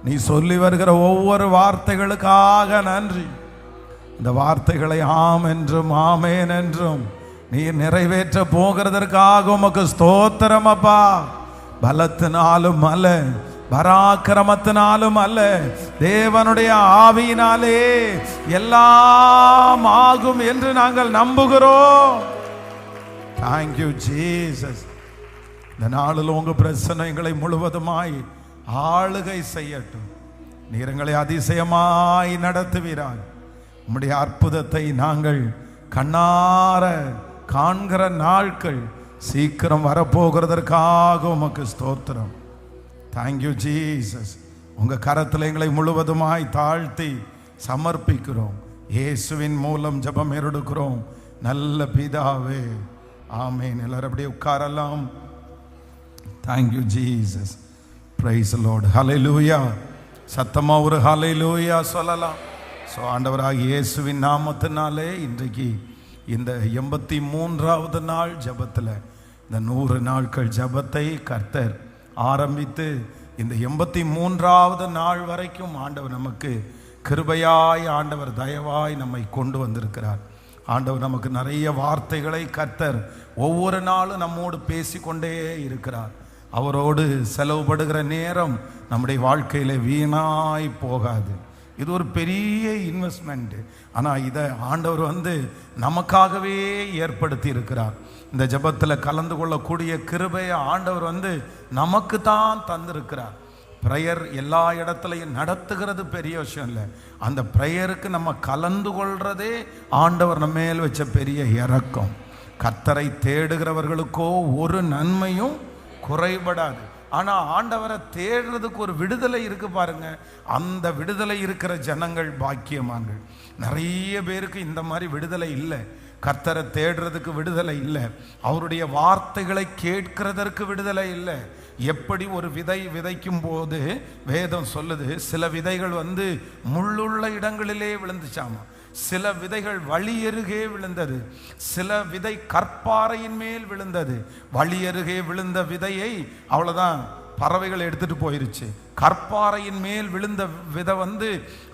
நீ சொல்லி வருகிற ஒவ்வொரு வார்த்தைகளுக்காக நன்றி. இந்த வார்த்தைகளை ஆம் என்றும் ஆமேன் என்றும் நீ நிறைவேற்ற போகிறதற்காக உமக்கு ஸ்தோத்திரம் அப்பா. பலத்தினாலும் அல்ல, பராக்கிரமத்தினாலும் அல்ல, தேவனுடைய ஆவியினாலே எல்லாம் ஆகும் என்று நாங்கள் நம்புகிறோம். Thank you Jesus. இந்த நாளில் உங்க பிரச்சனைகளை முழுவதுமாய் ஆளுகை செய்யட்டும். நீர் எங்களை அதிசயமாய் நடத்துவீராக. உம்முடைய அற்புதத்தை நாங்கள் கண்ணார காண்கிற நாட்கள் சீக்கிரம் வரப்போகிறதற்காக உமக்கு ஸ்தோத்திரம். Thank you Jesus. உங்க கரத்தில் எங்களை முழுவதுமாய் தாழ்த்தி சமர்ப்பிக்கிறோம். இயேசுவின் மூலம் ஜெபம் எடுக்கிறோம் நல்ல பிதாவே, ஆமென். எல்லாரும் அப்படியே உட்காரலாம். Thank you Jesus. Praise the Lord. ஹல்லேலூயா. சத்தமா ஒரு ஹல்லேலூயா சொல்லலாம். ஸோ ஆண்டவராக இயேசுவின் நாமத்தினாலே இன்றைக்கு இந்த 83வது நாள் ஜபத்தில் இந்த 100 நாட்கள் ஜபத்தை கர்த்தர் ஆரம்பித்து இந்த 83வது நாள் வரைக்கும் ஆண்டவர் நமக்கு கிருபையாய், ஆண்டவர் தயவாய் நம்மை கொண்டு வந்திருக்கிறார். ஆண்டவர் நமக்கு நிறைய வார்த்தைகளை கர்த்தர் ஒவ்வொரு நாளும் நம்மோடு பேசிக்கொண்டே இருக்கிறார். அவரோடு செலவுபடுகிற நேரம் நம்முடைய வாழ்க்கையில் வீணாய் போகாது. இது ஒரு பெரிய இன்வெஸ்ட்மெண்ட். ஆனால் இதை ஆண்டவர் நமக்காகவே ஏற்படுத்தி இருக்கிறார். இந்த ஜெபத்தில் கலந்து கொள்ளக்கூடிய கிருபையை ஆண்டவர் நமக்கு தான் தந்திருக்கிறார். ப்ரேயர் எல்லா இடத்துலையும் நடத்துகிறது பெரிய விஷயம் இல்லை. அந்த ப்ரேயருக்கு நம்ம கலந்து கொள்றதே ஆண்டவர் நம்ம மேல் வச்ச பெரிய இரக்கம். கர்த்தரை தேடுகிறவர்களுக்கோ ஒரு நன்மையும் குறைபடாது. ஆனால் ஆண்டவரை தேடுறதுக்கு ஒரு விடுதலை இருக்கு பாருங்க. அந்த விடுதலை இருக்கிற ஜனங்கள் பாக்கியமான்கள். நிறைய பேருக்கு இந்த மாதிரி விடுதலை இல்லை. கர்த்தரை தேடுறதுக்கு விடுதலை இல்லை. அவருடைய வார்த்தைகளை கேட்கிறதற்கு விடுதலை இல்லை. எப்படி ஒரு விதை விதைக்கும் போது வேதம் சொல்லுது, சில விதைகள் முள்ளுள்ள இடங்களிலே விழுந்துச்சாமா, சில விதைகள் வழி அருகே விழுந்தது, சில விதை கற்பாறையின் மேல் விழுந்தது. வழி அருகே விழுந்த விதையை அவ்வளவுதான் பறவைகள் எடுத்துட்டு போயிருச்சு. கற்பாறையின் மேல் விழுந்த விதை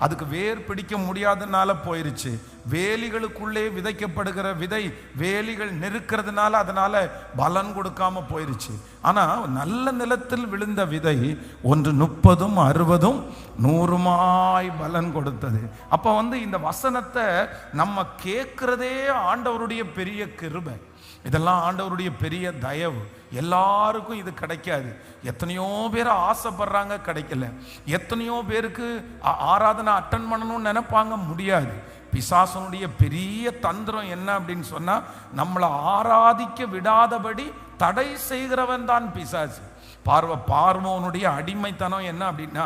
அதுக்கு வேர் பிடிக்க முடியாதனால போயிருச்சு. வேலிகளுக்குள்ளே விதைக்கப்படுகிற விதை வேலிகள் நெருக்கிறதுனால அதனால பலன் கொடுக்காம போயிருச்சு. ஆனா நல்ல நிலத்தில் விழுந்த விதை ஒன்று 30, 60, 100 பலன் கொடுத்தது. அப்ப இந்த வசனத்தை நம்ம கேட்கிறதே ஆண்டவருடைய பெரிய கிருபை. இதெல்லாம் ஆண்டவருடைய பெரிய தயவு. எல்லாருக்கும் இது கிடைக்காது. எத்தனையோ பேர் ஆசைப்படுறாங்க, கிடைக்கல. எத்தனையோ பேருக்கு ஆராதனை அட்டன் பண்ணணும்னு நினைப்பாங்க, முடியாது. பிசாசனுடைய பெரிய தந்திரம் என்ன அப்படின்னு சொன்னா, நம்மளை ஆராதிக்க விடாதபடி தடை செய்கிறவன் தான் பிசாசு. பார்வோனுடைய அடிமைத்தனம் என்ன அப்படின்னா,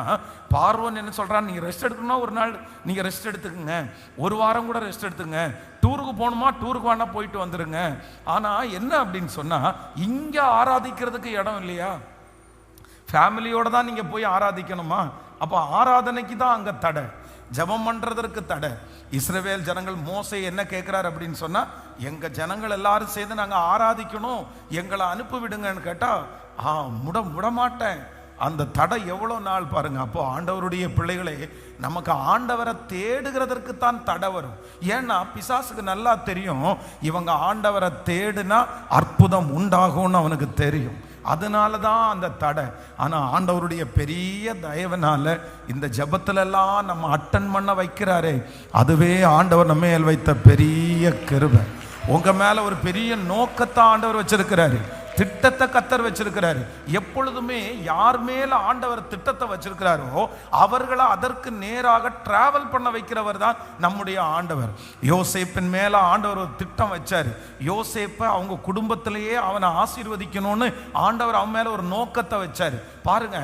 பார்வோன் என்ன சொல்றான், நீங்க ரெஸ்ட் எடுக்கணும்னா ஒரு நாள் நீங்க ரெஸ்ட் எடுத்துக்கங்க, ஒரு வாரம் கூட ரெஸ்ட் எடுத்துங்க, டூருக்கு போகணுமா டூருக்கு வேணா போயிட்டு வந்துருங்க. ஆனா என்ன அப்படின்னு சொன்னா, இங்க ஆராதிக்கிறதுக்கு இடம் இல்லையா? ஃபேமிலியோட தான் நீங்க போய் ஆராதிக்கணுமா? அப்ப ஆராதனைக்கு தான் அங்க தடை, ஜெபம் பண்றதற்கு தடை. இஸ்ரவேல் ஜனங்கள் மோசே என்ன கேட்கிறார் அப்படின்னு சொன்னா, எங்க ஜனங்கள் எல்லாரும் சேர்ந்து நாங்க ஆராதிக்கணும், எங்களை அனுப்பி விடுங்கன்னு கேட்டா விடமாட்டேன். அந்த தடை எவ்வளவு நாள் பாருங்க. அப்போ ஆண்டவருடைய பிள்ளைகளே, நமக்கு ஆண்டவரை தேடுகிறதற்கு தான் தடை வரும். ஏன்னா பிசாசுக்கு நல்லா தெரியும், இவங்க ஆண்டவரை தேடுனா அற்புதம் உண்டாகும்னு அவனுக்கு தெரியும். அதனால தான் அந்த தடை. ஆனா ஆண்டவருடைய பெரிய தயவுனால இந்த ஜெபத்துல எல்லாம் நம்ம அட்டன் பண்ண வைக்கிறாரே, அதுவே ஆண்டவர் நம்ம மேல் வைத்த பெரிய கிருபை. உங்க மேல ஒரு பெரிய நோக்கத்தை ஆண்டவர் வச்சிருக்கிறாரு, திட்டத்தை கர்த்தர் வச்சிருக்கிறாரு. எப்பொழுதுமே யார் மேல ஆண்டவர் திட்டத்தை வச்சிருக்கிறாரோ அவர்களை அதற்கு நேராக டிராவல் பண்ண வைக்கிறவர் தான் நம்முடைய ஆண்டவர். யோசேப்பின் மேல ஆண்டவர் ஒரு திட்டம் வச்சாரு. யோசேப்பை அவங்க குடும்பத்திலேயே அவனை ஆசீர்வதிக்கணும்னு ஆண்டவர் அவன் மேல ஒரு நோக்கத்தை வச்சாரு. பாருங்க,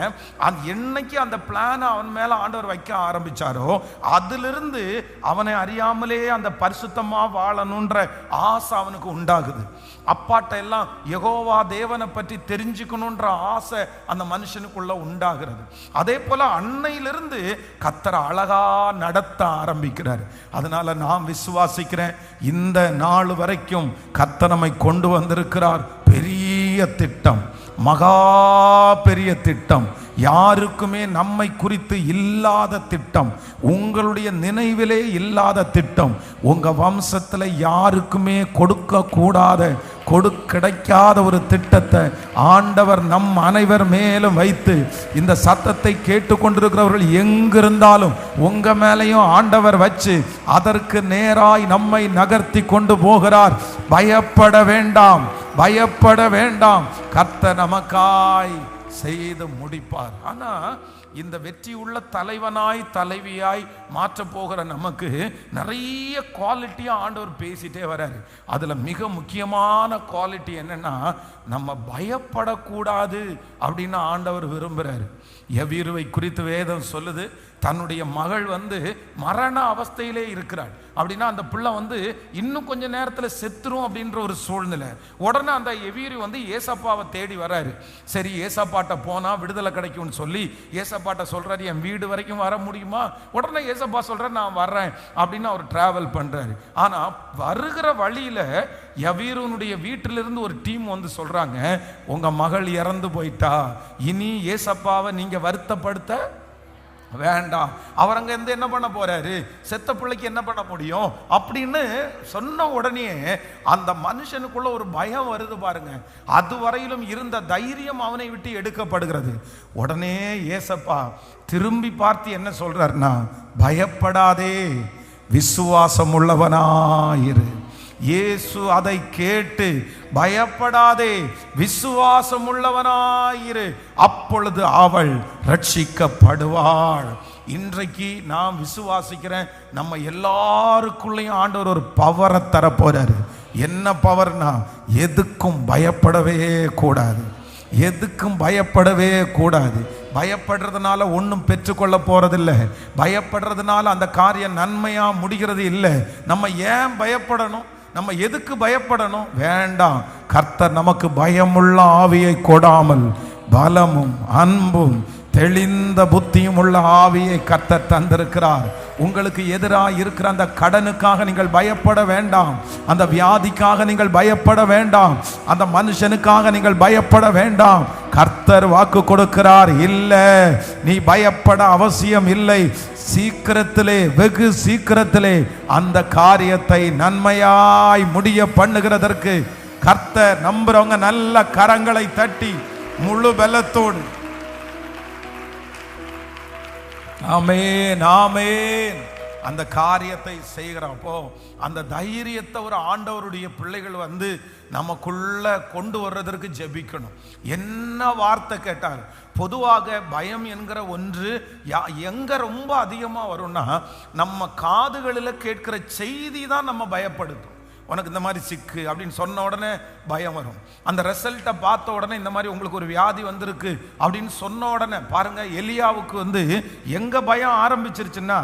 என்னைக்கு அந்த பிளான் அவன் மேல ஆண்டவர் வைக்க ஆரம்பிச்சாரோ அதிலிருந்து அவனை அறியாமலே அந்த பரிசுத்தமா வாழணுன்ற ஆசை அவனுக்கு உண்டாகுது. அப்பாட்ட எல்லாம் யெகோவா தேவனை பற்றி தெரிஞ்சுக்கணுன்ற ஆசை அந்த மனுஷனுக்குள்ள உண்டாகிறது. அதே போல அன்னையிலிருந்து கர்த்தர் அழகா நடத்த ஆரம்பிக்கிறார். அதனால நான் விசுவாசிக்கிறேன், இந்த நாள் வரைக்கும் கர்த்தர் நம்மை கொண்டு வந்திருக்கிறார். பெரிய திட்டம், மகா பெரிய திட்டம். யாருக்குமே நம்மை குறித்து இல்லாத திட்டம், உங்களுடைய நினைவிலே இல்லாத திட்டம், உங்க வம்சத்தில் யாருக்குமே கொடுக்க கூடாத, கிடைக்காத ஒரு திட்டத்தை ஆண்டவர் நம் அனைவர் மேலும் வைத்து, இந்த சத்தத்தை கேட்டுக்கொண்டிருக்கிறவர்கள் எங்கிருந்தாலும் உங்க மேலையும் ஆண்டவர் வச்சு அதற்கு நேராய் நம்மை நகர்த்தி கொண்டு போகிறார். பயப்பட வேண்டாம், பயப்பட வேண்டாம். கர்த்தர் நமக்காய் செய்து முடிப்பார். ஆனா இந்த வெற்றியுள்ள தலைவனாய் தலைவியாய் மாற்ற போகிற நமக்கு நிறைய குவாலிட்டியா ஆண்டவர் பேசிட்டே வர்றாரு. அதுல மிக முக்கியமான குவாலிட்டி என்னன்னா, நம்ம பயப்படக்கூடாது அப்படின்னு ஆண்டவர் விரும்புறாரு. எவ்வீருவை குறித்து வேதம் சொல்லுது, தன்னுடைய மகள் மரண அவஸ்தையிலே இருக்கிறாள். அப்படின்னா அந்த பிள்ளை இன்னும் கொஞ்ச நேரத்தில் செத்துரும் அப்படின்ற ஒரு சூழ்நிலை. உடனே அந்த எவ்வீரு ஏசப்பாவை தேடி வர்றாரு. சரி, ஏசப்பாட்ட போனா விடுதலை கிடைக்கும்னு சொல்லி ஏசப்பாட்ட சொல்றாரு, என் வீடு வரைக்கும் வர முடியுமா? உடனே ஏசப்பா சொல்றாரு, நான் வர்றேன் அப்படின்னு அவர் டிராவல் பண்றாரு. ஆனா வருகிற வழியில எவ்வீருனுடைய வீட்டிலிருந்து ஒரு டீம் சொல்றாங்க, உங்க மகள் இறந்து போயிட்டா, இனி ஏசப்பாவை நீங்க வருத்தப்படுத்த வேண்டாம். அவர் அங்க இருந்து என்ன பண்ண போறாரு, செத்த பிள்ளைக்கு என்ன பண்ண முடியும் அப்படின்னு சொன்ன உடனே அந்த மனுஷனுக்குள்ள ஒரு பயம் வருது பாருங்க. அதுவரையிலும் இருந்த தைரியம் அவனை விட்டு எடுக்கப்படுகிறது. உடனே ஏசப்பா திரும்பி பார்த்து என்ன சொல்றாருன்னா, பயப்படாதே, விசுவாசம் உள்ளவனாயிரு. இயேசு அதை கேட்டு, பயப்படாதே, விசுவாசம் உள்ளவனாயிரு, அப்பொழுது அவள் ரட்சிக்கப்படுவாள். இன்றைக்கு நான் விசுவாசிக்கிறேன், நம்ம எல்லாருக்குள்ளேயும் ஆண்டவர் ஒரு பவரை தர போறாரு. என்ன பவர்னா, எதுக்கும் பயப்படவே கூடாது, எதுக்கும் பயப்படவே கூடாது. பயப்படுறதுனால ஒன்றும் பெற்றுக்கொள்ள போறதில்லை, பயப்படுறதுனால அந்த காரியம் நன்மையா முடிகிறது இல்லை. நம்ம ஏன் பயப்படணும்? நம்ம எதுக்கு பயப்படணும்? வேண்டாம். கர்த்தர் நமக்கு பயமுள்ள ஆவியை கொடாமல் பலமும் அன்பும் தெளிந்த புத்தியும் உள்ள ஆவியை கர்த்தர் தந்திருக்கிறார். உங்களுக்கு எதிராக இருக்கிற அந்த கடனுக்காக நீங்கள் பயப்பட வேண்டாம், அந்த வியாதிக்காக நீங்கள் பயப்பட வேண்டாம், அந்த மனுஷனுக்காக நீங்கள் பயப்பட வேண்டாம். கர்த்தர் வாக்கு கொடுக்கிறார், இல்லை, நீ பயப்பட அவசியம் இல்லை. சீக்கிரத்திலே, வெகு சீக்கிரத்திலே அந்த காரியத்தை நன்மையாய் முடிய பண்ணுகிறதற்கு கர்த்தர் நம்புறவங்க நல்ல கரங்களை தட்டி முழு பலத்தோடு ஆமென் ஆமென் அந்த காரியத்தை செய்கிறப்போ அந்த தைரியத்தை ஒரு ஆண்டவருடைய பிள்ளைகள் நமக்குள்ள கொண்டு வர்றதற்கு ஜெபிக்கணும். என்ன வார்த்தை கேட்டார்? பொதுவாக பயம் என்கிற ஒன்று எங்க ரொம்ப அதிகமாக வரும்னா, நம்ம காதுகளில் கேட்கிற செய்தி தான் நம்ம பயப்படுத்தும். உனக்கு இந்த மாதிரி சிக்கு அப்படின்னு சொன்ன உடனே பயம் வரும். அந்த ரிசல்ட்டை பார்த்த உடனே இந்த மாதிரி உங்களுக்கு ஒரு வியாதி வந்திருக்கு அப்படின்னு சொன்ன உடனே பாருங்க, எலியாவுக்கு எங்க பயம் ஆரம்பிச்சிருச்சுன்னா,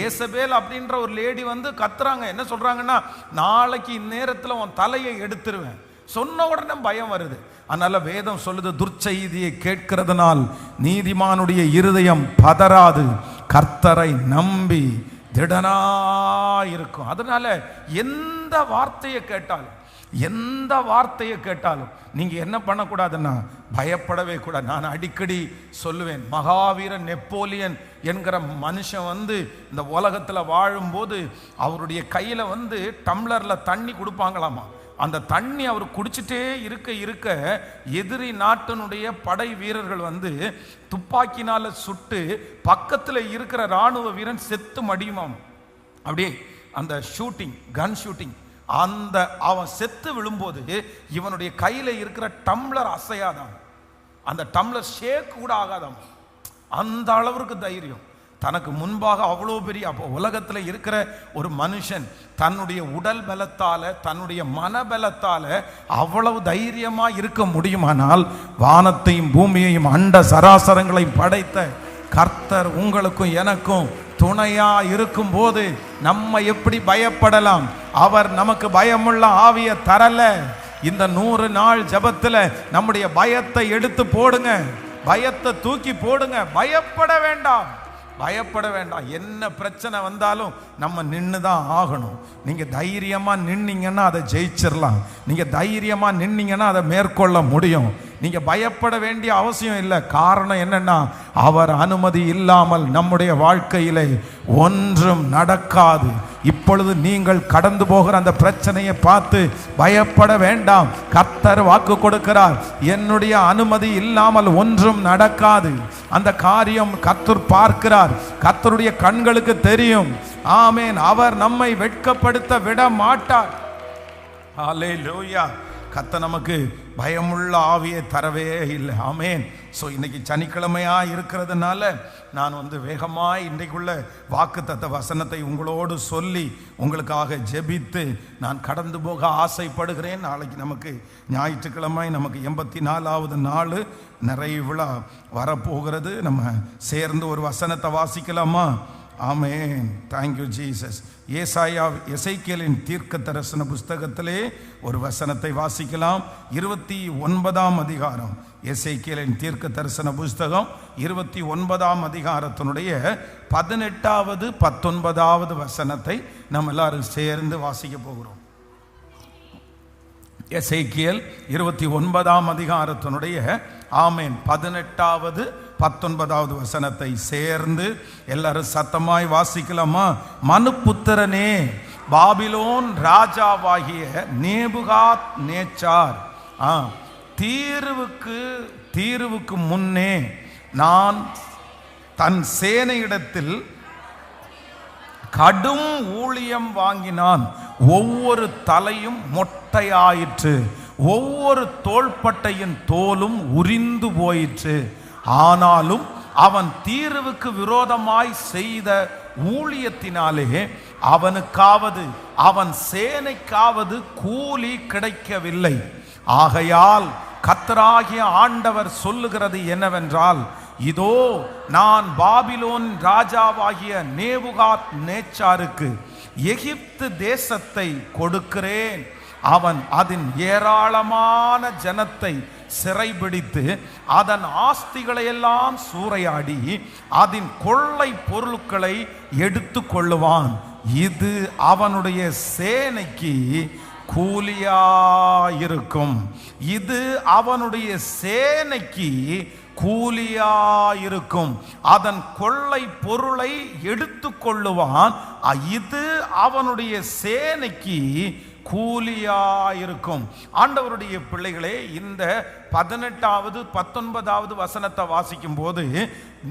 ஏசபேல் அப்படின்ற ஒரு லேடி கத்துறாங்க. என்ன சொல்றாங்கன்னா, நாளைக்கு இந்நேரத்தில் உன் தலையை எடுத்துருவேன். சொன்ன உடனே பயம் வருது. அதனால வேதம் சொல்லுது, துர்ச்செய்தியை கேட்கிறதுனால் நீதிமானுடைய இருதயம் பதறாது, கர்த்தரை நம்பி திடனாயிருக்கும். அதனால எந்த வார்த்தையை கேட்டாலும் நீங்க என்ன பண்ணக்கூடாதுன்னா, பயப்படவே கூடாது. நான் அடிக்கடி சொல்லுவேன், மகாவீரன் நெப்போலியன் என்கிற மனுஷன் இந்த உலகத்துல வாழும்போது அவருடைய கையில டம்ளர்ல தண்ணி கொடுப்பாங்களாமா. அந்த தண்ணி அவர் குடிச்சிட்டே இருக்க எதிரி நாட்டினுடைய படை வீரர்கள் துப்பாக்கினால சுட்டு பக்கத்தில் இருக்கிற இராணுவ வீரன் செத்து மடியுமாம். அப்படியே அந்த கன் ஷூட்டிங், அந்த அவன் செத்து விழும்போது இவனுடைய கையில இருக்கிற டம்ளர் அசையாதான், அந்த டம்ளர் ஷேக் கூட ஆகாதாம். அந்த அளவுக்கு தைரியம். தனக்கு முன்பாக அவ்வளோ பெரிய, அப்போ உலகத்தில் இருக்கிற ஒரு மனுஷன் தன்னுடைய உடல் பலத்தால, தன்னுடைய மனபலத்தால அவ்வளவு தைரியமா இருக்க முடியுமானால், வானத்தையும் பூமியையும் அண்ட சராசரங்களையும் படைத்த கர்த்தர் உங்களுக்கும் எனக்கும் துணையா இருக்கும் போது நம்ம எப்படி பயப்படலாம்? அவர் நமக்கு பயமுள்ள ஆவியை தரல. இந்த 100 நாள் ஜபத்துல நம்முடைய பயத்தை எடுத்து போடுங்க, பயத்தை தூக்கி போடுங்க. பயப்பட வேண்டாம், பயப்பட வேண்டாம். என்ன பிரச்சனை வந்தாலும் நம்ம நின்று தான் ஆகணும். நீங்கள் தைரியமாக நின்னீங்கன்னா அதை ஜெயிச்சிடலாம். நீங்கள் தைரியமாக நின்னீங்கன்னா அதை மேற்கொள்ள முடியும். நீங்க பயப்பட வேண்டிய அவசியம் இல்லை. காரணம் என்னன்னா, அவர் அனுமதி இல்லாமல் நம்முடைய வாழ்க்கையிலே ஒன்றும் நடக்காது. இப்பொழுது நீங்கள் கடந்து போகிற அந்த பிரச்சனையை பார்த்து பயப்பட வேண்டாம். கர்த்தர் வாக்கு கொடுக்கிறார், என்னுடைய அனுமதி இல்லாமல் ஒன்றும் நடக்காது. அந்த காரியம் கர்த்தர் பார்க்கிறார், கர்த்தருடைய கண்களுக்கு தெரியும். ஆமென். அவர் நம்மை வெட்கப்படுத்த விட மாட்டார். ஹல்லேலூயா. கர்த்தர் நமக்கு பயமுள்ள ஆவியை தரவே இல்லை. ஆமென். ஸோ இன்னைக்கு சனிக்கிழமையா இருக்கிறதுனால நான் வேகமாய் இன்றைக்குள்ள வாக்குத்தத்த வசனத்தை உங்களோடு சொல்லி உங்களுக்காக ஜெபித்து நான் கடந்து போக ஆசைப்படுகிறேன். நாளைக்கு நமக்கு ஞாயிற்றுக்கிழமை, நமக்கு 84வது நாள் நிறைவு விழா வரப்போகிறது. நம்ம சேர்ந்து ஒரு வசனத்தை வாசிக்கலாமா? ஆமென். Thank you Jesus. எசேக்கியேலின் தீர்க்க தரிசன புஸ்தகத்திலே ஒரு வசனத்தை வாசிக்கலாம். 29ஆம் அதிகாரம், எசேக்கியேலின் தீர்க்க தரிசன புஸ்தகம் 29ஆம் அதிகாரத்தினுடைய 18வது 19வது வசனத்தை நம்ம எல்லாரும் சேர்ந்து வாசிக்க போகிறோம். எசேக்கியேல் 29ஆம் அதிகாரத்தினுடைய ஆமென் 18வது 19வது வசனத்தை சேர்ந்து எல்லாரும் சத்தமாய் வாசிக்கலாமா? மனுபுத்திரனே, பாபிலோன் ராஜாவாகிய நேபுகாத் நேச்சார் தீருவுக்கு முன்னே நான் தன் சேனையிடத்தில் கடும் ஊழியம் வாங்கினான். ஒவ்வொரு தலையும் மொட்டையாயிற்று, ஒவ்வொரு தோள்பட்டையின் தோலும் உரிந்து போயிற்று. ஆனாலும் அவன் தீருவுக்கு விரோதமாய் செய்த ஊழியத்தினாலே அவனுக்காவது அவன் சேனைக்காவது கூலி கிடைக்கவில்லை. ஆகையால் கர்த்தராகிய ஆண்டவர் சொல்லுகிறது என்னவென்றால், இதோ நான் பாபிலோன் ராஜாவாகிய நேபுகாத் நேச்சாருக்கு எகிப்து தேசத்தை கொடுக்கிறேன். அவன் அதன் ஏராளமான ஜனத்தை சிறைபிடித்து அதன் ஆஸ்திகளை எல்லாம் சூறையாடி அதன் கொள்ளை பொருட்களை எடுத்து கொள்ளுவான். இது அவனுடைய சேனைக்கு கூலியாயிருக்கும். இது அவனுடைய சேனைக்கு கூலியாயிருக்கும். அதன் கொள்ளை பொருளை எடுத்து கொள்ளுவான். இது அவனுடைய சேனைக்கு கூலியாயிருக்கும். ஆண்டவருடைய பிள்ளைகளே, இந்த 18வது 19வது வசனத்தை வாசிக்கும் போது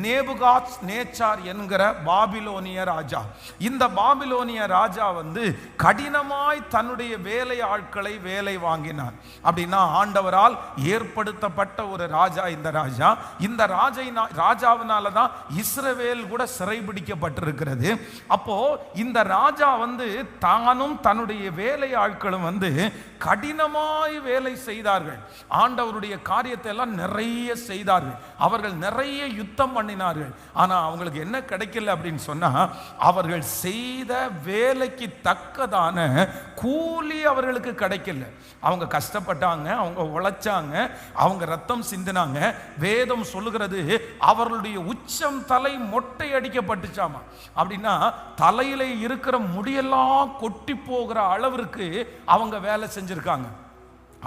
நேபுகாத் நேச்சார் என்கிற பாபிலோனிய ராஜா, இந்த பாபிலோனிய ராஜா கடினமாய் தன்னுடைய வேலை ஆட்களை வேலை வாங்கினார். அப்படின்னா ஆண்டவரால் ஏற்படுத்தப்பட்ட ஒரு ராஜா இந்த ராஜா. இந்த ராஜாவினால தான் இஸ்ரவேல் கூட சிறைபிடிக்கப்பட்டிருக்கிறது. அப்போ இந்த ராஜா தானும் தன்னுடைய வேலை ஆட்களும் கடினமாய் வேலை செய்தார்கள். ஆண்டவருடைய காரியத்தை எல்லாம் நிறைய செய்தார்கள். அவர்கள் நிறைய யுத்தம் பண்ணினார்கள். ஆனா அவங்களுக்கு என்ன கிடைக்கல அப்படின்னு சொன்னா, அவர்கள் செய்த வேலைக்கு தக்கதான கூலி அவர்களுக்கு கிடைக்கல. அவங்க கஷ்டப்பட்டாங்க, அவங்க உழைச்சாங்க, அவங்க ரத்தம் சிந்தினாங்க. வேதம் சொல்லுகிறது அவர்களுடைய உச்சம் தலை மொட்டை அடிக்கப்பட்டுச்சாமா. அப்படின்னா தலையில இருக்கிற முடியெல்லாம் கொட்டி போகிற அளவிற்கு அவங்க வேலை செஞ்சிருக்காங்க.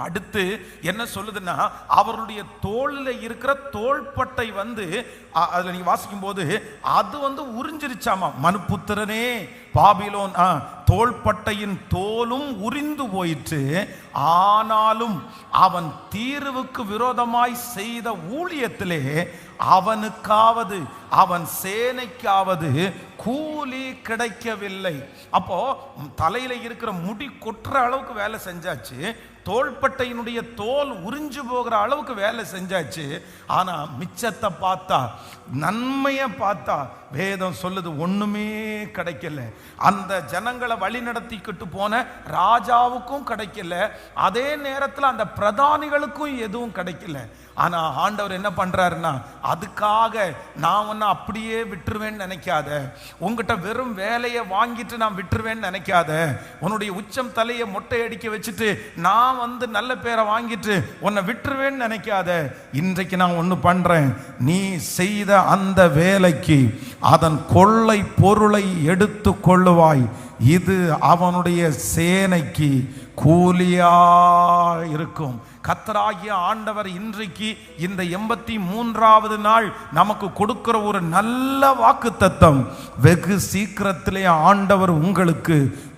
அடுத்து என்ன சொல்லுதுன்னா, அவருடைய தோளில் இருக்கிற தோள்பட்டை அதுல நீங்க வாசிக்கும் போது அது உறிஞ்சிருச்சாமா. மனுபுத்திரனே, பாபிலோன் தோள்பட்டையின் தோலும் உரிந்து போயிற்று. ஆனாலும் அவன் தீருவுக்கு விரோதமாய் செய்த ஊழியத்திலே அவனுக்காவது அவன் சேனைக்காவது கூலி கிடைக்கவில்லை. அப்போ தலையில இருக்கிற முடி கொட்டுற அளவுக்கு வேலை செஞ்சாச்சு, தோள்பட்டையினுடைய தோல் உறிஞ்சு போகிற அளவுக்கு வேலை செஞ்சாச்சு. ஆனா மிச்சத்தை பார்த்தா, நன்மையை பார்த்தா வேதம் சொல்லுது ஒண்ணுமே கிடைக்கல. அந்த ஜனங்களை வழி நடத்திக்கிட்டு போன ராஜாவுக்கும் கிடைக்கல, அதே நேரத்தில் அந்த பிரதானிகளுக்கும் எதுவும் கிடைக்கல. ஆனா ஆண்டவர் என்ன பண்றாருன்னா, அதுக்காக நான் அப்படியே விட்டுருவேன்னு நினைக்காத, உங்ககிட்ட வெறும் வேலையை வாங்கிட்டு நான் விட்டுருவேன்னு நினைக்காத, உன்னுடைய உச்சம் தலையை மொட்டை அடிக்க வச்சுட்டு நான் நல்ல பேரை வாங்கிட்டு உன்னை விட்டுருவேன்னு நினைக்காத. இன்றைக்கு நான் ஒன்று பண்றேன், நீ செய்த அந்த வேலைக்கு அதன் கொள்ளை பொருளை எடுத்து கொள்ளுவாய். இது அவனுடைய சேனைக்கு கூலியா இருக்கும். கர்த்தராகிய ஆண்டவர் இன்றைக்கு இந்த 83வது நாள் நமக்கு கொடுக்கிற ஒரு நல்ல வாக்குத்தத்தம், வெகு சீக்கிரத்திலே ஆண்டவர் உங்களுக்கு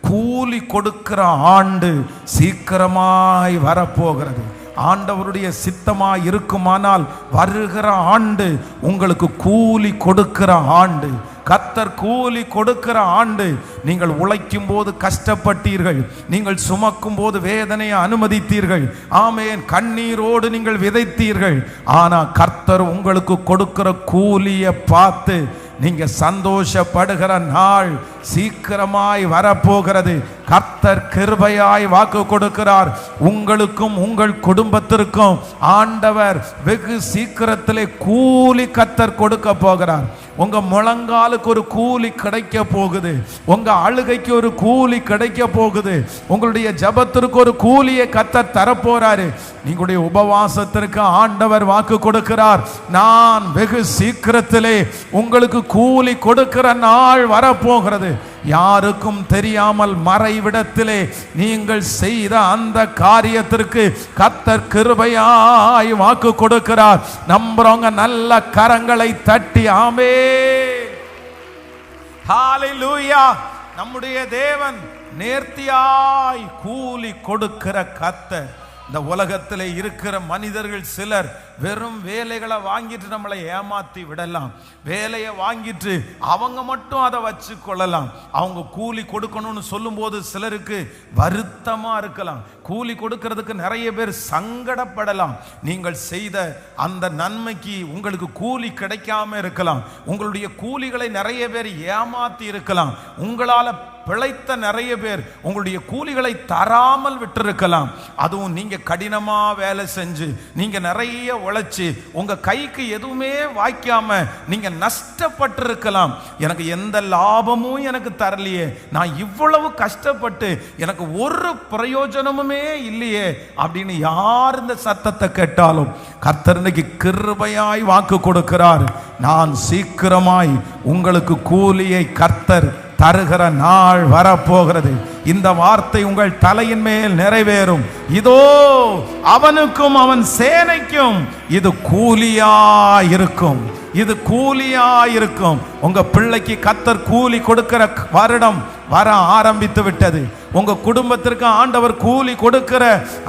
கூலி கொடுக்கிற ஆண்டு சீக்கிரமாய் வரப்போகிறது. ஆண்டவருடைய சித்தமாய் இருக்குமானால் வருகிற ஆண்டு உங்களுக்கு கூலி கொடுக்கிற ஆண்டு, கர்த்தர் கூலி கொடுக்கிற ஆண்டு. நீங்கள் உழைக்கும் போது கஷ்டப்பட்டீர்கள், நீங்கள் சுமக்கும் போது வேதனையை அனுமதித்தீர்கள், ஆமென், கண்ணீரோடு நீங்கள் விதைத்தீர்கள். ஆனா கர்த்தர் உங்களுக்கு கொடுக்கிற கூலியை பார்த்து நீங்க சந்தோஷப்படுகிற நாள் சீக்கிரமாய் வரப்போகிறது. கர்த்தர் கிருபையாய் வாக்கு கொடுக்கிறார். உங்களுக்கும் உங்கள் குடும்பத்திற்கும் ஆண்டவர் வெகு சீக்கிரத்திலே கூலி கர்த்தர் கொடுக்க போகிறார். உங்க முழங்காலுக்கு ஒரு கூலி கிடைக்க போகுது, உங்க அழுகைக்கு ஒரு கூலி கிடைக்க போகுது, உங்களுடைய ஜபத்திற்கு ஒரு கூலியை கர்த்தர் தரப்போறாரு. நீங்களுடைய உபவாசத்திற்கு ஆண்டவர் வாக்கு கொடுக்கிறார், நான் வெகு சீக்கிரத்திலே உங்களுக்கு கூலி கொடுக்கிற நாள் வரப்போகிறது. யாருக்கும் தெரியாமல் மறைவிடத்திலே நீங்கள் செய்த அந்த காரியத்திற்கு கர்த்தர் கிருபையாய் வாக்கு கொடுக்கிறார். நம்புறவங்க நல்ல கரங்களை தட்டி ஆமென், ஹல்லேலூயா. நம்முடைய தேவன் நேர்த்தியாய் கூலி கொடுக்கிற கர்த்தர். இந்த உலகத்தில் இருக்கிற மனிதர்கள் சிலர் வெறும் வேலைகளை வாங்கிட்டு நம்மளை ஏமாத்தி விடலாம். வேலையை வாங்கிட்டு அவங்க மட்டும் அதை வச்சு கொள்ளலாம். அவங்க கூலி கொடுக்கணும்னு சொல்லும்போது சிலருக்கு வருத்தமா இருக்கலாம். கூலி கொடுக்கிறதுக்கு நிறைய பேர் சங்கடப்படலாம். நீங்கள் செய்த அந்த நன்மைக்கு உங்களுக்கு கூலி கிடைக்காம இருக்கலாம். உங்களுடைய கூலிகளை நிறைய பேர் ஏமாத்தி இருக்கலாம். உங்களால பிழைத்த நிறைய பேர் உங்களுடைய கூலிகளை தராமல் விட்டிருக்கலாம். அதுவும் நீங்க கடினமா வேலை செஞ்சு நீங்க நிறைய உழைச்சு உங்க கைக்கு எதுவுமே வாய்க்காம நீங்க நஷ்டப்பட்டு இருக்கலாம். எனக்கு எந்த லாபமும் எனக்கு தரலையே, நான் இவ்வளவு கஷ்டப்பட்டு எனக்கு ஒரு பிரயோஜனமுமே இல்லையே அப்படின்னு யார் இந்த சத்தத்தை கேட்டாலும் கர்த்தர் இன்னைக்கு கிருபையாய் வாக்கு கொடுக்கிறார். நான் சீக்கிரமாய் உங்களுக்கு கூலியை கர்த்தர் தருகிற நாள் வரப்போகிறது. இந்த வார்த்தை உங்கள் தலையின் மேல் நிறைவேறும். இதோ அவனுக்கும் அவன் சேனைக்கும் இது கூலியா இருக்கும், இது கூலியா இருக்கும். உங்க பிள்ளைக்கு கர்த்தர் கூலி கொடுக்கிற வருடம் வர ஆரம்பித்து விட்டது. உங்க குடும்பத்திற்கு ஆண்டவர் கூலி கொடுக்கிற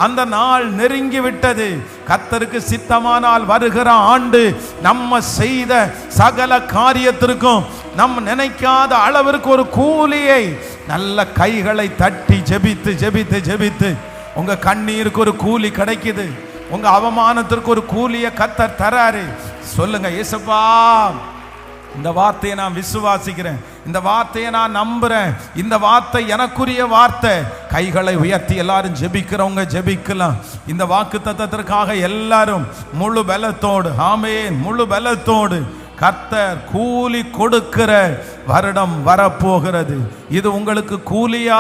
அந்த நாள் நெருங்கி விட்டது. கர்த்தருக்கு சித்தமானால் வருகிற ஆண்டு நம்ம செய்த சகல காரியத்திற்கும் நம்ம நினைக்காத அளவிற்கு ஒரு கூலியை, நல்ல கைகளை தட்டி ஜெபித்து ஜெபித்து ஜெபித்து உங்க கண்ணீருக்கு ஒரு கூலி கிடைக்குது. உங்க அவமானத்திற்கு ஒரு கூலியை கர்த்தர் தராரு. சொல்லுங்க, இயேசுப்பா, இந்த வார்த்தையை நான் விசுவாசிக்கிறேன், இந்த வார்த்தையை நான் நம்புறேன், இந்த வார்த்தை எனக்குரிய வார்த்தை. கைகளை உயர்த்தி எல்லாரும் ஜெபிக்கிறவங்க ஜெபிக்கலாம். இந்த வாக்குத்தத்தத்திற்காக எல்லாரும் முழு பலத்தோடு, ஆமென், முழு பலத்தோடு கர்த்தர் கூலி கொடுக்கிற வருடம் வரப்போகிறது. இது உங்களுக்கு கூலியா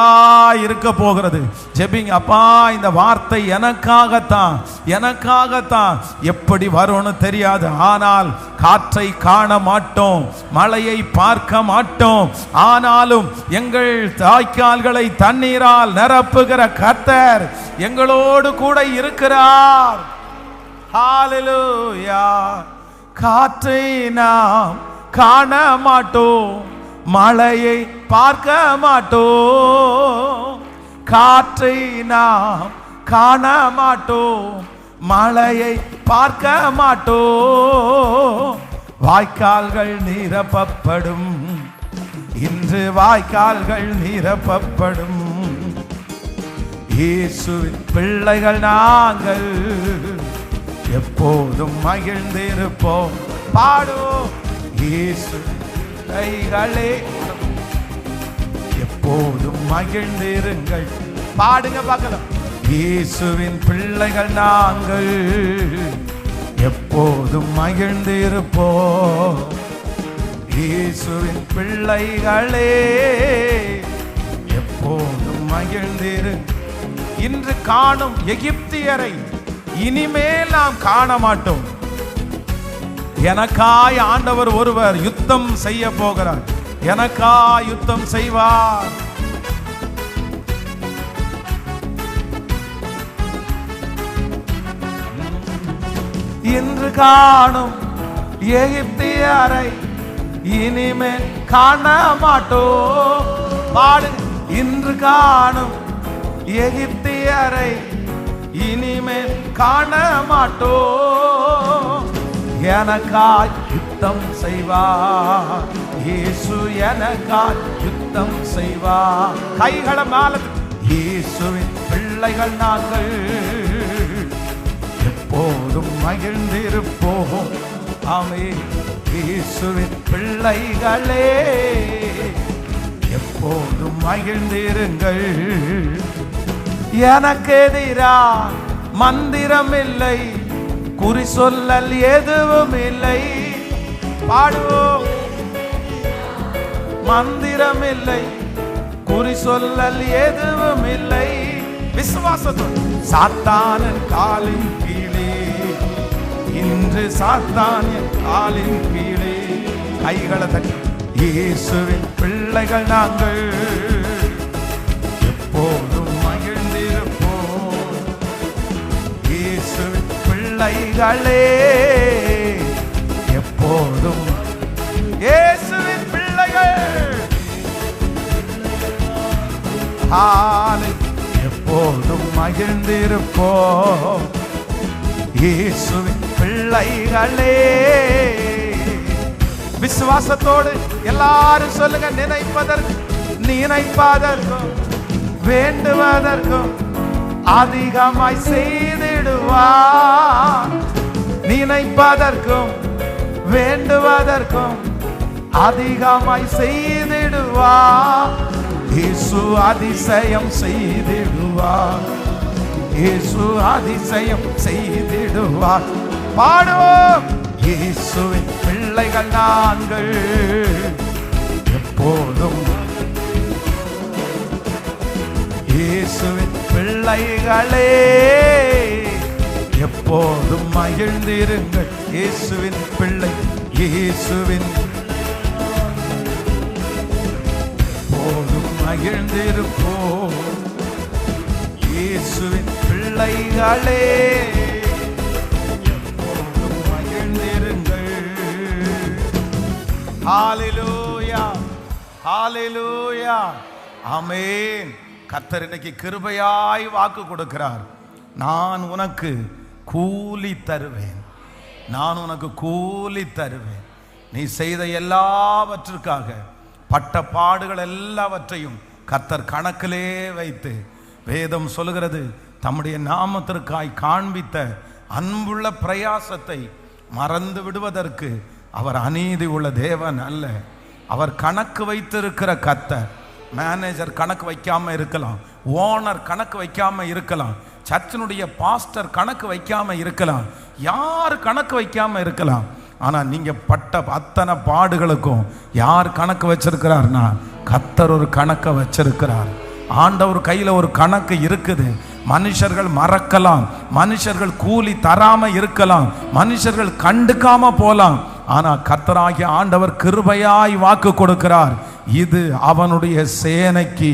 இருக்க போகிறது. ஜெபிங்க, அப்பா இந்த வார்த்தை எனக்காகத்தான், எனக்காகத்தான். எப்படி வரும்னு தெரியாது, ஆனால் காற்றை காண மாட்டோம், மழையை பார்க்க மாட்டோம், ஆனாலும் எங்கள் தாய்க்கால்களை தண்ணீரால் நிரப்புகிற கர்த்தர் எங்களோடு கூட இருக்கிறார். ஹல்லேலூயா. காற்றை நாம் காண மாட்டோம், மழையை பார்க்க மாட்டோம். காற்றை நாம் காண மாட்டோம், மழையை பார்க்க மாட்டோம். வாய்க்கால்கள் நிரப்பப்படும், இன்று வாய்க்கால்கள் நிரப்பப்படும். இயேசுவின் பிள்ளைகள் நாங்கள் எப்போதும் மகிழ்ந்திருப்போம். பாடுவோம், இயேசு பிள்ளைகளே எப்போதும் மகிழ்ந்திருங்கள். பாடுங்க பார்க்கலாம். இயேசுவின் பிள்ளைகள் நாங்கள் எப்போதும் மகிழ்ந்திருப்போம். இயேசுவின் பிள்ளைகளே எப்போதும் மகிழ்ந்திரு. இன்று காணும் எகிப்தியரை இனிமேல் நாம் காண மாட்டோம். எனக்காய் ஆண்டவர் ஒருவர் யுத்தம் செய்ய போகிறார், எனக்காய் யுத்தம் செய்வார். இன்று காணும் எகிப்தியரை இனிமேல் காண மாட்டோம். பாடு. இன்று காணும் எகிப்தியரை இனிமேல் காண மாட்டோம். எனக்காய் யுத்தம் செய்வார் இயேசு, எனக்காய் யுத்தம் செய்வார். கைகளை மேல. இயேசுவின் பிள்ளைகள் நாங்கள் எப்போதும் மகிழ்ந்திருப்போம். ஆமென். இயேசுவின் பிள்ளைகளே எப்போதும் மகிழ்ந்திருங்கள். எனக்கு எதிரா மந்திரம் இல்லை, குறி சொல்லல் எதுவும் இல்லை. பாடுவோம். மந்திரம் இல்லை, குறி சொல்லல் எதுவும் இல்லை. விசுவாசத்தோடு. சாத்தானின் காலின் கீழே இன்று சாத்தானின் காலின் கீழே. கைகளை தட்டி. இயேசுவின் பிள்ளைகள் நாங்கள் எப்போதும் மகிழ்ந்திருப்போம். இயேசுவின் பிள்ளைகளே எப்போதும். இயேசுவின் பிள்ளைகள் எப்போதும் மகிழ்ந்திருப்போம். இயேசுவின் பிள்ளைகளே. விசுவாசத்தோடு எல்லாரும் சொல்லுங்க. நினைப்பதற்கும் வேண்டுவதற்கும் அதிகமாய் செய்திடுவார். நினைப்பதற்கும் வேண்டுவதற்கும் அதிகமாய் செய்திடுவார். இயேசு அதிசயம் செய்திடுவார். இயேசு அதிசயம் செய்திடுவார். பாடுவோம். இயேசுவின் பிள்ளைகள் நாங்கள் எப்போதும். இயேசுவின் பிள்ளைகளே எப்போதும் மகிழ்ந்திருங்கள். இயேசுவின் பிள்ளை. இயேசுவின் எப்போதும் மகிழ்ந்திருப்போம். இயேசுவின் பிள்ளைகளே எப்போதும் மகிழ்ந்திருங்கள். ஹல்லேலூயா, ஹல்லேலூயா, ஆமென். கர்த்தர் இன்னைக்கு கிருபையாய் வாக்கு கொடுக்கிறார். நான் உனக்கு கூலி தருவேன். நான் உனக்கு கூலி தருவேன். நீ செய்த எல்லாவற்றிற்காக பட்ட பாடுகள் எல்லாவற்றையும் கர்த்தர் கணக்கிலே வைத்து, வேதம் சொல்லுகிறது, தம்முடைய நாமத்திற்காய் காண்பித்த அன்புள்ள பிரயாசத்தை மறந்து விடுவதற்கு அவர் அநீதி உள்ள தேவன் அல்ல. அவர் கணக்கு வைத்திருக்கிற கர்த்தர். மேனேஜர் கணக்கு வைக்காம இருக்கலாம், ஓனர் கணக்கு வைக்காம இருக்கலாம், சர்ச்சினுடைய பாஸ்டர் கணக்கு வைக்காம இருக்கலாம், யார் கணக்கு வைக்காம இருக்கலாம். ஆனால் நீங்கள் பட்ட அத்தனை பாடுகளுக்கும் யார் கணக்கு வச்சிருக்கிறார்னா கர்த்தர் ஒரு கணக்கை வச்சிருக்கிறார். ஆண்டவர் கையில் ஒரு கணக்கு இருக்குது. மனுஷர்கள் மறக்கலாம், மனுஷர்கள் கூலி தராம இருக்கலாம், மனுஷர்கள் கண்டுக்காம போலாம். ஆனால் கர்த்தராகிய ஆண்டவர் கிருபையாய் வாக்கு கொடுக்கிறார். இது அவனுடைய சேனைக்கு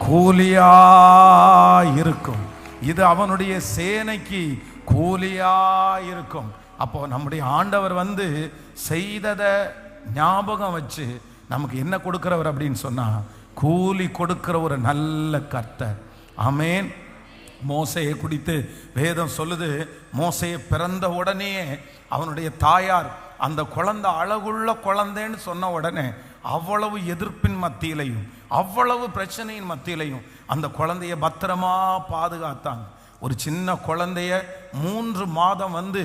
கூலியாய் இருக்கும். இது அவனுடைய சேனைக்கு கூலியாய் இருக்கும். அப்போ நம்முடைய ஆண்டவர் வந்து செய்ததை ஞாபகம் வச்சு நமக்கு என்ன கொடுக்கிறவர் அப்படின்னு சொன்னா கூலி கொடுக்கிற ஒரு நல்ல கர்த்தர். ஆமென். மோசையை குறித்து வேதம் சொல்லுது, மோசையை பிறந்த உடனே அவனுடைய தாயார் அந்த குழந்தை அழகுள்ள குழந்தைன்னு சொன்ன உடனே அவ்வளவு எதிர்ப்பின் மத்தியிலையும் அவ்வளவு பிரச்சனையின் மத்தியிலையும் அந்த குழந்தைய பத்திரமா பாதுகாத்தாங்க. ஒரு சின்ன குழந்தைய 3 மாதம் வந்து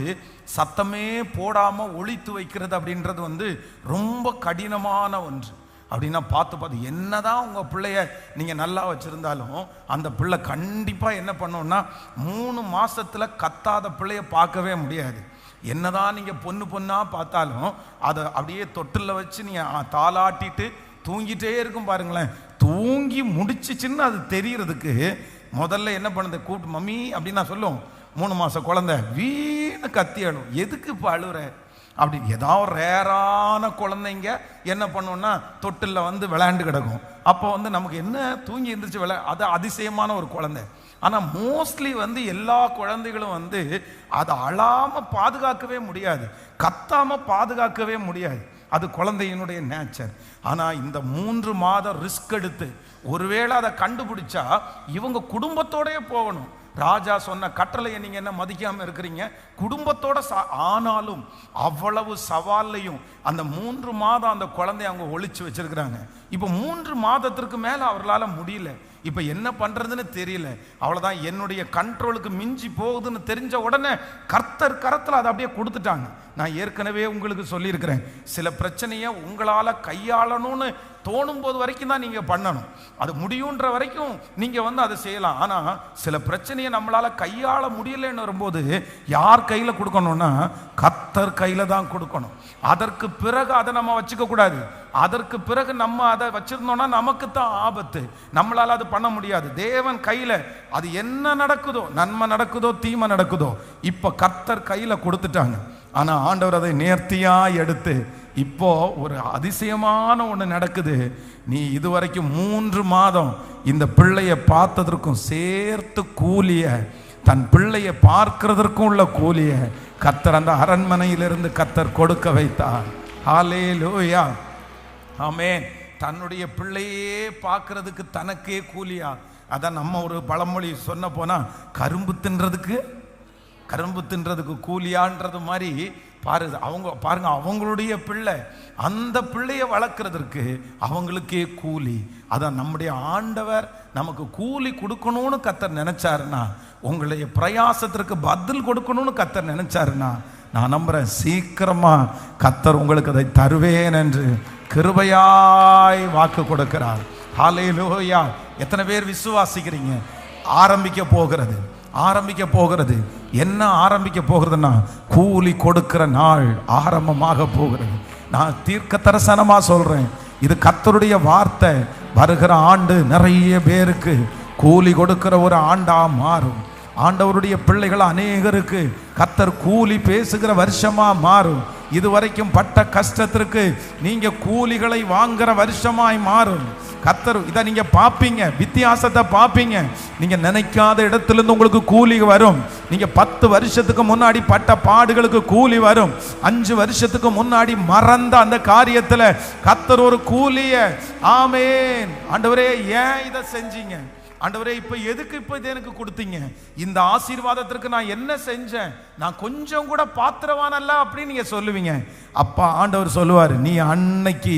சத்தமே போடாம ஒளித்து வைக்கிறது அப்படின்றது வந்து ரொம்ப கடினமான ஒன்று. அப்படின்னா பார்த்து என்னதான் உங்கள் பிள்ளைய நீங்கள் நல்லா வச்சுருந்தாலும் அந்த பிள்ளை கண்டிப்பாக என்ன பண்ணோன்னா 3 மாதத்தில் கத்தாத பிள்ளைய பார்க்கவே முடியாது. என்னதான் நீங்கள் பொண்ணாக பார்த்தாலும் அதை அப்படியே தொட்டில் வச்சு நீங்கள் தாளாட்டிட்டு தூங்கிட்டே இருக்கும் பாருங்களேன். தூங்கி முடிச்சிச்சின்னு அது தெரியறதுக்கு முதல்ல என்ன பண்ணுது, கூப்பிட்டு மம்மி அப்படின்னு நான் சொல்லுவோம். 3 மாதம் குழந்தை வீணு கத்தி அழும். எதுக்கு இப்போ அழுற அப்படி. ஏதாவது ரேரான குழந்தைங்க என்ன பண்ணுவோன்னா தொட்டில் வந்து விளையாண்டு கிடக்கும். அப்போ வந்து நமக்கு என்ன தூங்கி எழுந்திரிச்சு அது அதிசயமான ஒரு குழந்தை. ஆனால் மோஸ்ட்லி வந்து எல்லா குழந்தைகளும் வந்து அதை அழாமல் பாதுகாக்கவே முடியாது, கத்தாமல் பாதுகாக்கவே முடியாது. அது குழந்தையினுடைய நேச்சர். ஆனால் இந்த 3 மாதம் ரிஸ்க் எடுத்து ஒருவேளை அதை கண்டுபிடிச்சா இவங்க குடும்பத்தோடயே போகணும். ராஜா சொன்ன கட்டளையை நீங்கள் என்ன மதிக்காமல் இருக்கிறீங்க? குடும்பத்தோட ஆனாலும் அவ்வளவு சவால்லையும் அந்த 3 மாதம் அந்த குழந்தைய அவங்க ஒழிச்சு வச்சிருக்கிறாங்க. இப்போ 3 மாதத்திற்கு மேலே அவர்களால் முடியல. இப்போ என்ன பண்ணுறதுன்னு தெரியல. அவ்வளோதான், என்னுடைய கண்ட்ரோலுக்கு மிஞ்சி போகுதுன்னு தெரிஞ்ச உடனே கர்த்தர் கரத்தில் அதை அப்படியே கொடுத்துட்டாங்க. நான் ஏற்கனவே உங்களுக்கு சொல்லியிருக்கிறேன், சில பிரச்சனையை உங்களால் கையாளணும்னு தோணும் போது வரைக்கும் தான் நீங்கள் பண்ணணும். அது முடியுன்ற வரைக்கும் நீங்கள் வந்து அதை செய்யலாம். ஆனால் சில பிரச்சனையை நம்மளால் கையாள முடியலைன்னு வரும்போது யார் கையில் கொடுக்கணும்னா கர்த்தர் கையில் தான் கொடுக்கணும். அதற்கு பிறகு அதை நம்ம வச்சுக்க கூடாது. அதற்கு பிறகு நம்ம அதை வச்சிருந்தோம்னா நமக்கு தான் ஆபத்து. நம்மளால் அது பண்ண முடியாது. தேவன் கையில் அது என்ன நடக்குதோ, நன்மை நடக்குதோ தீமை நடக்குதோ, இப்போ கர்த்தர் கையில் கொடுத்துட்டாங்க. ஆனால் ஆண்டவர் அதை நேர்த்தியாக எடுத்து இப்போ ஒரு அதிசயமான ஒன்று நடக்குது. நீ இதுவரைக்கும் 3 மாதம் இந்த பிள்ளையை பார்த்ததற்கும் சேர்த்து கூலிய, தன் பிள்ளையை பார்க்கிறதற்கும் உள்ள கூலிய கர்த்தர் அந்த அரண்மனையிலிருந்து கர்த்தர் கொடுக்க வைத்தார். ஹல்லேலூயா, ஆமென். தன்னுடைய பிள்ளையே பார்க்கறதுக்கு தனக்கே கூலியா. அதான் நம்ம ஒரு பழமொழி சொன்ன போனா, கரும்பு தின்றதுக்கு கூலியான்றது மாதிரி பாருங்க, அவங்களுடைய பிள்ளை, அந்த பிள்ளையை வளர்க்கறதற்கு அவங்களுக்கே கூலி. அதான் நம்முடைய ஆண்டவர் நமக்கு கூலி கொடுக்கணும்னு கர்த்தர் நினைச்சாருன்னா, உங்களுடைய பிரயாசத்திற்கு பதில் கொடுக்கணும்னு கர்த்தர் நினைச்சாருன்னா, நான் நம்புறேன் சீக்கிரமா கர்த்தர் உங்களுக்கு அதை தருவேன் என்று கிருபையாய் வாக்கு கொடுக்கிறார். ஹல்லேலூயா. எத்தனை பேர் விசுவாசிக்கிறீங்க? ஆரம்பிக்க போகிறது. என்ன ஆரம்பிக்க போகிறதுன்னா, கூலி கொடுக்கிற நாள் ஆரம்பமாக போகிறது. நான் தீர்க்க தரிசனமா சொல்றேன், இது கர்த்தருடைய வார்த்தை. வருகிற ஆண்டு நிறைய பேருக்கு கூலி கொடுக்கிற ஒரு ஆண்டா மாறும். ஆண்டவருடைய பிள்ளைகள் அநேகருக்கு கர்த்தர் கூலி பேசுகிற வருஷமா மாறும். இதுவரைக்கும் பட்ட கஷ்டத்திற்கு நீங்க கூலிகளை வாங்குற வருஷமாய் மாறும். கர்த்தர் இதை நீங்க பாப்பீங்க, வித்தியாசத்தை பாப்பீங்க. நீங்க நினைக்காத இடத்துல இருந்து உங்களுக்கு கூலி வரும். நீங்க 10 வருஷத்துக்கு முன்னாடி பட்ட பாடுகளுக்கு கூலி வரும். 5 வருஷத்துக்கு முன்னாடி மறந்த அந்த காரியத்துல கர்த்தர் ஒரு கூலிய, ஆமென். ஆண்டவரே ஏன் இதை செஞ்சீங்க? ஆண்டவரே இப்ப எதுக்கு இப்ப இது எனக்கு கொடுத்தீங்க? இந்த ஆசீர்வாதத்திற்கு நான் என்ன செஞ்சேன்? நான் கொஞ்சம் கூட பாத்திரவானல்ல அப்படின்னு நீங்க சொல்லுவீங்க. அப்பா ஆண்டவர் சொல்லுவார், நீ அன்னைக்கு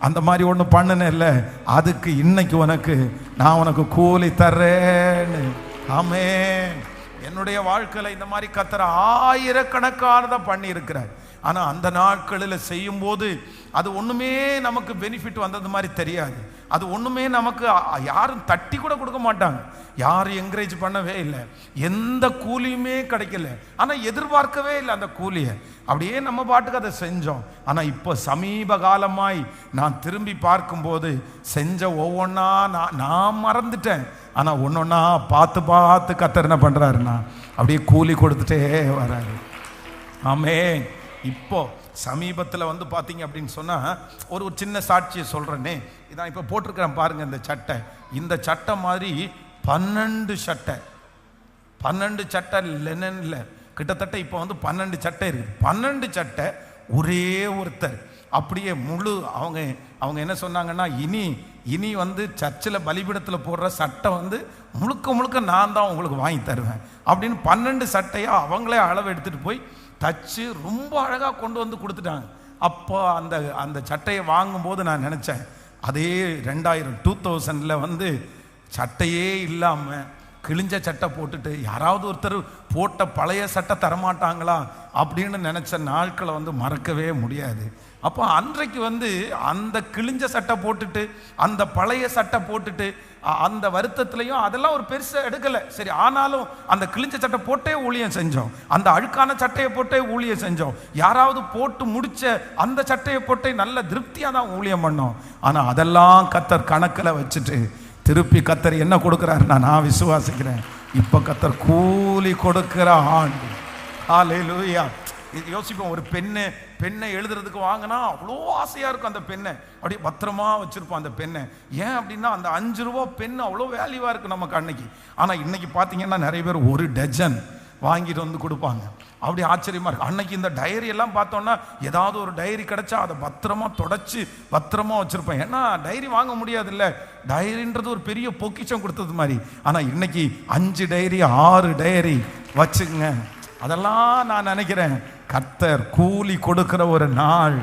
அந்த மாதிரி ஒன்று பண்ணுனேல்ல, அதுக்கு இன்னைக்கு நான் உனக்கு கூலி தர்றேன்னு. ஆமென். என்னுடைய வாழ்க்கையில் இந்த மாதிரி கர்த்தர் ஆயிரக்கணக்கானதை பண்ணி இருக்கிறார். ஆனால் அந்த நாட்களில் செய்யும் போது அது ஒன்றுமே நமக்கு பெனிஃபிட் வந்தது மாதிரி தெரியாது. அது ஒன்றுமே நமக்கு யாரும் தட்டி கூட கொடுக்க மாட்டாங்க, யாரும் என்கரேஜ் பண்ணவே இல்லை, எந்த கூலியுமே கிடைக்கல. ஆனால் எதிர்பார்க்கவே இல்லை அந்த கூலியை. அப்படியே நம்ம பாட்டுக்கு அதை செஞ்சோம். ஆனால் இப்போ சமீப காலமாய் நான் திரும்பி பார்க்கும்போது செஞ்ச ஒவ்வொன்றா நான் மறந்துட்டேன். ஆனால் ஒன்றொன்னா பார்த்து கர்த்தர் என்ன பண்ணுறாருன்னா அப்படியே கூலி கொடுத்துட்டே வர்றாரு. ஆமென். இப்போ சமீபத்தில் வந்து பார்த்தீங்க அப்படின்னு சொன்னால் ஒரு சின்ன சாட்சியை சொல்கிறேனே. இதான் இப்போ போட்டிருக்கிறேன் பாருங்கள், இந்த சட்டை. இந்த சட்டை மாதிரி 12 சட்டை லெனன்ல கிட்டத்தட்ட இப்போ வந்து 12 சட்டை இருக்குது. 12 சட்டை ஒரே ஒருத்தர் அப்படியே முழு. அவங்க என்ன சொன்னாங்கன்னா, இனி வந்து சர்ச்சில் பலிபீடத்தில் போடுற சட்டை வந்து முழுக்க நான் தான் உங்களுக்கு வாங்கி தருவேன் அப்படின்னு 12 சட்டையாக அவங்களே அளவு எடுத்துகிட்டு போய் தச்சு ரொம்ப அழகாக கொண்டு வந்து கொடுத்துட்டாங்க. அப்போ அந்த சட்டையை வாங்கும்போது நான் நினச்சேன், அதே 2000 வந்து சட்டையே இல்லாமல் கிழிஞ்ச சட்டை போட்டுட்டு யாராவது ஒருத்தர் போட்ட பழைய சட்டை தரமாட்டாங்களா அப்படின்னு நினச்ச நாட்களை வந்து மறக்கவே முடியாது. அப்போ அன்றைக்கு வந்து அந்த கிழிஞ்ச சட்டை போட்டுட்டு அந்த பழைய சட்டை போட்டுட்டு அந்த வருத்தத்துலையும் அதெல்லாம் ஒரு பெருசாக எடுக்கலை. சரி, ஆனாலும் அந்த கிழிஞ்ச சட்டை போட்டே ஊழியம் செஞ்சோம், அந்த அழுக்கான சட்டையை போட்டே ஊழியம் செஞ்சோம், யாராவது போட்டு முடிச்ச அந்த சட்டையை போட்டே நல்ல திருப்தியாக தான் ஊழியம் பண்ணோம். ஆனால் அதெல்லாம் கர்த்தர் கணக்கில் வச்சுட்டு திருப்பி கர்த்தர் என்ன கொடுக்குறாருன்னா, நான் விசுவாசிக்கிறேன் இப்போ கர்த்தர் கூலி கொடுக்கிற ஆண்டு. ஹல்லேலூயா. யோசிப்போம், ஒரு பெண்ணை எழுதுறதுக்கு வாங்கினா அவ்வளோ ஆசையாக இருக்கும். அந்த பெண்ணை அப்படியே பத்திரமா வச்சுருப்போம் அந்த பெண்ணை. ஏன் அப்படின்னா அந்த 5 ரூபா பெண்ணு அவ்வளோ வேல்யூவாக இருக்குது நமக்கு அன்னைக்கு. ஆனால் இன்னைக்கு பார்த்தீங்கன்னா நிறைய பேர் 1 டஜன் வாங்கிட்டு வந்து கொடுப்பாங்க. அப்படி ஆச்சரியமாக இருக்குது. அன்னைக்கு இந்த டைரி எல்லாம் பார்த்தோன்னா ஏதாவது ஒரு டைரி கிடச்சா அதை பத்திரமா தொடச்சி பத்திரமா வச்சுருப்பேன். ஏன்னா டைரி வாங்க முடியாது இல்லை, டைரின்றது ஒரு பெரிய பொக்கிஷம் கொடுத்தது மாதிரி. ஆனால் இன்னைக்கு 5 டைரி 6 டைரி வச்சுங்க. அதெல்லாம் நான் நினைக்கிறேன், கர்த்தர் கூலி கொடுக்கிற ஒரு நாள்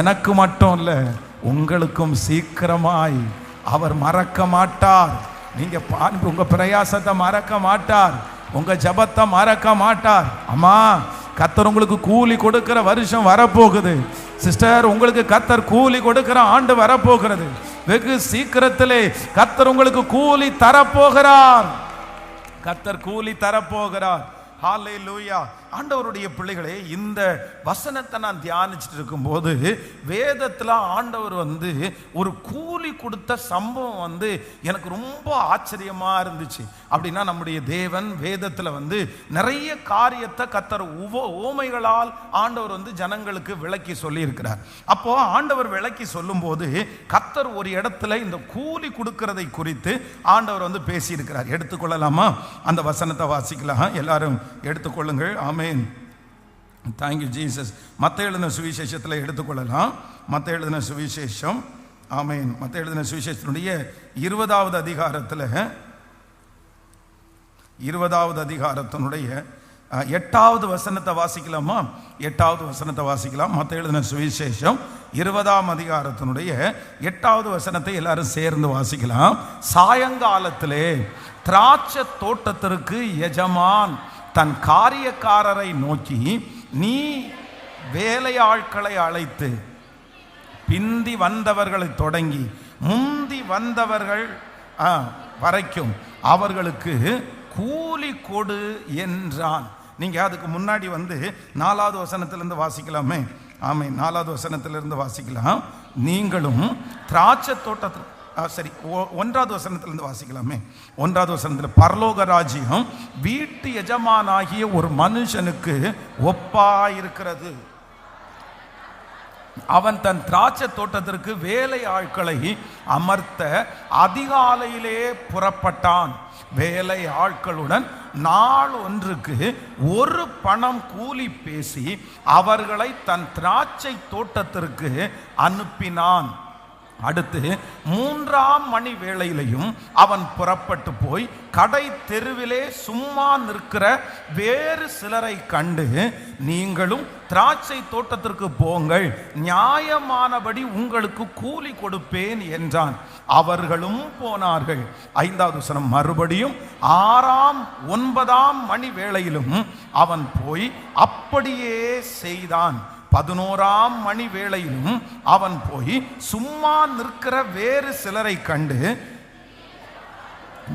எனக்கு மட்டும் இல்லை உங்களுக்கும் சீக்கிரமாய் அவர் மறக்க மாட்டார். நீங்க உங்க பிரயாசத்தை மறக்க மாட்டார், உங்க ஜபத்தை மறக்க மாட்டார். அம்மா, கர்த்தர் உங்களுக்கு கூலி கொடுக்கிற வருஷம் வரப்போகுது. சிஸ்டர், உங்களுக்கு கர்த்தர் கூலி கொடுக்கிற ஆண்டு வரப்போகிறது. வெகு சீக்கிரத்திலே கர்த்தர் உங்களுக்கு கூலி தரப்போகிறார். கர்த்தர் கூலி தரப்போகிறார். ஹல்லேலூயா. ஆண்டவருடைய பிள்ளைகளே, இந்த வசனத்தை நான் தியானிச்சுட்டு இருக்கும்போது வேதத்தில் ஆண்டவர் ஒரு கூலி கொடுத்த சம்பவம் எனக்கு ரொம்ப ஆச்சரியமாக இருந்துச்சு. அப்படின்னா நம்முடைய தேவன் வேதத்தில் நிறைய காரியத்தை கர்த்தர் ஓமைகளால் ஆண்டவர் ஜனங்களுக்கு விளக்கி சொல்லி இருக்கிறார். அப்போ ஆண்டவர் விளக்கி சொல்லும் போது கர்த்தர் ஒரு இடத்துல இந்த கூலி கொடுக்கிறதை குறித்து ஆண்டவர் பேசியிருக்கிறார். எடுத்துக்கொள்ளலாமா? அந்த வசனத்தை வாசிக்கலாம். எல்லாரும் எடுத்துக்கொள்ளுங்கள். ஆமென். Thank you Jesus. மத்தேயு எழுதின சுவிசேஷத்தில் எடுத்துக்கொள்ளலாம். மத்தேயு எழுதின சுவிசேஷம். ஆமென். மத்தேயு எழுதின சுவிசேஷத்தினுடைய 20வது அதிகாரத்தில் 20வது அதிகாரத்தினுடைய 8வது வசனத்தை வாசிக்கலாமா? 8வது வசனத்தை வாசிக்கலாம். மத்தேயு எழுதின சுவிசேஷம் 20ஆம் அதிகாரத்தினுடைய 8வது வசனத்தை எல்லாரும் சேர்ந்து வாசிக்கலாம். சாயங்காலத்திலே திராட்சை தோட்டத்திற்கு எஜமான் தன் காரியக்காரரை நோக்கி, நீ வேலையாட்களை அழைத்து பிந்தி வந்தவர்களை தொடங்கி முந்தி வந்தவர்கள் வரைக்கும் அவர்களுக்கு கூலி கொடு என்றான். நீங்க அதுக்கு முன்னாடி 4வது வசனத்திலிருந்து வாசிக்கலாமே. ஆமென். 4வது வசனத்திலிருந்து வாசிக்கலாம். நீங்களும் திராட்சை தோட்டத்தில் சரி, 1வது வசனத்திலிருந்து வாசிக்கலாமே. 1வது வசனத்தில், பரலோக ராஜ்யம் வீட்டு எஜமானாகிய ஒரு மனுஷனுக்கு ஒப்பாயிருக்கிறது. அவன் தன் திராட்சை தோட்டத்திற்கு வேலை ஆட்களை அமர்த்த அதிகாலையிலே புறப்பட்டான். வேலை ஆட்களுடன் நாள் ஒன்றுக்கு 1 பணம் கூலி பேசி அவர்களை தன் திராட்சை தோட்டத்திற்கு அனுப்பினான். அடுத்து 3ஆம் மணி வேளையிலையும் அவன் புறப்பட்டு போய் கடை தெருவிலே சும்மா நிற்கிற வேறு சிலரை கண்டு, நீங்களும் திராட்சை தோட்டத்திற்கு போங்கள், நியாயமானபடி உங்களுக்கு கூலி கொடுப்பேன் என்றான். அவர்களும் போனார்கள். 5வது வசனம், மறுபடியும் 6ஆம் 9ஆம் மணி வேளையிலும் அவன் போய் அப்படியே செய்தான். 11ஆம் மணி வேளையிலும் அவன் போய் சும்மா நிற்கிற வேறு சிலரை கண்டு,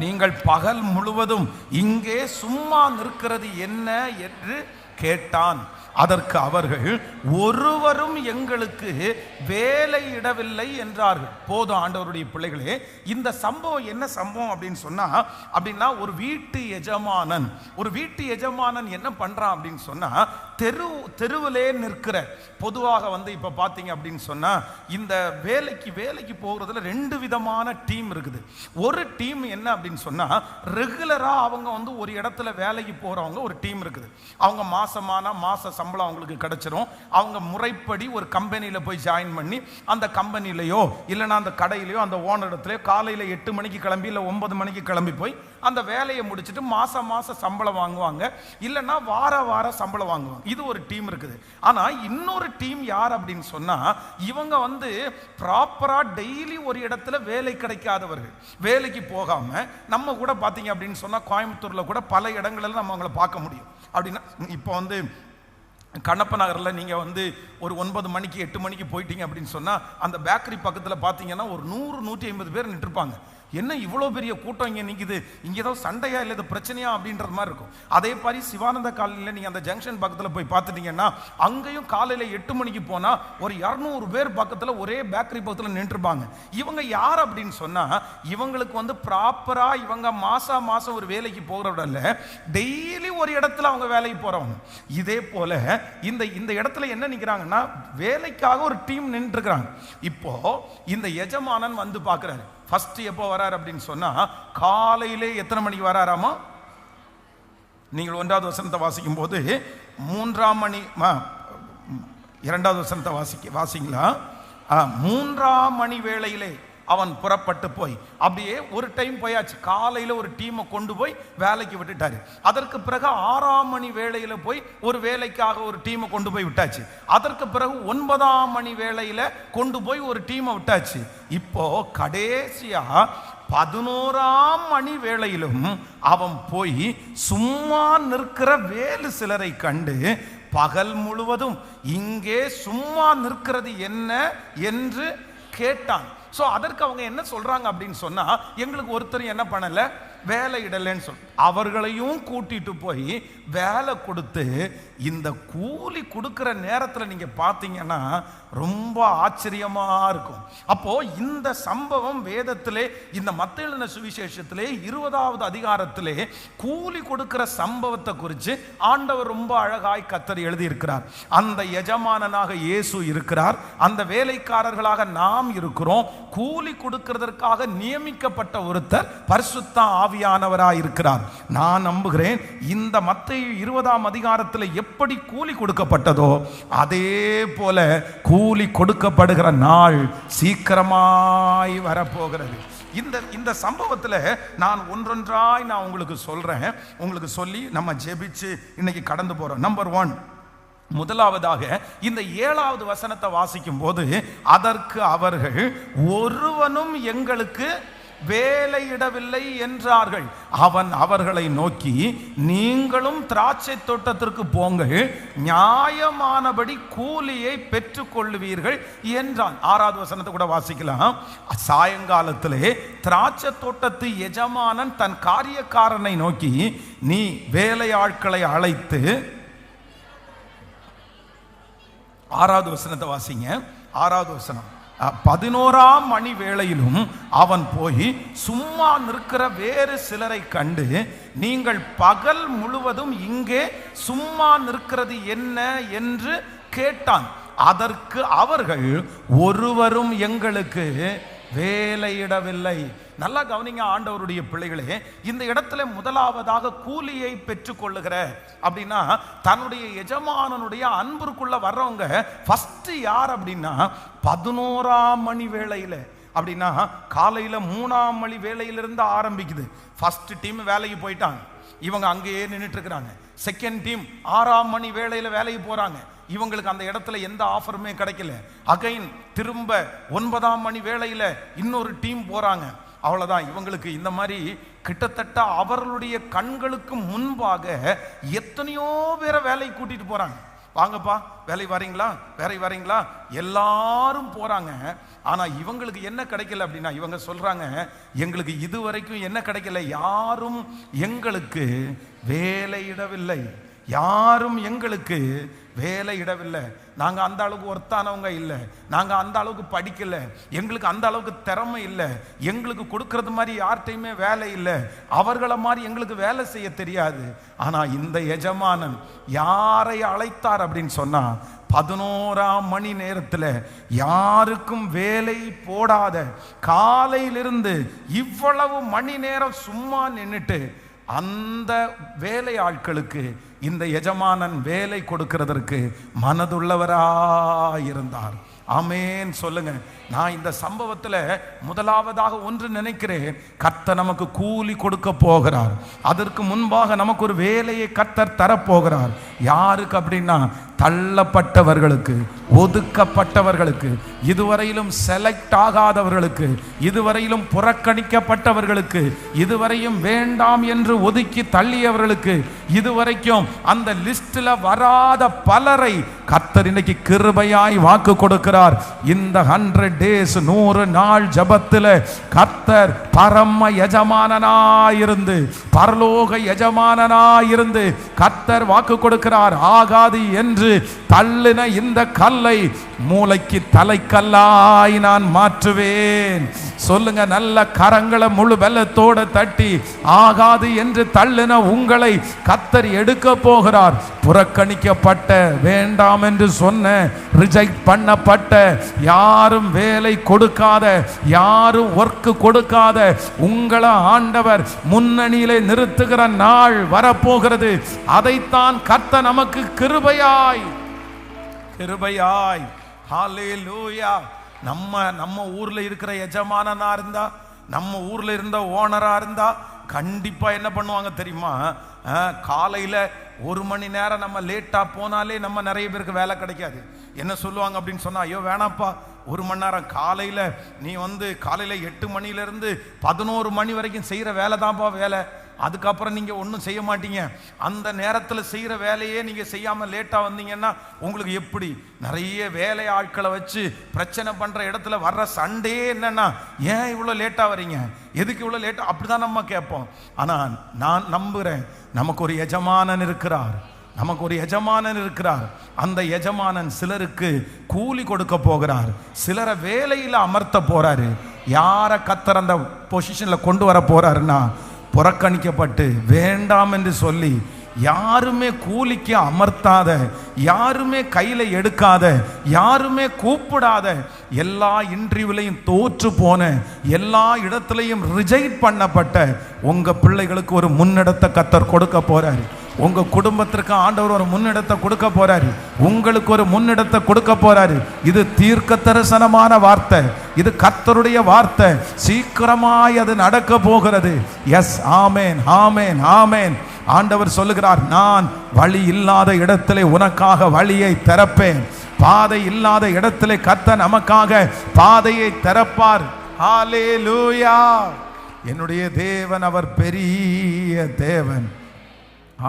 நீங்கள் பகல் முழுவதும் இங்கே சும்மா நிற்கிறது என்ன என்று கேட்டான். அதற்கு அவர்கள், ஒருவரும் எங்களுக்கு வேலையிடவில்லை என்றார்கள். போதும் ஆண்டவருடைய பிள்ளைகளே, இந்த சம்பவம் என்ன சம்பவம் அப்படின்னு சொன்னா, அப்படின்னா ஒரு வீட்டு எஜமானன் என்ன பண்றான் அப்படின்னு சொன்னா, தெருவிலே நிற்கிற, பொதுவாக இப்ப பாத்தீங்க அப்படின்னு சொன்னா, இந்த வேலைக்கு போகிறதுல 2 விதமான டீம் இருக்குது. ஒரு டீம் என்ன அப்படின்னு சொன்னா, ரெகுலரா அவங்க ஒரு இடத்துல வேலைக்கு போறவங்க ஒரு டீம் இருக்குது. அவங்க மாச சம்பளம் அவங்களுக்கு கிடைச்சிரும். அவங்க முறைப்படி ஒரு கம்பெனியில் போய் ஜாயின் பண்ணி அந்த கம்பெனிலையோ இல்லைன்னா அந்த கடையிலையோ அந்த ஓனர் இடத்துலையோ காலையில் 8 மணிக்கு கிளம்பி இல்லை 9 மணிக்கு கிளம்பி போய் அந்த வேலையை முடிச்சுட்டு மாசம் சம்பளம் வாங்குவாங்க, இல்லைன்னா வார சம்பளம் வாங்குவாங்க. இது ஒரு டீம் இருக்குது. ஆனால் இன்னொரு டீம் யார் அப்படின்னு சொன்னா, இவங்க ப்ராப்பரா டெய்லி ஒரு இடத்துல வேலை கிடைக்காதவர்கள். வேலைக்கு போகாம நம்ம கூட பார்த்தீங்க அப்படின்னு சொன்னா, கோயம்புத்தூர்ல கூட பல இடங்களில் நம்ம அவங்கள பார்க்க முடியும். அப்படின்னா இப்போ கண்ணப்ப நகரில் நீங்கள் ஒரு 9 மணிக்கு 8 மணிக்கு போயிட்டீங்க அப்படின்னு சொன்னால், அந்த பேக்கரி பக்கத்தில் பார்த்தீங்கன்னா ஒரு 100-150 பேர் நின்றுருப்பாங்க. என்ன இவ்வளோ பெரிய கூட்டம் இங்கே நிற்குது, இங்கே ஏதோ சண்டையா இல்லை இது பிரச்சனையா அப்படின்ற மாதிரி இருக்கும். அதே மாதிரி சிவானந்த காலையில் நீங்கள் அந்த ஜங்ஷன் பக்கத்தில் போய் பார்த்துட்டீங்கன்னா அங்கேயும் காலையில் 8 மணிக்கு போனால் ஒரு 200 பேர் பக்கத்தில் ஒரே பேக்கரி பக்கத்தில் நின்றுருப்பாங்க. இவங்க யார் அப்படின்னு சொன்னால் இவங்களுக்கு ப்ராப்பராக இவங்க மாதம் ஒரு வேலைக்கு போகிறவடல்ல, டெய்லி ஒரு இடத்துல அவங்க வேலைக்கு போகிறவங்க. இதே போல் இந்த இடத்துல என்ன நிற்கிறாங்கன்னா வேலைக்காக ஒரு டீம் நின்றுருக்கிறாங்க. இப்போ இந்த எஜமானன் வந்து பார்க்குறாரு. ஃபர்ஸ்ட் எப்போ வராரு அப்படின்னு சொன்னா காலையிலே எத்தனை மணிக்கு வராராமா? நீங்கள் 1வது வசனத்தை வாசிக்கும் போது 3ஆம் மணி 2வது வசனத்தை வாசிங்களா? 3ஆம் மணி வேளையிலே அவன் புறப்பட்டு போய், அப்படியே ஒரு டைம் போயாச்சு. காலையில் ஒரு டீமை கொண்டு போய் வேலைக்கு விட்டுட்டாரு. அதற்கு பிறகு 6ஆம் மணி வேளையில் போய் ஒரு வேலைக்காக ஒரு டீமை கொண்டு போய் விட்டாச்சு. அதற்கு பிறகு 9ஆம் மணி வேளையில் கொண்டு போய் ஒரு டீமை விட்டாச்சு. இப்போ கடைசியா 11ஆம் மணி வேளையிலும் அவன் போய் சும்மா நிற்கிற வேறு சிலரை கண்டு பகல் முழுவதும் இங்கே சும்மா நிற்கிறது என்ன என்று கேட்டான். ஸோ அதற்கு அவங்க என்ன சொல்றாங்க அப்படின்னு சொன்னா, எங்களுக்கு ஒருத்தர் என்ன பண்ணல, வேலை இடலைன்னு சொல். அவர்களையும் கூட்டிட்டு போய் வேலை கொடுத்து இந்த கூலி கொடுக்கிற நேரத்தில் நீங்க பார்த்தீங்கன்னா ரொம்ப ஆச்சரியமா இருக்கும். அப்போ இந்த சம்பவம் வேதத்திலே, இந்த மத்தேயு எழுதின சுவிசேஷத்திலே 20வது அதிகாரத்திலே கூலி கொடுக்கிற சம்பவத்தை குறித்து ஆண்டவர் ரொம்ப அழகாய் கர்த்தர் எழுதியிருக்கிறார். அந்த எஜமானனாக இயேசு இருக்கிறார், அந்த வேலைக்காரர்களாக நாம் இருக்கிறோம். கூலி கொடுக்கிறதற்காக நியமிக்கப்பட்ட ஒருத்தர் பரிசுத்த ஆவியானவராய் இருக்கிறார். நான் நம்புகிறேன் இந்த மத்தேயு 20ஆம் அதிகாரத்தில் எப்படி கூலி கொடுக்கப்பட்டதோ அதே போல கூலி கொடுக்கப்படுகிற நாள் சீக்கிரமாய் வரப்போகிறது. இந்த சம்பவத்தில் நான் ஒன்றொன்றாய் நான் உங்களுக்கு சொல்றேன். உங்களுக்கு சொல்லி நம்ம ஜெபிச்சு இன்னைக்கு கடந்து போறோம். நம்பர் 1, முதலாவதாக இந்த 7வது வசனத்தை வாசிக்கும் போது, அதற்கு அவர்கள் ஒருவனும் எங்களுக்கு வேலையிடவில்லை என்றார்கள். அவன் அவர்களை நோக்கி, நீங்களும் திராட்சை தோட்டத்திற்கு போங்கள், நியாயமானபடி கூலியை பெற்றுக் கொள்ளுவீர்கள் என்றான். 6வது வசனத்தை கூட வாசிக்கலாம். சாயங்காலத்திலே திராட்சை தோட்டத்து எஜமானன் தன் காரியக்காரனை நோக்கி, நீ வேலையாட்களை அழைத்து, 6வது வசனத்தை வாசிங்க. 6வது வசனம், 11ஆம் மணி வேளையிலும் அவன் போய் சும்மா நிற்கிற வேறு சிலரை கண்டு, நீங்கள் பகல் முழுவதும் இங்கே சும்மா நிற்கிறது என்ன என்று கேட்டான். அதற்கு அவர்கள் ஒருவரும் எங்களுக்கு வேலையிடவில்லை. நல்லா கவனிங்க ஆண்டவருடைய பிள்ளைகளே, இந்த இடத்துல முதலாவதாக கூலியை பெற்றுக்கொள்ளுகிற அப்படின்னா தன்னுடைய எஜமானனுடைய அன்பிற்குள்ள வர்றவங்க ஃபர்ஸ்ட் யார் அப்படின்னா 11ஆம் மணி வேளையில, அப்படின்னா காலையில 3ஆம் மணி வேளையிலிருந்து ஆரம்பிக்குது. ஃபர்ஸ்ட் டீம் வேலைக்கு போயிட்டாங்க, இவங்க அங்கேயே நின்றுட்டு இருக்கிறாங்க. செகண்ட் டீம் 6ஆம் மணி வேளையில வேலைக்கு போறாங்க, இவங்களுக்கு அந்த இடத்துல எந்த ஆஃபருமே கிடைக்கல. அகைன் திரும்ப 9ஆம் மணி வேளையில இன்னொரு டீம் போறாங்க. அவ்வளவுதான். இவங்களுக்கு இந்த மாதிரி கிட்டத்தட்ட அவர்களுடைய கண்களுக்கு முன்பாக எத்தனையோ பேரை வேலைக்கு கூட்டிட்டு போறாங்க. வாங்கப்பா வேலை வரீங்களா, எல்லாரும் போறாங்க. ஆனா இவங்களுக்கு என்ன கிடைக்கல அப்படின்னா, இவங்க சொல்றாங்க, எங்களுக்கு இதுவரைக்கும் என்ன கிடைக்கல, யாரும் எங்களுக்கு வேலையிடவில்லை, யாரும் எங்களுக்கு வேலையிடவில்லை. நாங்கள் அந்த அளவுக்கு ஒர்த்தானவங்க இல்லை, நாங்கள் அந்த அளவுக்கு படிக்கல, எங்களுக்கு அந்த அளவுக்கு திறமை இல்லை, எங்களுக்கு கொடுக்கறது மாதிரி யார்கிட்டையுமே வேலை இல்லை, அவர்களை மாதிரி எங்களுக்கு வேலை செய்ய தெரியாது. ஆனால் இந்த எஜமானன் யாரை அழைத்தார் அப்படின்னு சொன்னா, 11ஆம் மணி நேரத்தில் யாருக்கும் வேலை போடாத, காலையிலிருந்து இவ்வளவு மணி நேரம் சும்மா நின்றுட்டு அந்த வேலை ஆட்களுக்கு இந்த எஜமானன் வேலை கொடுக்கிறதற்கு மனதுள்ளவராயிருந்தார். ஆமென் சொல்லுங்க. நான் இந்த சம்பவத்தில் முதலாவதாக ஒன்று நினைக்கிறேன், கர்த்தர் நமக்கு கூலி கொடுக்க போகிறார். அதற்கு முன்பாக நமக்கு ஒரு வேலையை கர்த்தர் தரப்போகிறார். யாருக்கு அப்படின்னா, தள்ளப்பட்டவர்களுக்கு, ஒதுக்கப்பட்டவர்களுக்கு, இதுவரையிலும் செலக்ட் ஆகாதவர்களுக்கு, இதுவரையிலும் புறக்கணிக்கப்பட்டவர்களுக்கு, இதுவரையும் வேண்டாம் என்று ஒதுக்கி தள்ளியவர்களுக்கு, இதுவரைக்கும் அந்த லிஸ்டில் வராத பலரை கர்த்தர் இன்னைக்கு கிருபையாய் வாக்கு கொடுக்கிறார். இந்த 100 days 100 நாள் ஜபத்தில் கர்த்தர் பரம எஜமானனாயிருந்து, பரலோக எஜமானனாயிருந்து கர்த்தர் வாக்கு கொடுக்கிறார். ஆகாது என்று தள்ளின இந்த கல்லை மூளைக்கு தலைக்கல்லாய் நான் மாற்றுவேன். சொல்லுங்க, நல்ல கரங்களை முழு வெள்ளத்தோட தட்டி, ஆகாது என்று தள்ளின உங்களை கர்த்தர் எடுக்க போகிறார். புறக்கணிக்கப்பட்ட, வேண்டாம் என்று சொன்ன, ரிஜெக்ட் பண்ணப்பட்ட, யாரும் வேலை கொடுக்காத, யாரும் ஒர்க் கொடுக்காத உங்களை ஆண்டவர் முன்னணியிலே நிறுத்துகிற நாள் வரப்போகிறது. அதைத்தான் கர்த்தர் நமக்கு கிருபையாய் ஹல்லேலூயா. நம்ம ஊர்ல இருக்கிற எஜமானனா இருந்தா, நம்ம ஊர்ல இருந்த ஓனரா இருந்தா கண்டிப்பா என்ன பண்ணுவாங்க தெரியுமா? காலையில 1 மணி நேரம் நம்ம லேட்டா போனாலே நம்ம நிறைய பேருக்கு வேலை கிடைக்காது. என்ன சொல்லுவாங்க அப்படின்னு சொன்னா, ஐயோ வேணாப்பா, 1 மணி நேரம் காலையில நீ காலையில 8 மணிலேருந்து 11 மணி வரைக்கும் செய்யற வேலை தான்ப்பா வேலை. அதுக்கப்புறம் நீங்க ஒன்றும் செய்ய மாட்டீங்க. அந்த நேரத்தில் செய்யற வேலையே நீங்க செய்யாம லேட்டா வந்தீங்கன்னா உங்களுக்கு எப்படி? நிறைய வேலை ஆட்களை வச்சு பிரச்சனை பண்ற இடத்துல வர்ற சண்டே என்னன்னா, ஏன் இவ்வளோ லேட்டா வரீங்க, எதுக்கு இவ்வளோ லேட்டா, அப்படிதான் நம்ம கேட்போம். ஆனா நான் நம்புறேன், நமக்கு ஒரு எஜமானன் இருக்கிறார், நமக்கு ஒரு எஜமானன் இருக்கிறார். அந்த எஜமானன் சிலருக்கு கூலி கொடுக்க போகிறார், சிலரை வேலையில் அமர்த்த போறாரு. யாரை கர்த்தர் அந்த பொசிஷன்ல கொண்டு வர போறாருன்னா, புறக்கணிக்கப்பட்டு வேண்டாம் என்று சொல்லி யாருமே கூலிக்கு அமர்த்தாத, யாருமே கையில எடுக்காத, யாருமே கூப்பிடாத, எல்லா இன்டர்வியூலையும் தோற்று போன, எல்லா இடத்துலையும் ரிஜெக்ட் பண்ணப்பட்ட உங்க பிள்ளைகளுக்கு ஒரு முன்னிடத்தை கர்த்தர் கொடுக்க போறாரு. உங்க குடும்பத்திற்கு ஆண்டவர் ஒரு முன்னிடத்தை கொடுக்க போறாரு. உங்களுக்கு ஒரு முன்னிடத்தை கொடுக்க போறாரு. இது தீர்க்க தரிசனமான வார்த்தை, இது கர்த்தருடைய வார்த்தை. சீக்கிரமாய் அது நடக்க போகிறது. எஸ், ஆமேன், ஆமேன், ஆமேன். ஆண்டவர் சொல்லுகிறார், நான் வழி இல்லாத இடத்திலே உனக்காக வழியை திறப்பேன். பாதை இல்லாத இடத்திலே கர்த்தர் நமக்காக பாதையை திறப்பார். ஹல்லேலூயா. என்னுடைய தேவன் அவர் பெரிய தேவன்.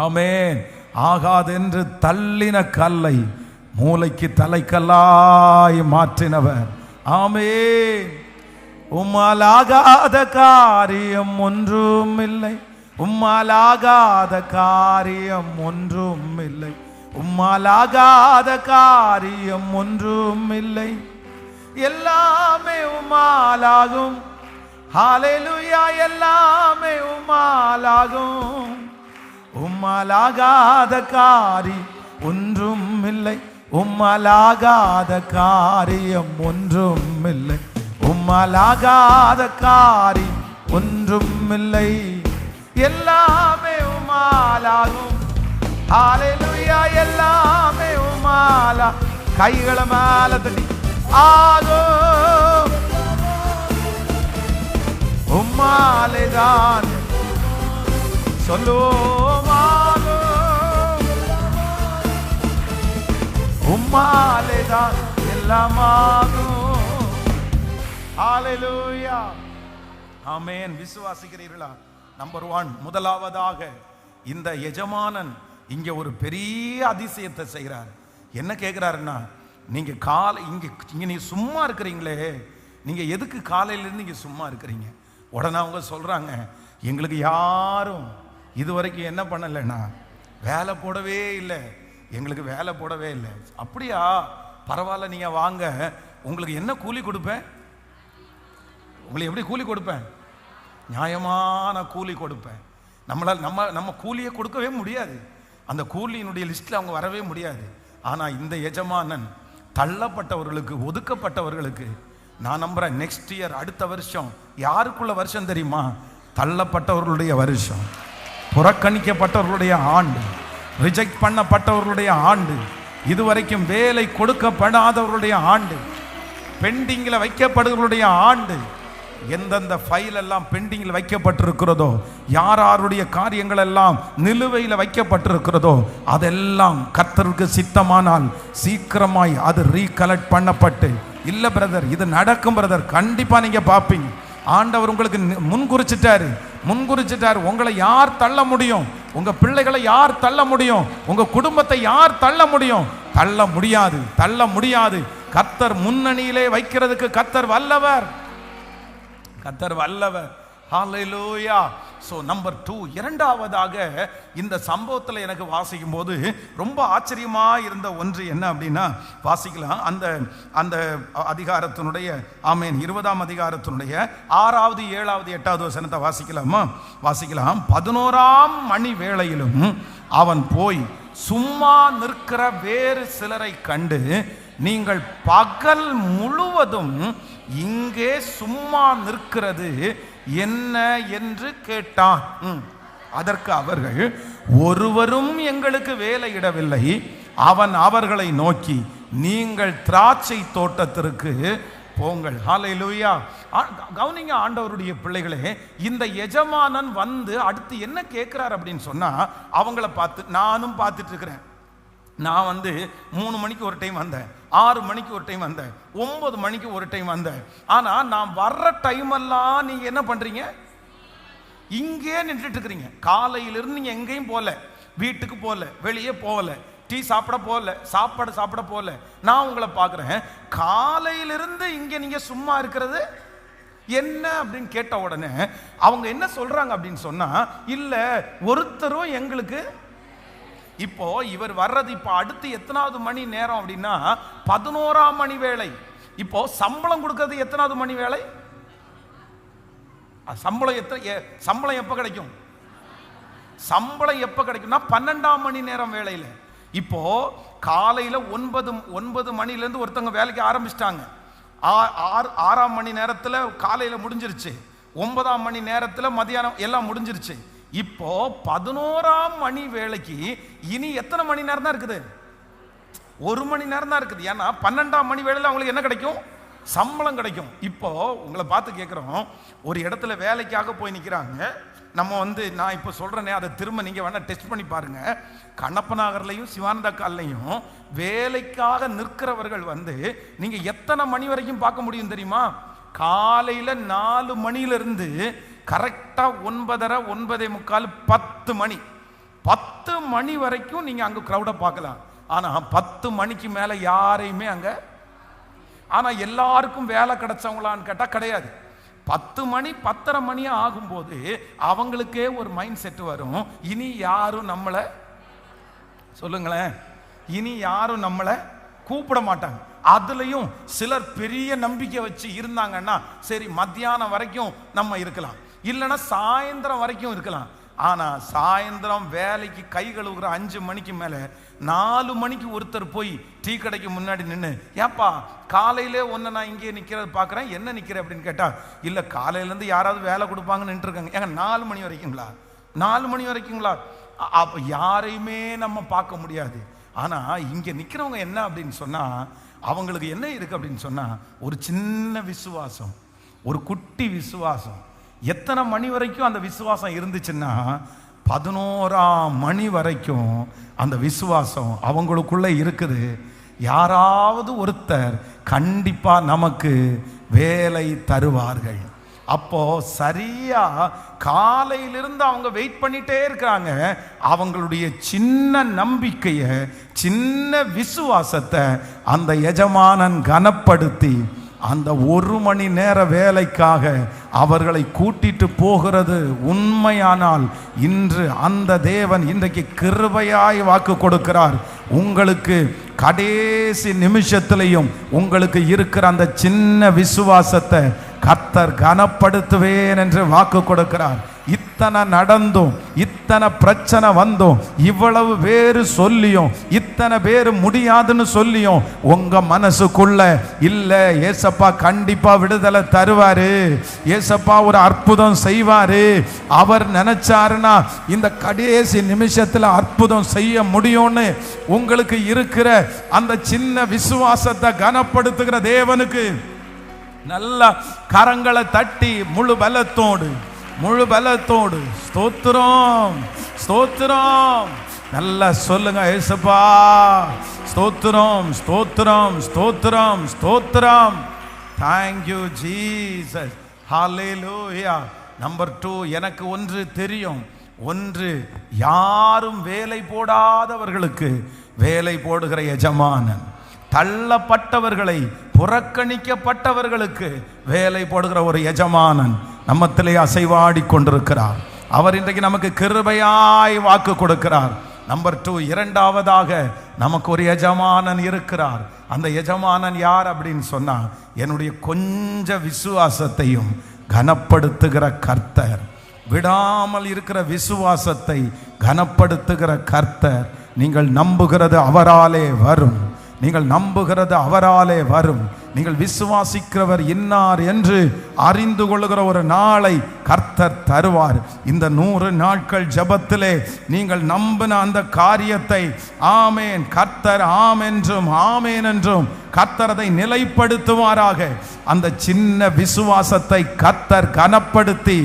ஆமென். ஆகாதென்று தள்ளின கல்லை மூளைக்கு தலைக்கல்லாய் மாற்றினவர். ஆமென். உம்மாலாகாத காரியம் ஒன்றும் இல்லை, உம்மாலாகாத காரியம் ஒன்றும் இல்லை, உம்மாலாகாத காரியம் ஒன்றும் இல்லை, எல்லாமே உம்மாலாகும். ஹல்லேலூயா. எல்லாமே உம்மாலாகும். உம்மாலாகாத காரி ஒன்றும் இல்லை, உம்மாலாகாத காரியம் ஒன்றும் இல்லை, உம்மாலாகாத காரி ஒன்றும் இல்லை, எல்லாமே உம்மாலாகும். ஹல்லேலூயா. எல்லாமே உம்மாலா. கைகளை மேல தட்டி ஆகும். உம்மாலேதான் சொல்லுவோமாகும். உம்மாலேதான் எல்லாமாகும். ஹல்லேலூயா. ஆமென். விசுவாசிக்கிறீர்களா? நம்பர் 1, முதலாவதாக இந்த எஜமானன் இங்க ஒரு பெரிய அதிசயத்தை செய்கிறார். என்ன கேட்கிறாருன்னா, நீங்க இங்க நீ சும்மா இருக்கிறீங்களே, நீங்க எதுக்கு காலையிலிருந்து இங்க சும்மா இருக்கிறீங்க? உடனே அவங்க சொல்றாங்க, எங்களுக்கு யாரும் இதுவரைக்கும் என்ன பண்ணலைன்னா வேலை போடவே இல்லை, எங்களுக்கு வேலை போடவே இல்லை. அப்படியா? பரவாயில்ல, நீங்க வாங்க, உங்களுக்கு என்ன கூலி கொடுப்பேன்? உங்களுக்கு எப்படி கூலி கொடுப்பேன்? நியாயமான கூலி கொடுப்பேன். நம்மளால் நம்ம கூலியை கொடுக்கவே முடியாது, அந்த கூலியினுடைய லிஸ்ட்ல அவங்க வரவே முடியாது. ஆனா இந்த எஜமானன் தள்ளப்பட்டவர்களுக்கு, ஒதுக்கப்பட்டவர்களுக்கு, நான் நம்புறேன் நெக்ஸ்ட் இயர், அடுத்த வருஷம், யாருக்குள்ள வருஷம் தெரியுமா? தள்ளப்பட்டவர்களுடைய வருஷம், புறக்கணிக்கப்பட்டவர்களுடைய ஆண்டு, ரிஜெக்ட் பண்ணப்பட்டவர்களுடைய ஆண்டு, இதுவரைக்கும் வேலை கொடுக்கப்படாதவர்களுடைய ஆண்டு, பெண்டிங்கில் வைக்கப்படுவர்களுடைய ஆண்டு. எந்தெந்த ஃபைல் எல்லாம் பெண்டிங்கில் வைக்கப்பட்டிருக்கிறதோ, யாருடைய காரியங்கள் எல்லாம் நிலுவையில் வைக்கப்பட்டிருக்கிறதோ, அதெல்லாம் கர்த்தருக்கு சித்தமானால் சீக்கிரமாய் அது ரீகலெக்ட் பண்ணப்பட்டு, இல்ல பிரதர் இது நடக்கும் பிரதர், கண்டிப்பா நீங்க பார்ப்பீங்க. ஆண்டவர் உங்களுக்கு முன்குறிச்சிட்டாரு. உங்களை யார் தள்ள முடியும்? உங்க பிள்ளைகளை யார் தள்ள முடியும்? உங்க குடும்பத்தை யார் தள்ள முடியும்? தள்ள முடியாது. கர்த்தர் முன்னணியிலே வைக்கிறதுக்கு கர்த்தர் வல்லவர். ஹல்லேலூயா. ஸோ நம்பர் 2, இரண்டாவதாக இந்த சம்பவத்தில் எனக்கு வாசிக்கும் போது ரொம்ப ஆச்சரியமாக இருந்த ஒன்று என்ன அப்படின்னா, வாசிக்கலாம் அந்த அதிகாரத்தினுடைய 20ஆம் அதிகாரத்தினுடைய 6வது 7வது 8வது வசனத்தை வாசிக்கலாம். 11ஆம் மணி வேளையிலும் அவன் போய் சும்மா நிற்கிற வேறு சிலரை கண்டு, நீங்கள் பகல் முழுவதும் இங்கே சும்மா நிற்கிறது என்ன என்று கேட்டான். அதற்கு அவர்கள், ஒருவரும் எங்களுக்கு வேலையிடவில்லை. அவன் அவர்களை நோக்கி, நீங்கள் திராட்சை தோட்டத்திற்கு போங்கள். ஹல்லேலூயா. கவனிங்க ஆண்டவருடைய பிள்ளைகளே, இந்த எஜமானன் வந்து அடுத்து என்ன கேட்கிறார் அப்படின்னு சொன்னா, அவங்கள பார்த்து நானும் பார்த்துட்டு இருக்கிறேன். நான் 3 மணிக்கு ஒரு டைம் வந்தேன், 6 மணிக்கு ஒரு டைம் வந்தேன், 9 மணிக்கு ஒரு டைம் வந்தேன். ஆனா நான் வர்ற டைம் எல்லாம் நீங்க என்ன பண்றீங்க? இங்கே நின்றுட்டு இருக்கிறீங்க. காலையிலிருந்து நீங்க எங்கேயும் போல, வீட்டுக்கு போல, வெளியே போகல, டீ சாப்பிட போகல, சாப்பாடு சாப்பிட போகல. நான் உங்களை பார்க்குறேன், காலையிலிருந்து இங்கே நீங்க சும்மா இருக்கிறது என்ன அப்படின்னு கேட்ட உடனே அவங்க என்ன சொல்றாங்க அப்படின்னு சொன்னா, இல்ல ஒருத்தரும் எங்களுக்கு. இப்போ இவர் வர்றது இப்போ அடுத்து எத்தனாவது மணி நேரம் அப்படின்னா 11ஆம் மணி வேளை. இப்போ சம்பளம் கொடுக்கறது எத்தனாவது மணி வேளை? சம்பளம் எப்ப கிடைக்கும்? சம்பளம் எப்ப கிடைக்கும்னா 12ஆம் மணி நேரம் வேளையில. இப்போ காலையில 9 மணிலேருந்து ஒருத்தவங்க வேலைக்கு ஆரம்பிச்சிட்டாங்க. 6ஆம் மணி நேரத்தில் காலையில முடிஞ்சிருச்சு, 9ஆம் மணி நேரத்தில் மதியானம் எல்லாம் முடிஞ்சிருச்சு. இப்போ 11ஆம் மணி வேளைக்கு இனி எத்தனை மணி நேரம் தான் இருக்குது? 1 மணி நேரம் தான் இருக்குது. ஏன்னா 12ஆம் மணி வேளையில் அவங்களுக்கு என்ன கிடைக்கும்? சம்பளம் கிடைக்கும். இப்போ உங்களை பார்த்து கேட்குறோம், ஒரு இடத்துல வேலைக்காக போய் நிற்கிறாங்க. நம்ம நான் இப்போ சொல்கிறேனே, அதை திரும்ப நீங்கள் வேணால் டெஸ்ட் பண்ணி பாருங்கள். கண்ணப்பநகர்லையும் சிவானந்த கால்லையும் வேலைக்காக நிற்கிறவர்கள் நீங்கள் எத்தனை மணி வரைக்கும் பார்க்க முடியும் தெரியுமா? காலையில் 4 மணியிலிருந்து கரெக்டாக 9:30, 9:45, 10 மணி, 10 மணி வரைக்கும் நீங்கள் அங்கே க்ரௌடை பார்க்கலாம். ஆனால் 10 மணிக்கு மேலே யாரையுமே அங்கே. ஆனால் எல்லாருக்கும் வேலை கிடைச்சவங்களான்னு கேட்டால் கிடையாது. 10 மணி 10:30 மணி ஆகும்போது அவங்களுக்கே ஒரு மைண்ட் செட் வரும், இனி யாரும் நம்மளை, சொல்லுங்களேன், இனி யாரும் நம்மளை கூப்பிட மாட்டாங்க. அதுலயும் சிலர் பெரிய நம்பிக்கை வச்சு இருந்தாங்கன்னா, சரி மத்தியானம் வரைக்கும் நம்ம இருக்கலாம், இல்லைன்னா சாயந்தரம் வரைக்கும் இருக்கலாம். ஆனா சாயந்தரம் வேலைக்கு கை கழுவுகிற 5 மணிக்கு மேல 4 மணிக்கு ஒருத்தர் போய் டீ கடைக்கு முன்னாடி நின்று, ஏப்பா காலையிலே ஒன்று நான் இங்கே நிற்கிறத பார்க்குறேன், என்ன நிற்கிறேன் அப்படின்னு கேட்டால், இல்லை காலையிலேருந்து யாராவது வேலை கொடுப்பாங்கன்னு நின்றுருக்காங்க. ஏங்க 4 மணி வரைக்குங்களா? 4 மணி வரைக்குங்களா? அப்போ யாரையுமே நம்ம பார்க்க முடியாது. ஆனால் இங்கே நிற்கிறவங்க என்ன அப்படின்னு சொன்னால், அவங்களுக்கு என்ன இருக்குது அப்படின்னு சொன்னால், ஒரு சின்ன விசுவாசம், ஒரு குட்டி விசுவாசம். எத்தனை மணி வரைக்கும் அந்த விசுவாசம் இருந்துச்சுன்னா, 11ஆம் மணி வரைக்கும் அந்த விசுவாசம் அவங்களுக்குள்ள இருக்குது. யாராவது ஒருத்தர் கண்டிப்பா நமக்கு வேலை தருவார்கள். அப்போ சரியா காலையிலிருந்து அவங்க வெயிட் பண்ணிட்டே இருக்கிறாங்க. அவங்களுடைய சின்ன நம்பிக்கைய, சின்ன விசுவாசத்தை அந்த எஜமானன் கனப்படுத்தி அந்த 1 மணி நேர வேலைக்காக அவர்களை கூட்டிட்டு போகிறது உண்மையானால், இன்று அந்த தேவன் இன்றைக்கு கிருபையாய் வாக்கு கொடுக்கிறார். உங்களுக்கு கடைசி நிமிஷத்திலையும் உங்களுக்கு இருக்கிற அந்த சின்ன விசுவாசத்தை கர்த்தர் கனப்படுத்துவேன் என்று வாக்கு கொடுக்கிறார். இத்தனை நடந்தும், இத்தனை பிரச்சனை வந்தும், இவ்வளவு பேரு சொல்லியும், இத்தனை பேரு முடியாதுன்னு சொல்லியும் உங்க மனசுக்குள்ள இல்ல, ஏசப்பா கண்டிப்பா விடுதலை தருவாரு, ஏசப்பா ஒரு அற்புதம் செய்வாரு, அவர் நினைச்சாருன்னா இந்த கடைசி நிமிஷத்துல அற்புதம் செய்ய முடியும்னு உங்களுக்கு இருக்கிற அந்த சின்ன விசுவாசத்தை கனப்படுத்துகிற தேவனுக்கு நல்ல கரங்களை தட்டி முழு பலத்தோடு ஸ்தோத்திரம் ஸ்தோத்திரம் நல்லா சொல்லுங்க. ஏசப்பா ஸ்தோத்திரம் ஸ்தோத்திரம் ஸ்தோத்திரம் ஸ்தோத்திரம். Thank you Jesus. ஹல்லேலூயா. நம்பர் 2, எனக்கு ஒன்று தெரியும். ஒன்று, யாரும் வேலை போடாதவர்களுக்கு வேலை போடுகிற எஜமானன், தள்ளப்பட்டவர்களை புறக்கணிக்கப்பட்டவர்களுக்கு வேலை போடுகிற ஒரு எஜமானன் நம்மத்திலே அசைவாடி கொண்டிருக்கிறார். அவர் இன்றைக்கு நமக்கு கிருபையாய் வாக்கு கொடுக்கிறார். நம்பர் 2, இரண்டாவதாக நமக்கு ஒரு எஜமானன் இருக்கிறார். அந்த எஜமானன் யார் அப்படின்னு சொன்னா, என்னுடைய கொஞ்ச விசுவாசத்தையும் கனப்படுத்துகிற கர்த்தர். விடாமல் இருக்கிற விசுவாசத்தை கனப்படுத்துகிற கர்த்தர். நீங்கள் நம்புகிறது அவராலே வரும். நீங்கள் நம்புகிறது அவராலே வரும். நீங்கள் விசுவாசிக்கிறவர் இன்னார் என்று அறிந்து கொள்ளுகிற ஒரு நாளை கர்த்தர் தருவார். இந்த 100 நாட்கள் ஜெபத்திலே நீங்கள் நம்பின அந்த காரியத்தை ஆமேன் கர்த்தர் ஆம் என்றும் ஆமேன் என்றும் கர்த்தர் அதை நிலைப்படுத்துவாராக. அந்த சின்ன விசுவாசத்தை கர்த்தர் கனப்படுத்தி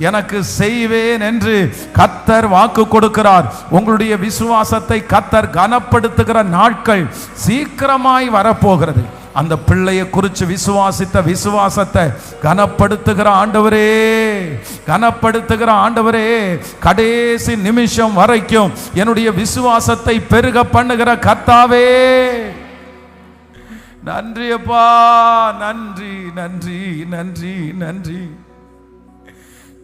எனக்கு செய்வேன் என்று கர்த்தர் வாக்கு கொடுக்கிறார். உங்களுடைய விசுவாசத்தை கர்த்தர் கனப்படுத்துகிற நாட்கள் சீக்கிரமாய் வரப்போகிறது. அந்த பிள்ளையை குறித்து விசுவாசித்த விசுவாசத்தை கனப்படுத்துகிற ஆண்டவரே, கனப்படுத்துகிற ஆண்டவரே, கடைசி நிமிஷம் வரைக்கும் என்னுடைய விசுவாசத்தை பெருக பண்ணுகிற கர்த்தாவே, நன்றி அப்பா, நன்றி நன்றி நன்றி நன்றி.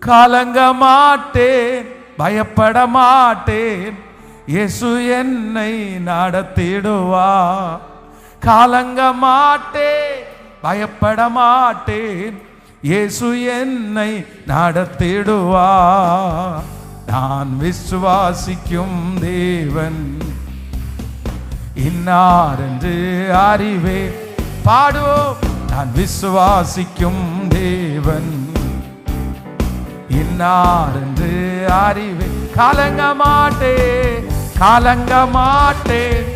கலங்க மாட்டேன், பயப்பட மாட்டேன், இயேசு என்னை நடத்திடுவார். கலங்க மாட்டேன், பயப்பட மாட்டேன், இயேசு என்னை நடத்திடுவார். நான் விசுவாசிக்கும் தேவன் இன்னார் என்று அறிவேன். பாடுவோம். நான் விசுவாசிக்கும் தேவன் இன்னார் என்று அறிவேன். கலங்க மாட்டேன், கலங்க மாட்டேன்,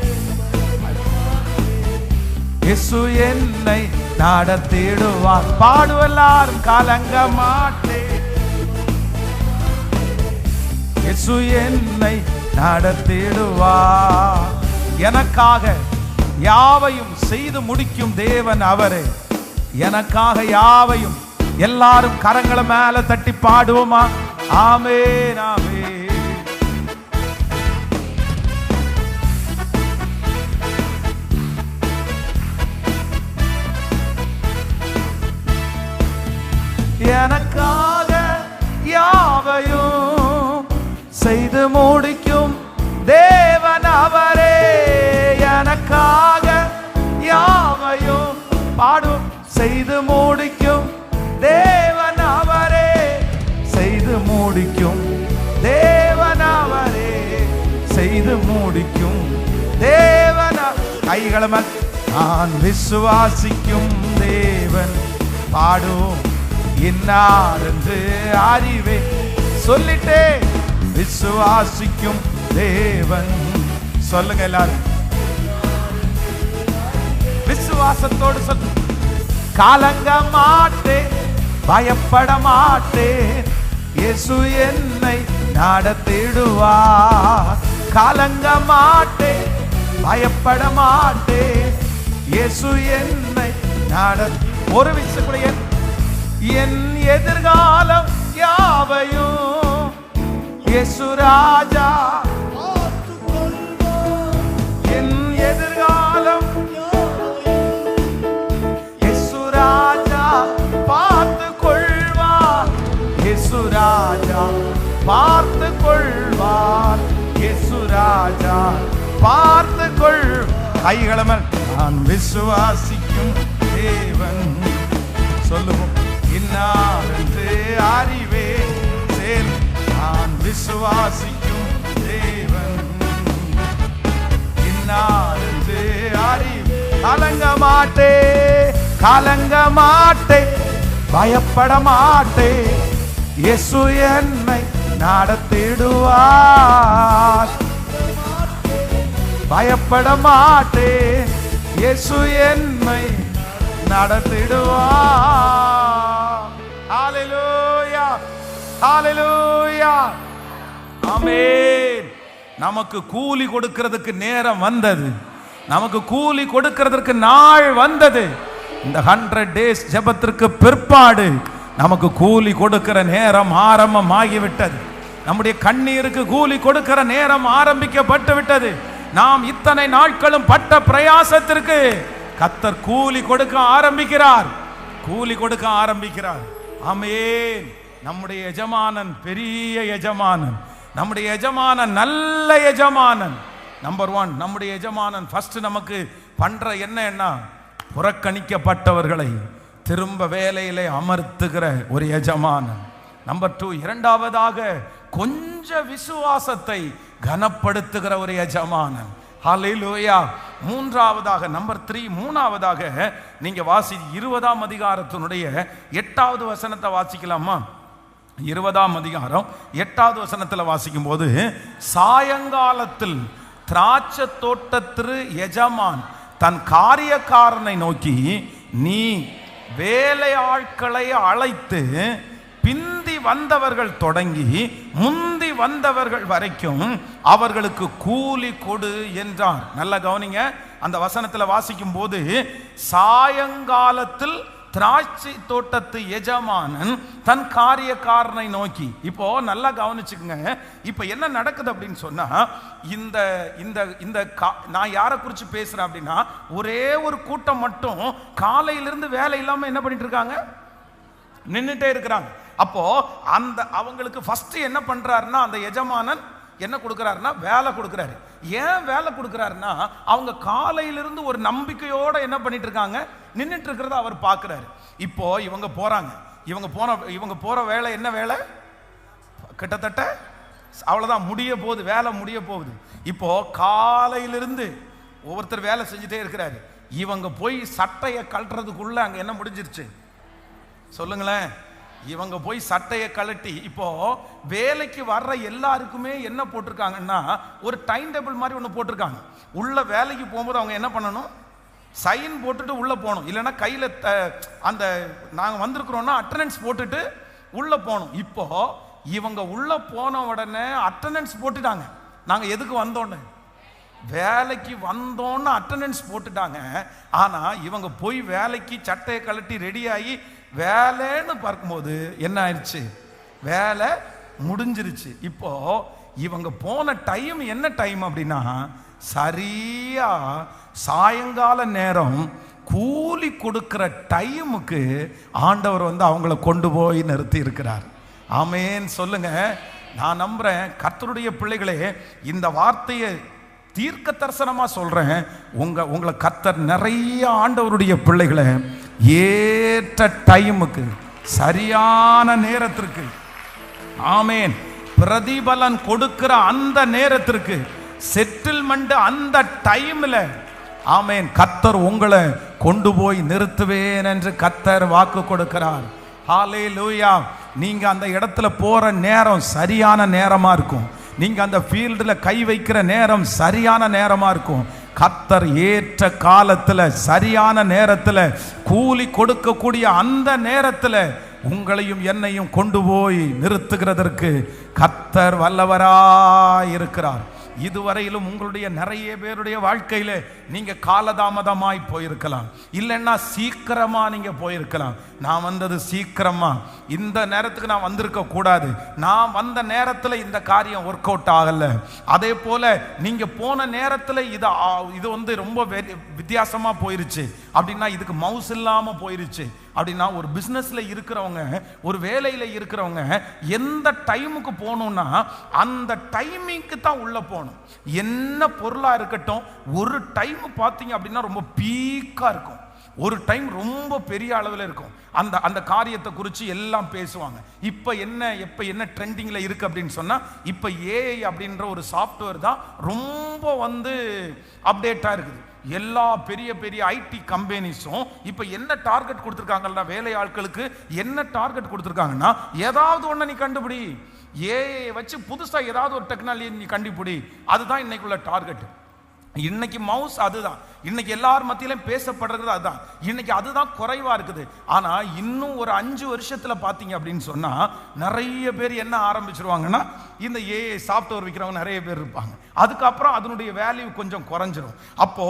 இயேசு என்னை நடத்திடுவார். பாடுவெல்லாரும். கலங்க மாட்டேன், இயேசு என்னை நடத்திடுவார். எனக்காக யாவையும் செய்து முடிக்கும் தேவன் அவரே. எனக்காக யாவையும். எல்லாரும் கரங்களை மேல தட்டி பாடுவோமா? ஆமென் ஆமென். எனக்காக யாவையும் செய்து முடிக்கும் தேவன் அவரே. எனக்காக யாவையும் பாடும் செய்து முடிக்கும் தேவன் அவரே. செய்து முடிக்கும் தேவன் அவரே. செய்து முடிக்கும் தேவன். கைகளை நான் விசுவாசிக்கும் தேவன். பாடும் இன்னார் என்று அறிவே. சொல்லிட்டே விசுவாசிக்கும் தேவன். சொல்லுங்க எல்லாரும் விசுவாசத்தோடு சொல்லு. கலங்க மாட்டேன், பயப்பட மாட்டேன், இயேசு என்னை நடத்திடுவார். கலங்க மாட்டேன், பயப்பட மாட்டேன், இயேசு என்னை ஒரு விசுக்குடைய என் எதிர்காலம் யாவையும் இயேசு ராஜா. என் எதிர்காலம் இயேசு ராஜா பார்த்து கொள்வார். இயேசு ராஜா பார்த்து கொள்வார். இயேசு ராஜா பார்த்து கொள். கைகளம நான் விசுவாசிக்கும் தேவன். சொல்லுவோம். இன்னார் என்று அறிவே. சேர் நான் விசுவாசிக்கும் தேவன். இன்னார் என்று அறிவே. கலங்க மாட்டே, கலங்க மாட்டே, பயப்பட மாட்டே, இயேசு என்னை நடத்திடுவார். பயப்பட மாட்டே, இயேசு என்னை நடத்திடுவார். ஹalleluya, ஹalleluya, ஆமென். நமக்கு கூலி கொடுக்கிறதுக்கு நேரம் வந்தது. நமக்கு கூலி கொடுக்கிறதுக்கு நாள் வந்தது. இந்த 100 days ஜெபத்திற்கு பிற்பாடு நமக்கு கூலி கொடுக்கிற நேரம் ஆரம்பமாகிவிட்டது. நம்முடைய கண்ணீருக்கு கூலி கொடுக்கிற நேரம் ஆரம்பிக்கப்பட்டு விட்டது. நாம் இத்தனை நாட்களும் பட்ட பிரயாசத்திற்கு கர்த்தர் கூலி கொடுக்க ஆரம்பிக்கிறார். கூலி கொடுக்க ஆரம்பிக்கிறார். ஆமென். நம்முடைய எஜமானன் பெரிய எஜமானன். நம்முடைய எஜமானன் நல்ல எஜமானன். நம்பர் 1, நம்முடைய எஜமானன் ஃபர்ஸ்ட் நமக்கு பண்ற என்ன, புறக்கணிக்கப்பட்டவர்களை திரும்ப வேலையிலே அமர்த்துகிற ஒரு எஜமானன். நம்பர் 2, இரண்டாவதாக கொஞ்ச விசுவாசத்தை கனப்படுத்துகிற ஒரு எஜமானன். ஹalleluya. மூன்றாவதாக நம்பர் 3, மூணாவதாக நீங்க வாசி 20ஆம் அதிகாரத்தினுடைய 8வது வசனத்தை வாசிக்கலாமா? 20ஆம் அதிகாரம் 8வது வசனத்தில் வாசிக்கும் போது, சாயங்காலத்தில் திராட்சை தோட்டத்திற்கு எஜமான் தன் காரியக்காரனை நோக்கி, நீ வேலையாட்களை அழைத்து பிந்தி வந்தவர்கள் தொடங்கி முந்தி வந்தவர்கள் வரைக்கும் அவர்களுக்கு கூலி கொடு என்றார். நல்லா கவனிங்க. அந்த வசனத்தில் வாசிக்கும் போது, சாயங்காலத்தில் திராட்சை தோட்டத்து எஜமானன் தன் காரியக்காரனை நோக்கி. இப்போ நல்லா கவனிச்சுக்குங்க. இப்போ என்ன நடக்குது அப்படின்னு சொன்னா, இந்த இந்த இந்த நான் யாரை குறித்து பேசுறேன் அப்படின்னா, ஒரே ஒரு கூட்டம் மட்டும் காலையிலிருந்து வேலை இல்லாம என்ன பண்ணிட்டு இருக்காங்க, நின்றுட்டே இருக்கிறாங்க. அப்போ அந்த அவங்களுக்கு ஃபர்ஸ்ட் என்ன பண்றாருன்னா, அந்த எஜமானன் என்ன கொடுக்கிறாருன்னா வேலை கொடுக்கிறாரு. ஏன் வேலை கொடுக்கிறாருன்னா, அவங்க காலையிலிருந்து ஒரு நம்பிக்கையோட என்ன பண்ணிட்டு இருக்காங்க, நின்றுட்டு இருக்கிறத அவர் பார்க்கிறாரு. இப்போ இவங்க போறாங்க. இவங்க போற வேலை என்ன வேலை, கிட்டத்தட்ட அவ்வளவுதான், முடிய போகுது, வேலை முடிய போகுது. இப்போ காலையிலிருந்து ஒவ்வொருத்தர் வேலை செஞ்சுட்டே இருக்கிறாரு. இவங்க போய் சட்டையை கழட்டுறதுக்குள்ள அங்க என்ன முடிஞ்சிருச்சு சொல்லுங்களேன். இவங்க போய் சட்டையை கழட்டி, இப்போ வேலைக்கு வர்ற எல்லாருக்குமே என்ன போட்டிருக்காங்கன்னா, ஒரு டைம் டேபிள் மாதிரி ஒன்று போட்டிருக்காங்க. உள்ள வேலைக்கு போகும்போது அவங்க என்ன பண்ணணும், சைன் போட்டுட்டு உள்ள போகணும். இல்லைன்னா கையில் அந்த நாங்கள் வந்திருக்கிறோம்னா அட்டண்டன்ஸ் போட்டுட்டு உள்ள போகணும். இப்போ இவங்க உள்ள போன உடனே அட்டண்டன்ஸ் போட்டுட்டாங்க. நாங்கள் எதுக்கு வந்தோன்னு, வேலைக்கு வந்தோன்னு அட்டண்டன்ஸ் போட்டுட்டாங்க. ஆனால் இவங்க போய் வேலைக்கு சட்டையை கழட்டி ரெடியாகி வேலைன்னு பார்க்கும்போது என்ன ஆயிடுச்சு, வேலை முடிஞ்சிருச்சு. இப்போ இவங்க போன டைம் என்ன டைம் அப்படின்னா, சரியா சாயங்கால நேரம் கூலி கொடுக்கிற டைமுக்கு ஆண்டவர் வந்து அவங்கள கொண்டு போய் நிறுத்தி இருக்கிறார். ஆமேன் சொல்லுங்க. நான் நம்புறேன் கர்த்தருடைய பிள்ளைகளே, இந்த வார்த்தையை தீர்க்க தரிசனமா சொல்றேன். உங்களை கர்த்தர் நிறைய ஆண்டவருடைய பிள்ளைகளை ஏற்ற டைமுக்கு, சரியான நேரத்திற்கு, ஆமேன், பிரதிபலன் கொடுக்கிற அந்த நேரத்திற்கு, செட்டில்மெண்ட் அந்த டைம்ல, ஆமேன், கர்த்தர் உங்களை கொண்டு போய் நிறுத்துவேன் என்று கர்த்தர் வாக்கு கொடுக்கிறார். ஹல்லேலூயா. நீங்க அந்த இடத்துல போற நேரம் சரியான நேரமா இருக்கும். நீங்க அந்த ஃபீல்டில் கை வைக்கிற நேரம் சரியான நேரமா இருக்கும். கர்த்தர் ஏற்ற காலத்துல சரியான நேரத்துல கூலி கொடுக்கக்கூடிய அந்த நேரத்துல உங்களையும் என்னையும் கொண்டு போய் நிறுத்துகிறதற்கு கர்த்தர் வல்லவராய் இருக்கிறார். இதுவரையிலும் உங்களுடைய நிறைய பேருடைய வாழ்க்கையில நீங்க காலதாமதமாய் போயிருக்கலாம், இல்லைன்னா சீக்கிரமா நீங்க போயிருக்கலாம். நான் வந்தது சீக்கிரமா, இந்த நேரத்துக்கு நான் வந்திருக்க கூடாது, நான் வந்த நேரத்தில் இந்த காரியம் ஒர்க் அவுட் ஆகல. அதே போல நீங்க போன நேரத்தில் இது வந்து ரொம்ப வித்தியாசமா போயிருச்சு அப்படின்னா, இதுக்கு மவுஸ் இல்லாம போயிருச்சு அப்படின்னா, ஒரு பிசினஸ்ல இருக்கிறவங்க, ஒரு வேலையில இருக்கிறவங்க எந்த டைமுக்கு போகணும்னா அந்த டைமிங்க்கு தான் உள்ள போகணும். என்ன பொருளா இருக்கட்டும், ஒரு டைம் பார்த்தீங்க அப்படின்னா ரொம்ப பீக்கா இருக்கும், ஒரு டைம் ரொம்ப பெரிய அளவில் இருக்கும். அந்த காரியத்தை குறித்து எல்லாம் பேசுவாங்க. இப்போ என்ன ட்ரெண்டிங்ல இருக்கு அப்படின்னு சொன்னா, இப்போ ஏஐ அப்படின்ற ஒரு சாஃப்ட்வேர் தான் ரொம்ப வந்து அப்டேட்டா இருக்குது. எல்லா பெரிய பெரிய ஐடி கம்பெனிஸும் இப்போ என்ன டார்கெட் கொடுத்துருக்காங்கன்னா, வேலை ஆட்களுக்கு என்ன டார்கெட் கொடுத்துருக்காங்கன்னா, ஏதாவது ஒன்று நீ கண்டுபிடி, ஏஐ வச்சு புதுசாக ஏதாவது ஒரு டெக்னாலஜி நீ கண்டுபிடி, அதுதான் இன்னைக்குள்ள டார்கெட். இன்னைக்கு மவுஸ் அதுதான். இன்னைக்கு எல்லார் மத்தியிலும் பேசப்படுறது அதுதான். இன்னைக்கு அதுதான் குறைவா இருக்குது. ஆனா இன்னும் ஒரு 5 வருஷத்துல பாத்தீங்க அப்படின்னு சொன்னா நிறைய பேர் என்ன ஆரம்பிச்சிருவாங்கன்னா, இந்த ஏஐ சாஃப்ட்வேர் விற்கிறவங்க நிறைய பேர் இருப்பாங்க. அதுக்கப்புறம் அதனுடைய வேல்யூ கொஞ்சம் குறைஞ்சிரும். அப்போ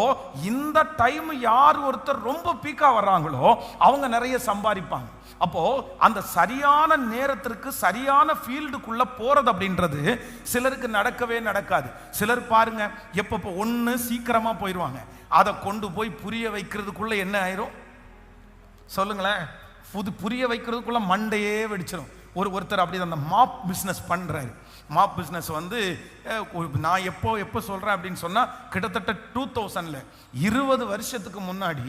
இந்த டைம் யார் ஒருத்தர் ரொம்ப பீக்கா வர்றாங்களோ அவங்க நிறைய சம்பாதிப்பாங்க. அப்போ அந்த சரியான நேரத்திற்கு சரியான ஃபீல்டுக்குள்ள போறது அப்படின்றது சிலருக்கு நடக்கவே நடக்காது. சிலர் பாருங்க, எப்பப்போ ஒன்று சீக்கிரமா போயிடுவாங்க, அதை கொண்டு போய் புரிய வைக்கிறதுக்குள்ள என்ன ஆயிரும் சொல்லுங்களேன், புரிய வைக்கிறதுக்குள்ள மண்டையே வெடிச்சிடும். ஒருத்தர் அப்படி அந்த மாப் பிஸ்னஸ் பண்றாரு. மாப் பிஸ்னஸ் வந்து நான் எப்போ சொல்றேன் அப்படின்னு சொன்னா, கிட்டத்தட்ட 2000ல 20 வருஷத்துக்கு முன்னாடி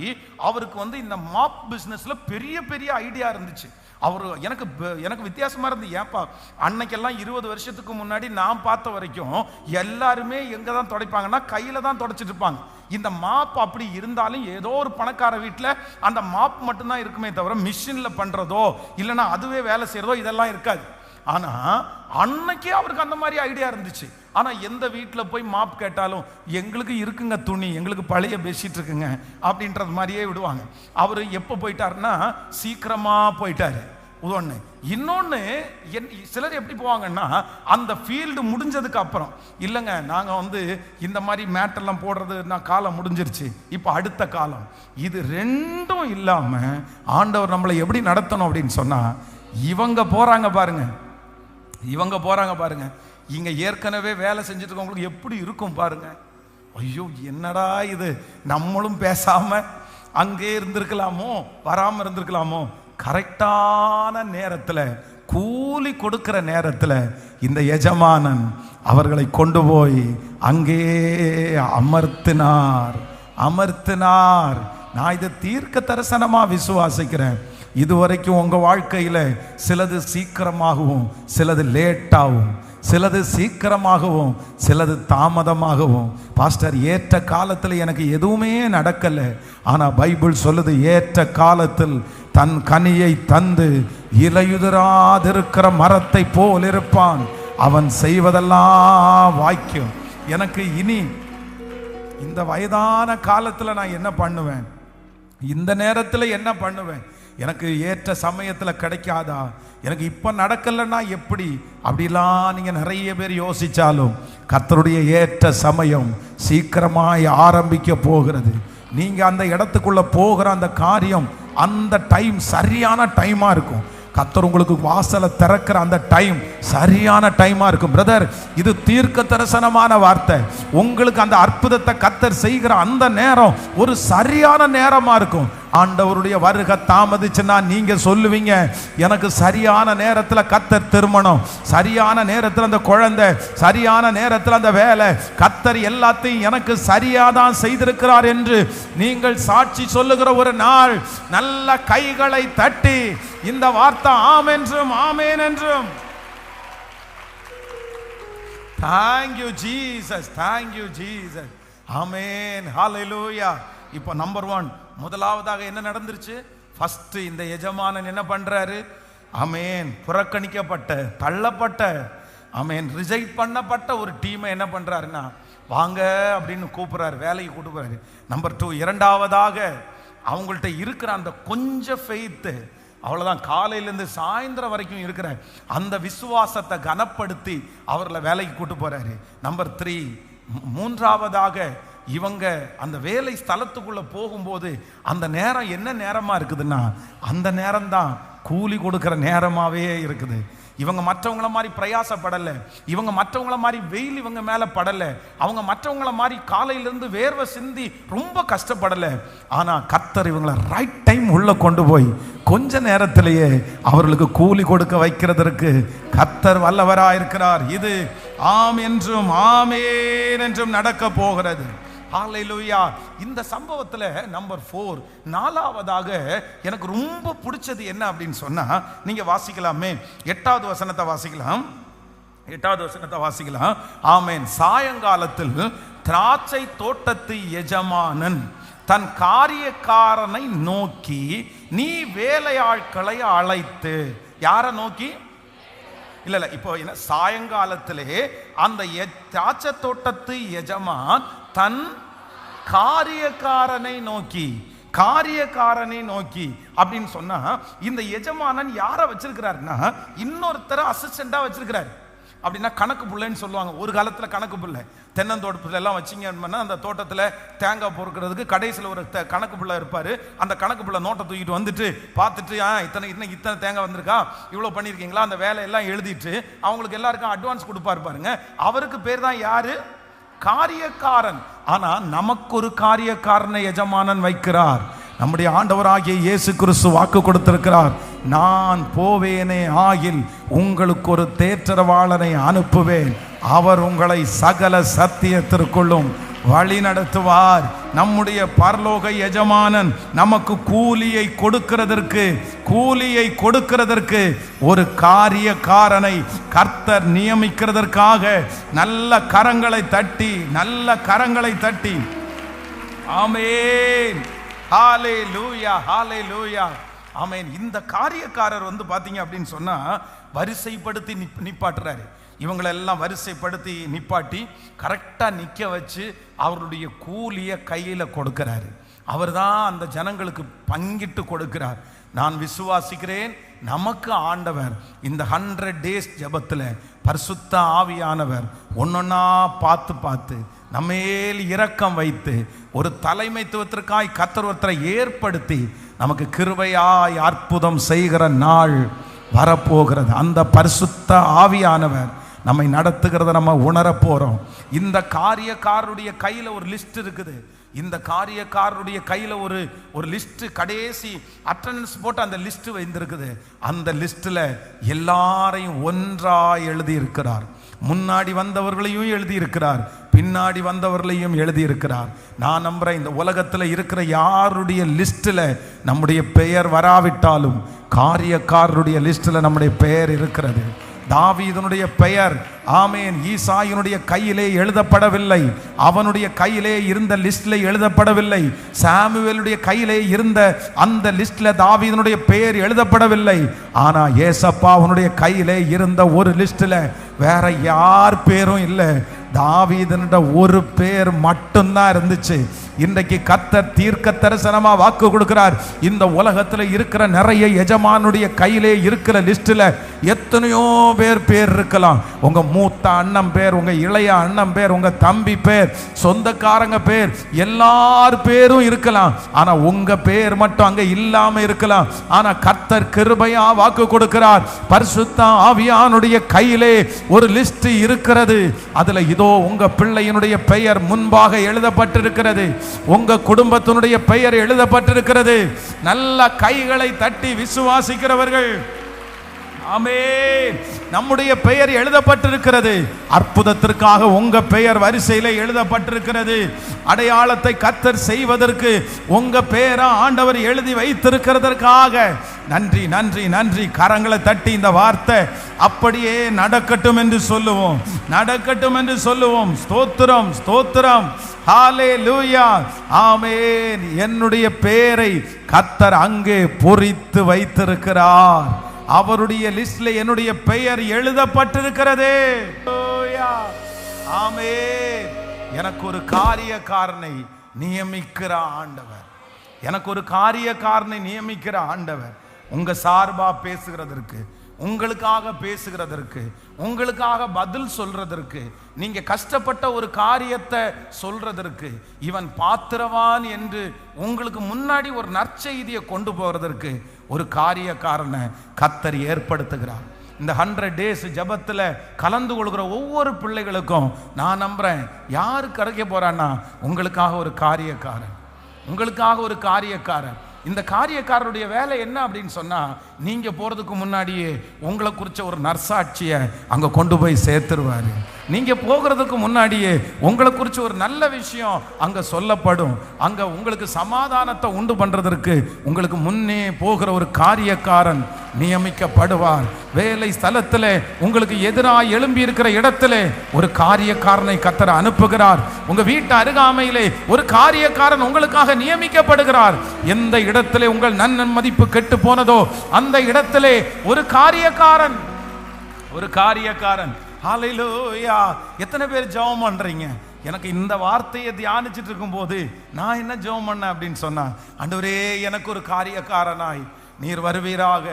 அவருக்கு வந்து இந்த மாப் பிஸ்னஸ்ல பெரிய பெரிய ஐடியா இருந்துச்சு. அவரு எனக்கு வித்தியாசமா இருந்து, ஏப்பா அன்னைக்கெல்லாம் 20 வருஷத்துக்கு முன்னாடி நான் பார்த்த வரைக்கும் எல்லாருமே எங்க தான் துடைப்பாங்கன்னா கையில தான் துடைச்சிட்டு இருப்பாங்க. இந்த மாப் அப்படி இருந்தாலும் ஏதோ ஒரு பணக்கார வீட்டில் அந்த மாப் மட்டும்தான் இருக்குமே தவிர மிஷின்ல பண்றதோ இல்லைன்னா அதுவே வேலை செய்யறதோ இதெல்லாம் இருக்காது. ஆனா அன்னைக்கே அவருக்கு அந்த மாதிரி ஐடியா இருந்துச்சு. ஆனா எந்த வீட்டில் போய் மாப் கேட்டாலும் எங்களுக்கு இருக்குங்க துணி, எங்களுக்கு பழைய பெட்ஷீட் இருக்குங்க அப்படின்றது மாதிரியே விடுவாங்க. அவரு எப்போ போயிட்டாருன்னா சீக்கிரமா போயிட்டாரு. ஒன்று. இன்னொன்று, சிலர் எப்படி போவாங்கன்னா, அந்த ஃபீல்டு முடிஞ்சதுக்கு அப்புறம் இல்லைங்க நாங்கள் வந்து இந்த மாதிரி மேட்டெல்லாம் போடுறது நான் காலம் முடிஞ்சிருச்சு, இப்போ அடுத்த காலம். இது ரெண்டும் இல்லாமல் ஆண்டவர் நம்மளை எப்படி நடத்தணும் அப்படின்னு சொன்னால், இவங்க போகிறாங்க பாருங்க, இங்கே ஏற்கனவே வேலை செஞ்சுட்டு இருக்கவங்களுக்கு எப்படி இருக்கும் பாருங்க. ஐயோ என்னடா இது, நம்மளும் பேசாமல் அங்கே இருந்திருக்கலாமோ, வராமல் இருந்திருக்கலாமோ. கரெக்டான நேரத்தில், கூலி கொடுக்கிற நேரத்தில் இந்த எஜமானன் அவர்களை கொண்டு போய் அங்கே அமர்த்தினார். நான் இதை தீர்க்க தரிசனமா விசுவாசிக்கிறேன். இதுவரைக்கும் உங்க வாழ்க்கையில சிலது சீக்கிரமாகவும் சிலது லேட்டாகவும், சிலது சீக்கிரமாகவும் சிலது தாமதமாகவும், பாஸ்டர் ஏற்ற காலத்தில் எனக்கு எதுவுமே நடக்கல. ஆனா பைபிள் சொல்லுது, ஏற்ற காலத்தில் தன் கனியை தந்து இலையுதிராதிருக்கிற மரத்தை போல் இருப்பான், அவன் செய்வதெல்லாம் வாய்க்கும். எனக்கு இனி இந்த வயதான காலத்தில் நான் என்ன பண்ணுவேன், இந்த நேரத்தில் என்ன பண்ணுவேன், எனக்கு ஏற்ற சமயத்தில் கிடைக்காதா, எனக்கு இப்போ நடக்கலைன்னா எப்படி, அப்படிலாம் நீங்கள் நிறைய பேர் யோசித்தாலும் கர்த்தருடைய ஏற்ற சமயம் சீக்கிரமாய் ஆரம்பிக்க போகிறது. நீங்கள் அந்த இடத்துக்குள்ளே போகிற அந்த காரியம், அந்த டைம் சரியான டைமாக இருக்கும். கர்த்தர் உங்களுக்கு வாசலை திறக்கிற அந்த டைம் சரியான டைமாக இருக்கும். பிரதர், இது தீர்க்க தரிசனமான வார்த்தை. உங்களுக்கு அந்த அற்புதத்தை கர்த்தர் செய்கிற அந்த நேரம் ஒரு சரியான நேரமாக இருக்கும். ஆண்டவருடைய வருகை தாமதிச்சுன்னா நீங்க சொல்லுவீங்க, எனக்கு சரியான நேரத்தில் கர்த்தர் திருமணம், சரியான நேரத்தில் அந்த குழந்தை, சரியான நேரத்தில் அந்த வேலை, கர்த்தர் எல்லாத்தையும் எனக்கு சரியாதான் செய்திருக்கிறார் என்று நீங்கள் சாட்சி சொல்லுகிற ஒரு நாள், நல்ல கைகளை தட்டி இந்த வார்த்தை ஆம் என்றும் ஆமேன் என்றும். Thank you Jesus, thank you Jesus, ஆமேன், ஹalleluya. இப்போ நம்பர் 1, முதலாவதாக என்ன நடந்துருச்சு? ஃபர்ஸ்ட் இந்த எஜமானன் என்ன பண்றாரு? ஆமேன், புறக்கணிக்கப்பட்ட, தள்ளப்பட்ட, ஆமேன், ரிஜெக்ட் பண்ணப்பட்ட ஒரு டீமை என்ன பண்றாருன்னா, வாங்க அப்படின்னு கூப்பிடுறாரு, வேலைக்கு கூப்பிடுறாரு. நம்பர் 2, இரண்டாவதாக அவங்கள்ட்ட இருக்கிற அந்த கொஞ்சம் ஃபெய்த்து, அவ்வளோதான், காலையிலேருந்து சாயந்தரம் வரைக்கும் இருக்கிற அந்த விசுவாசத்தை கனப்படுத்தி அவர்களை வேலைக்கு கூட்டு போறாரு. நம்பர் 3, மூன்றாவதாக இவங்க அந்த வேலை ஸ்தலத்துக்குள்ள போகும்போது அந்த நேரம் என்ன நேரமா இருக்குதுன்னா, அந்த நேரம் தான் கூலி கொடுக்கிற நேரமாவே இருக்குது. இவங்க மற்றவங்கள மாதிரி பிரயாசப்படலை, இவங்க மற்றவங்கள மாதிரி வெயில் இவங்க மேலே படலை, அவங்க மற்றவங்கள மாதிரி காலையிலேருந்து வேர்வை சிந்தி ரொம்ப கஷ்டப்படலை. ஆனால் கர்த்தர் இவங்களை ரைட் டைம் உள்ள கொண்டு போய் கொஞ்ச நேரத்திலேயே அவர்களுக்கு கூலி கொடுக்க வைக்கிறதற்கு கர்த்தர் வல்லவராயிருக்கிறார். இது ஆம் என்றும் ஆமேன் என்றும் நடக்க போகிறது. ஹalleluya. இந்த சம்பவத்தில் நம்பர் 4, நாலாவதாக எனக்கு ரொம்ப பிடிச்சது என்ன அப்படின்னு சொன்னா, நீங்க வாசிக்கலாமே, 8வது வசனத்தை வாசிக்கலாம். 8வது வசனத்தை வாசிக்கலாம். ஆமேன். சாயங்காலத்தில் திராட்சை தோட்டத்து எஜமானன் தன் காரியக்காரனை நோக்கி, நீ வேலையாட்களை அழைத்து, யாரை நோக்கி? இல்ல இப்போ என்ன, சாயங்காலத்திலே அந்த திராட்சை தோட்டத்து எஜமான் தன் காரியக்காரனை நோக்கி, காரியக்காரனை நோக்கி அப்படின்னு சொன்னா, இந்த எஜமானன் யாரை வச்சிருக்கிறாருன்னா இன்னொருத்தர அசிஸ்டண்டா வச்சிருக்கிறாரு. அப்படின்னா கணக்கு புள்ளைன்னு சொல்லுவாங்க. ஒரு காலத்தில் கணக்கு புள்ளை, தென்னந்தோட்டத்துல எல்லாம் வச்சிங்கன்னா அந்த தோட்டத்தில் தேங்காய் பொறுக்கிறதுக்கு கடைசியில் ஒரு கணக்கு புள்ளை இருப்பார். அந்த கணக்கு புள்ளை நோட்டை தூக்கிட்டு வந்துட்டு பார்த்துட்டு, இத்தனை தேங்காய் வந்திருக்கா, இவ்வளோ பண்ணியிருக்கீங்களா, அந்த வேலையெல்லாம் எழுதிட்டு அவங்களுக்கு எல்லாருக்கும் அட்வான்ஸ் கொடுப்பாரு பாருங்க. அவருக்கு பேர் தான் யாரு? காரியக்காரன். ஆனா நமக்கு ஒரு காரியக்காரனை எஜமானன் வைக்கிறார். நம்முடைய ஆண்டவராகிய இயேசு கிறிஸ்து வாக்கு கொடுத்திருக்கிறார், நான் போவேனே ஆகில் உங்களுக்கு ஒரு தேற்றரவாளனை அனுப்புவேன், அவர் உங்களை சகல சத்தியத்திற்குள்ளும் வழி நடத்துவார். நம்முடைய பரலோக எஜமானன் நமக்கு கூலியை கொடுக்கிறதற்கு ஒரு காரியக்காரனை கர்த்தர் நியமிக்கிறதற்காக நல்ல கரங்களை தட்டி ஆமென், ஹalleluya, ஹalleluya, ஆமென். இந்த காரியக்காரர் பாத்தீங்க அப்படின்னு சொன்னா வரிசைப்படுத்தி நிப்பாட்டுறாரு. இவங்களெல்லாம் வரிசைப்படுத்தி நிப்பாட்டி கரெக்டா நிக்க வச்சு அவருடைய கூலிய கையில கொடுக்கிறாரு. அவர் தான் அந்த ஜனங்களுக்கு பங்கிட்டு கொடுக்கிறார். நான் விசுவாசிக்கிறேன், நமக்கு ஆண்டவர் இந்த 100 days ஜெபத்துல பரிசுத்த ஆவியானவர் ஒன்னொன்னா பார்த்து நம்மேல் இரக்கம் வைத்து ஒரு தலைமைத்துவத்திற்காய் கர்த்தர் ஒருத்தரை ஏற்படுத்தி நமக்கு கிருபையாய் அற்புதம் செய்கிற நாள் வரப்போகிறது. அந்த பரிசுத்த ஆவியானவர் நம்மை நடத்துகிறத நம்ம உணர போறோம். இந்த காரியக்காரருடைய கையில ஒரு லிஸ்ட் இருக்குது. இந்த காரியக்காரருடைய கையில ஒரு லிஸ்ட், கடைசி அட்டெண்டன்ஸ் போட்டு அந்த லிஸ்ட் வைத்திருக்குது. அந்த லிஸ்ட்ல எல்லாரையும் ஒன்றாய் எழுதி இருக்கிறார். முன்னாடி வந்தவர்களையும் எழுதி இருக்கிறார், பின்னாடி வந்தவர்களையும் எழுதி இருக்கிறார். நான் நம்புறேன், இந்த உலகத்தில் இருக்கிற யாருடைய லிஸ்ட்ல நம்முடைய பெயர் வராவிட்டாலும் காரியக்காரருடைய லிஸ்ட்ல நம்முடைய பெயர் இருக்கிறது. தாவீதுனுடைய பெயர் ஆமேன் ஈசாயினுடைய கையிலே எழுதப்படவில்லை, அவனுடைய கையிலே இருந்த லிஸ்ட்ல எழுதப்படவில்லை. சாமுவேலுடைய கையிலே இருந்த அந்த லிஸ்ட்ல தாவீதுனுடைய பெயர் எழுதப்படவில்லை. ஆனா ஏசப்பா அவனுடைய கையிலே இருந்த ஒரு லிஸ்ட்ல வேற யார் பேரும் இல்லை, தாவீதுன்ற ஒரு பேர் மட்டும்தான் இருந்துச்சு. இன்றைக்கு கர்த்தர் தீர்க்க தரிசனமா வாக்கு கொடுக்கிறார். இந்த உலகத்துல இருக்கிற நிறைய எஜமானுடைய கையிலே இருக்கிற லிஸ்ட்ல எத்தனையோ பேர் இருக்கலாம். உங்க மூத்த அண்ணன் பேர், உங்க இளைய அண்ணன் பேர், உங்க தம்பி பேர், சொந்தக்காரங்க பேர், எல்லார் பேரும் இருக்கலாம். ஆனா உங்க பேர் மட்டும் அங்க இல்லாம இருக்கலாம். ஆனா கர்த்தர் கிருபையா வாக்கு கொடுக்கிறார், பரிசுத்த ஆவியானுடைய கையிலே ஒரு லிஸ்ட் இருக்கிறது. அதுல இதோ உங்க பிள்ளையினுடைய பெயர் முன்பாக எழுதப்பட்டிருக்கிறது, உங்க குடும்பத்தினுடைய பெயர் எழுதப்பட்டிருக்கிறது. நல்ல கைகளை தட்டி விசுவாசிக்கிறவர்கள் ஆமென், நம்முடைய பெயர் எழுதப்பட்டிருக்கிறது. அற்புதத்திற்காக உங்க பெயர் வரிசையில எழுதப்பட்டிருக்கிறது. அடையாளத்தை கர்த்தர் செய்வதற்கு உங்க பெயரை ஆண்டவர் எழுதி வைத்திருக்கிறதற்காக நன்றி நன்றி நன்றி. கரங்களை தட்டி இந்த வார்த்தை அப்படியே நடக்கட்டும் என்று சொல்லுவோம், நடக்கட்டும் என்று சொல்லுவோம். ஸ்தோத்திரம் ஸ்தோத்திரம், ஹalleluya, ஆமென். என்னுடைய பெயரை கர்த்தர் அங்கே பொறித்து வைத்திருக்கிறார். அவருடைய லிஸ்ட்ல என்னுடைய பெயர் எழுதப்பட்டிருக்கிறது. ஆமென். எனக்கு ஒரு காரியக்காரனை நியமிக்கிற ஆண்டவர், எனக்கு ஒரு காரியக்காரனை நியமிக்கிற ஆண்டவர் உங்க சார்பா பேசுகிறதற்கு, உங்களுக்காக பேசுகிறதற்கு, உங்களுக்காக பதில் சொல்றதற்கு, நீங்க கஷ்டப்பட்ட ஒரு காரியத்தை சொல்றதற்கு, இவன் பாத்திரவான் என்று உங்களுக்கு முன்னாடி ஒரு நற்செய்தியை கொண்டு போறதற்கு ஒரு காரியக்காரனை கர்த்தர் ஏற்படுத்துகிறார். இந்த 100 days ஜபத்துல கலந்து கொள்கிற ஒவ்வொரு பிள்ளைகளுக்கும் நான் நம்புறேன், யாரு கிடைக்க போறான்னா உங்களுக்காக ஒரு காரியக்காரன், உங்களுக்காக ஒரு காரியக்காரன். இந்த காரியக்காரருடைய வேலை என்ன அப்படின்னு சொன்னா, நீங்க போறதுக்கு முன்னாடியே உங்களை குறிச்ச ஒரு நற்சாட்சியை அங்க கொண்டு போய் சேர்த்துருவாரு. நீங்க போகிறதுக்கு முன்னாடியே உங்களை குறிச்ச ஒரு நல்ல விஷயம் அங்க சொல்லப்படும். அங்க உங்களுக்கு சமாதானத்தை உண்டு பண்றதற்கு உங்களுக்கு முன்னே போகிற ஒரு காரியக்காரன் நியமிக்கப்படுவார். வேலை ஸ்தலத்தில் உங்களுக்கு எதிராக எழும்பி இருக்கிற இடத்துல ஒரு காரியக்காரனை கர்த்தர் அனுப்புகிறார். உங்க வீட்டு அருகாமையிலே ஒரு காரியக்காரன் உங்களுக்காக நியமிக்கப்படுகிறார். எந்த இடத்துல உங்கள் நன்மதிப்பு கெட்டு போனதோ அந்த இடத்திலே ஒரு காரியக்காரன், ஒரு காரியக்காரன். ஹalleluya. எத்தனை பேர் ஜெபம் பண்றீங்க? எனக்கு இந்த வார்த்தையை தியானிச்சுட்டு இருக்கும்போது நான் என்ன ஜெபம் பண்ணேன் அப்படின்னு சொன்னா, ஆண்டவரே எனக்கு ஒரு காரியக்காரனாய் நீர் வருவீராக.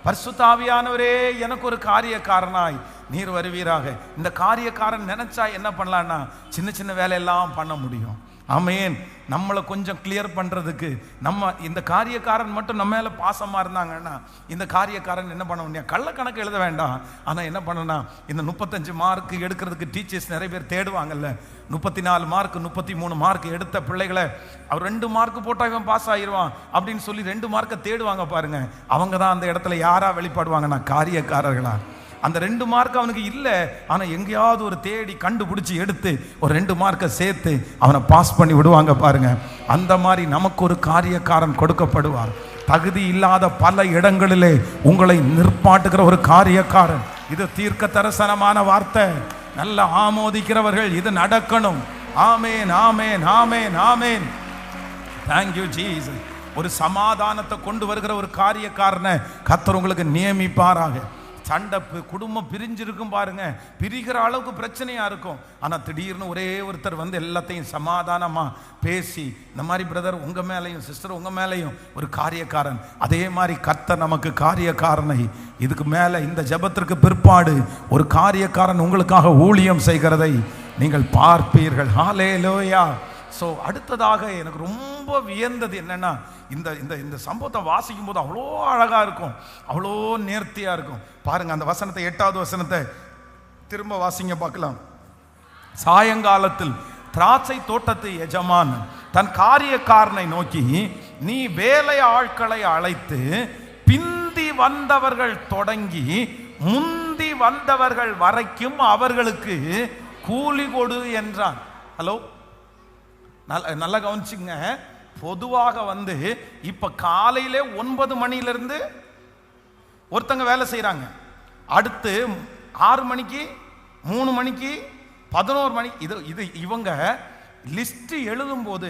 பரிசுத்த ஆவியானவரே எனக்கு ஒரு காரியக்காரனாய் நீர் வருவீராக. இந்த காரியக்காரன் நினைச்சா என்ன பண்ணலான்னா சின்ன சின்ன வேலையெல்லாம் பண்ண முடியும். ஆமேன். நம்மளை கொஞ்சம் கிளியர் பண்ணுறதுக்கு நம்ம இந்த காரியக்காரன் மட்டும் நம்ம மேலே பாசமாக இருந்தாங்கன்னா இந்த காரியக்காரன் என்ன பண்ண முடியும், கள்ளக்கணக்கு எழுத வேண்டாம். ஆனால் என்ன பண்ணனா, இந்த 35 மார்க் எடுக்கிறதுக்கு டீச்சர்ஸ் நிறைய பேர் தேடுவாங்கல்ல. 34 மார்க் 33 மார்க் எடுத்த பிள்ளைகளை அவர் 2 மார்க் போட்டால் இவன் பாஸ் ஆகிடுவான் அப்படின்னு சொல்லி 2 மார்க்கை தேடுவாங்க பாருங்க. அவங்க தான் அந்த இடத்துல யாரா வெளிப்படுவாங்கன்னா காரியக்காரர்களா. அந்த 2 மார்க் அவனுக்கு இல்லை, ஆனால் எங்கேயாவது ஒரு தேடி கண்டுபிடிச்சி எடுத்து ஒரு 2 மார்க்கை சேர்த்து அவனை பாஸ் பண்ணி விடுவாங்க பாருங்க. அந்த மாதிரி நமக்கு ஒரு காரியக்காரன் கொடுக்கப்படுவார். தகுதி இல்லாத பல இடங்களிலே உங்களை நிற்பாட்டுகிற ஒரு காரியக்காரன். இது தீர்க்க தரிசனமான வார்த்தை. நல்ல ஆமோதிக்கிறவர்கள் இது நடக்கணும். ஆமேன், ஆமேன், ஆமேன், ஆமேன். Thank you Jesus. ஒரு சமாதானத்தை கொண்டு வருகிற ஒரு காரியக்காரனை கர்த்தர் உங்களுக்கு நியமிப்பாராக. சண்டை குடும்பம் பிரிஞ்சிருக்கும் பாருங்க, பிரிகிற அளவுக்கு பிரச்சனையா இருக்கும். ஆனால் திடீர்னு ஒரே ஒருத்தர் வந்து எல்லாத்தையும் சமாதானமாக பேசி, இந்த மாதிரி பிரதர் உங்க மேலையும் சிஸ்டர் உங்க மேலையும் ஒரு காரியக்காரன். அதே மாதிரி கர்த்தர் நமக்கு காரியக்காரனை இதுக்கு மேலே இந்த ஜெபத்திற்கு பிற்பாடு ஒரு காரியக்காரன் உங்களுக்காக ஊழியம் செய்கிறதை நீங்கள் பார்ப்பீர்கள். ஹல்லேலூயா. ஸோ அடுத்ததாக எனக்கு ரொம்ப வியந்தது என்னன்னா, இந்த இந்த இந்த சம்பவத்தை வாசிக்கும் போது அவ்வளோ அழகா இருக்கும், அவ்வளோ நேர்த்தியா இருக்கும். பாருங்க அந்த வசனத்தை, 8வது வசனத்தை திரும்ப வாசிங்க பார்க்கலாம். சாயங்காலத்தில் திராட்சை தோட்டத்து எஜமான் தன் காரியக்காரனை நோக்கி, நீ வேலை ஆட்களை அழைத்து பிந்தி வந்தவர்கள் தொடங்கி முந்தி வந்தவர்கள் வரைக்கும் அவர்களுக்கு கூலி கொடு என்றான். ஹலோ, நல்லா கவனிச்சுங்க. பொதுவாக வந்து இப்ப காலையிலே 9 மணியிலிருந்து ஒருத்தங்க வேலை செய்யறாங்க, அடுத்து 6 மணிக்கு 3 மணிக்கு 11 மணி. இது இது இவங்க லிஸ்ட் எழுதும் போது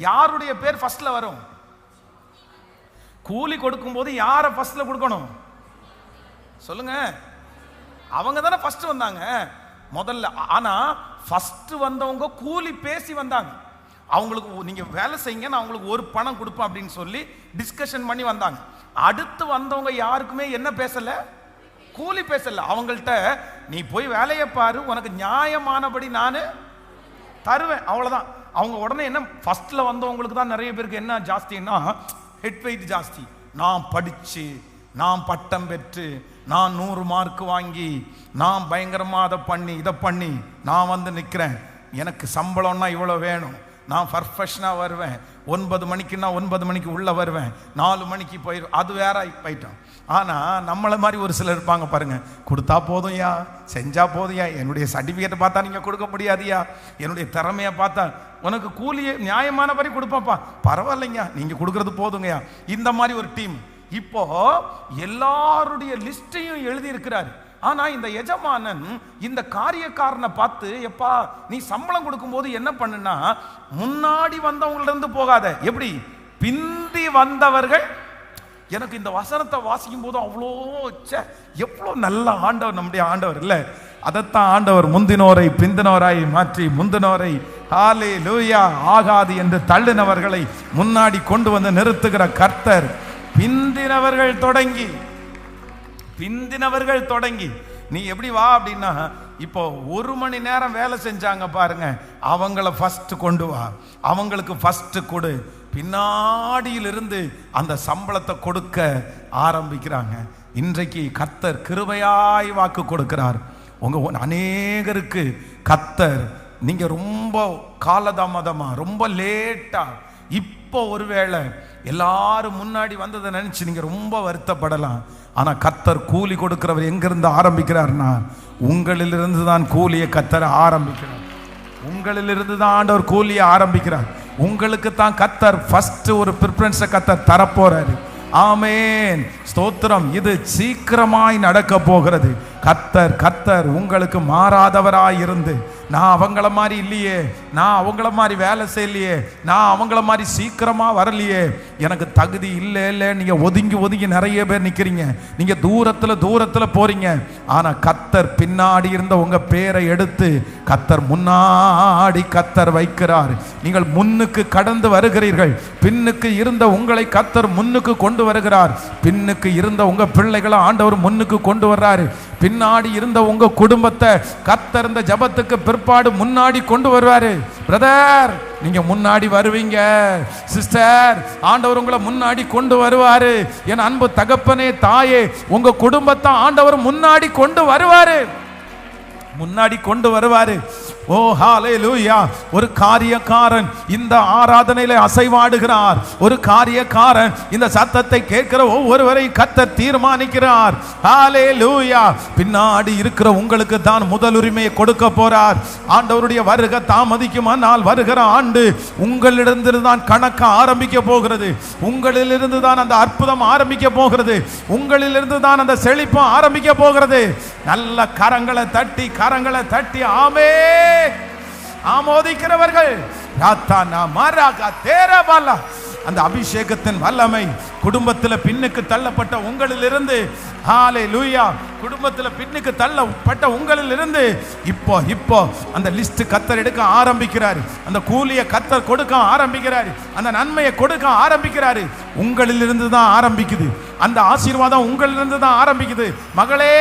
யாருடைய பேர் ஃபர்ஸ்ட்ல வரும்? கூலி கொடுக்கும் போது யாரை ஃபர்ஸ்ட்ல கொடுக்கணும் சொல்லுங்க? அவங்க தானே ஃபர்ஸ்ட் வந்தாங்க முதல்ல. ஆனா ஃபர்ஸ்ட் வந்தவங்க கூலி பேசி வந்தாங்க. அவங்களுக்கு நீங்க வேலை செய்யுங்க, நான் அவங்களுக்கு ஒரு பணம் கொடுப்பேன் அப்படின்னு சொல்லி டிஸ்கஷன் பண்ணி வந்தாங்க. அடுத்து வந்தவங்க யாருக்குமே என்ன பேசல, கூலி பேசல. அவங்கள்ட்ட நீ போய் வேலையை பாரு, உனக்கு நியாயமானபடி நான் தருவேன், அவ்வளவுதான். அவங்க உடனே என்ன, ஃபர்ஸ்ட்ல வந்தவங்களுக்கு தான் நிறைய பேருக்கு என்ன ஜாஸ்தின்னா ஹெட் வெயிட் ஜாஸ்தி. நான் படிச்சு, நான் பட்டம் பெற்று, நான் 100 மார்க் வாங்கி, நான் பயங்கரமா அதை பண்ணி இதை பண்ணி நான் வந்து நிற்கிறேன், எனக்கு சம்பளம்னா இவ்வளோ வேணும், நான் பர்ஃபெக்ஷனாக வருவேன், 9 மணிக்குன்னா 9 மணிக்கு உள்ளே வருவேன், 4 மணிக்கு போயிடும், அது வேற போயிட்டோம். ஆனால் நம்மளை மாதிரி ஒரு சிலர் இருப்பாங்க பாருங்க, கொடுத்தா போதும்யா, செஞ்சா போதும்யா, என்னுடைய சர்டிஃபிகேட்டை பார்த்தா நீங்கள் கொடுக்க முடியாதுயா, என்னுடைய திறமையை பார்த்தா உனக்கு கூலியை நியாயமானபடி கொடுப்பாப்பா, பரவாயில்லைங்க நீங்கள் கொடுக்கறது போதுங்கய்யா. இந்த மாதிரி ஒரு டீம் இப்போ எல்லாருடைய லிஸ்டையும் எழுதி இருக்கிறாரு. ஆனா இந்த எஜமானன் இந்த காரியக்காரனை பார்த்து, எப்பா நீ சம்பளம் கொடுக்கும் போது என்ன பண்ணுனா, முன்னாடி வந்தவங்கள்ட்ட இருந்து போகாத, எப்படி பிந்தி வந்தவர்கள். எனக்கு இந்த வசனத்தை வாசிக்கும் போது அவ்வளோ எவ்வளோ நல்ல ஆண்டவர் நம்முடைய ஆண்டவர் இல்லை. அதைத்தான் ஆண்டவர் முந்தினோரை பிந்தினோராய் மாற்றி முந்தினோரை ஹல்லேலூயா ஆகாது என்று தள்ளினவர்களை முன்னாடி கொண்டு வந்து நிறுத்துகிற கர்த்தர். பிந்தினவர்கள் தொடங்கி நீ எப்படி வா அப்படின்னா, இப்போ 1 மணி நேரம் வேலை செஞ்சாங்க பாருங்க, அவங்கள ஃபர்ஸ்ட் கொண்டு வா, அவங்களுக்கு ஃபர்ஸ்ட் கொடு. பின்னாடியிலிருந்து அந்த சம்பளத்தை கொடுக்க ஆரம்பிக்கிறாங்க. இன்றைக்கு கர்த்தர் கிருபையாய் வாக்கு கொடுக்கிறார். உங்க அநேகருக்கு கர்த்தர், நீங்க ரொம்ப காலதாமதமா, ரொம்ப லேட்டா, இப்போ ஒருவேளை எல்லாரும் முன்னாடி வந்ததை நினைச்சு நீங்க ரொம்ப வருத்தப்படலாம். ஆனா கர்த்தர் கூலி கொடுக்கிறவர் எங்கிருந்து ஆரம்பிக்கிறார்னா, உங்களிலிருந்து தான் கூலியை கர்த்தர் ஆரம்பிக்கிறார். உங்களிலிருந்து தான் ஆண்டவர் கூலியை ஆரம்பிக்கிறார். உங்களுக்கு தான் கர்த்தர் ஃபர்ஸ்ட் ஒரு பிரிஃபரன்ஸை கர்த்தர் தரப்போறாரு. ஆமென். ஸ்தோத்திரம். இது சீக்கிரமாய் நடக்க போகிறது. கர்த்தர் உங்களுக்கு மாறாதவராய் இருந்து, நான் அவங்கள மாதிரி இல்லையே, நான் அவங்கள மாதிரி வேலை செய்யலையே, நான் அவங்கள மாதிரி சீக்கிரமா வரலையே, எனக்கு தகுதி இல்லை நீங்க ஒதுங்கி நிறைய பேர் நிக்கிறீங்க. நீங்க தூரத்துல போறீங்க. ஆனா கர்த்தர் பின்னாடி இருந்த உங்க பேரை எடுத்து கர்த்தர் முன்னாடி கர்த்தர் வைக்கிறார். நீங்கள் முன்னுக்கு கடந்து வருகிறீர்கள். பின்னுக்கு இருந்த உங்களை கர்த்தர் முன்னுக்கு கொண்டு வருகிறார். பின்னுக்கு இருந்த உங்க பிள்ளைகளை ஆண்டவர் முன்னுக்கு கொண்டு வர்றாரு. பின்னாடி இருந்த உங்க குடும்பத்தை கர்த்தர் இந்த ஜபத்துக்கு பிற்பாடு முன்னாடி கொண்டு வருவாரு. பிரதர், நீங்க முன்னாடி வருவீங்க. சிஸ்டர், ஆண்டவர் உங்களை முன்னாடி கொண்டு வருவாரு. என் அன்பு தகப்பனே, தாயே, உங்க குடும்பத்தை ஆண்டவர் முன்னாடி கொண்டு வருவாரு. ஓ ஹalleluya. ஒரு காரியக்காரன் இந்த ஆராதனையில அசைவாடுகிறார். ஒரு காரியக்காரன் இந்த சத்தத்தை கேட்கிற ஒவ்வொருவரையும் கர்த்தர் தீர்மானிக்கிறார். ஹalleluya. பின்னாடி இருக்கிற உங்களுக்கு தான் முதல் உரிமையை கொடுக்க போறார். ஆண்டவருடைய வருகை தாமதிக்குமானால் வருகிற ஆண்டு உங்களிடமிருந்து தான் கணக்க ஆரம்பிக்க போகிறது. உங்களிலிருந்து தான் அந்த அற்புதம் ஆரம்பிக்க போகிறது. உங்களிலிருந்து தான் அந்த செழிப்பு ஆரம்பிக்க போகிறது. நல்ல கரங்களை தட்டி ஆமென் ஆமோதிக்கிறவர்கள் அந்த அபிஷேகத்தின் வல்லமை குடும்பத்தில் பின்னுக்கு தள்ளப்பட்ட உங்களிலிருந்து, ஹalleluya, குடும்பத்தில் பின்னுக்கு தள்ளப்பட்ட உங்களிலிருந்து இப்போ அந்த லிஸ்ட் கர்த்தர் எடுக்க ஆரம்பிக்கிறார். அந்த கூலியை கர்த்தர் கொடுக்க ஆரம்பிக்கிறார். அந்த நன்மையை கொடுக்க ஆரம்பிக்கிறார். உங்களிலிருந்து தான் ஆரம்பிக்குது. அந்த ஆசீர்வாதம் உங்களிலிருந்து தான் ஆரம்பிக்குது. மகளே,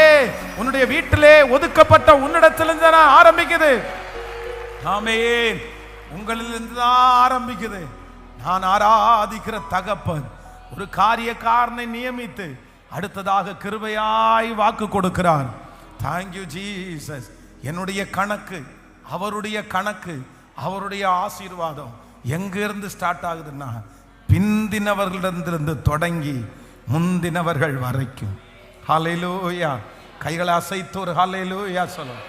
உன்னுடைய வீட்டிலே ஒதுக்கப்பட்ட உன்னிடத்திலிருந்து தான் ஆரம்பிக்குது. ஆமென். உங்களிலிருந்து தான் ஆரம்பிக்குது. நான் ஆராதிக்கிற தகப்பன் ஒரு காரியக்காரனை நியமித்து அடுத்ததாக கிருபையாய் வாக்கு கொடுக்கிறார். Thank you Jesus. என்னுடைய கணக்கு, அவருடைய கணக்கு, அவருடைய ஆசீர்வாதம் எங்கிருந்து ஸ்டார்ட் ஆகுதுன்னா, பிந்தினவர்களிடத்திலிருந்து தொடங்கி முந்தினவர்கள் வரைக்கும். ஹல்லேலூயா. கைகளை அசைத்து ஒரு ஹல்லேலூயா சொல்லும்.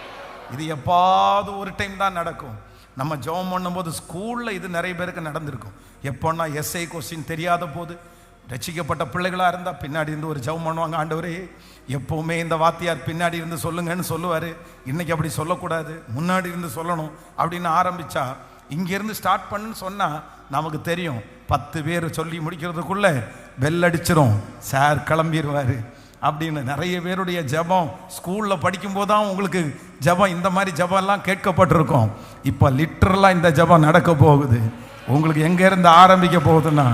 இது எப்பாவது ஒரு டைம் தான் நடக்கும். நம்ம ஜெபம் பண்ணும்போது ஸ்கூலில் இது நிறைய பேருக்கு நடந்திருக்கும். எப்போன்னா எஸ்ஐ கொஸ்டின் தெரியாத போது ரட்சிக்கப்பட்ட பிள்ளைகளாக இருந்தால் பின்னாடி இருந்து ஒரு ஜெபம் பண்ணுவாங்க. ஆண்டவரே, எப்போவுமே இந்த வாத்தியார் பின்னாடி இருந்து சொல்லுங்கன்னு சொல்லுவார். இன்றைக்கி அப்படி சொல்லக்கூடாது, முன்னாடி இருந்து சொல்லணும் அப்படின்னு ஆரம்பித்தா, இங்கேருந்து ஸ்டார்ட் பண்ணுன்னு சொன்னால் நமக்கு தெரியும் 10 பேர் சொல்லி முடிக்கிறதுக்குள்ளே பெல் அடிச்சிரும், சார் கிளம்பிடுவார் அப்படின்னு. நிறைய பேருடைய ஜெபம் ஸ்கூலில் படிக்கும்போது தான் உங்களுக்கு ஜெபம் இந்த மாதிரி ஜெபம்லாம் கேட்கப்பட்டிருக்கும். இப்போ லிட்டரலாக இந்த ஜெபம் நடக்க போகுது. உங்களுக்கு எங்கேருந்து ஆரம்பிக்க போகுதுன்னா,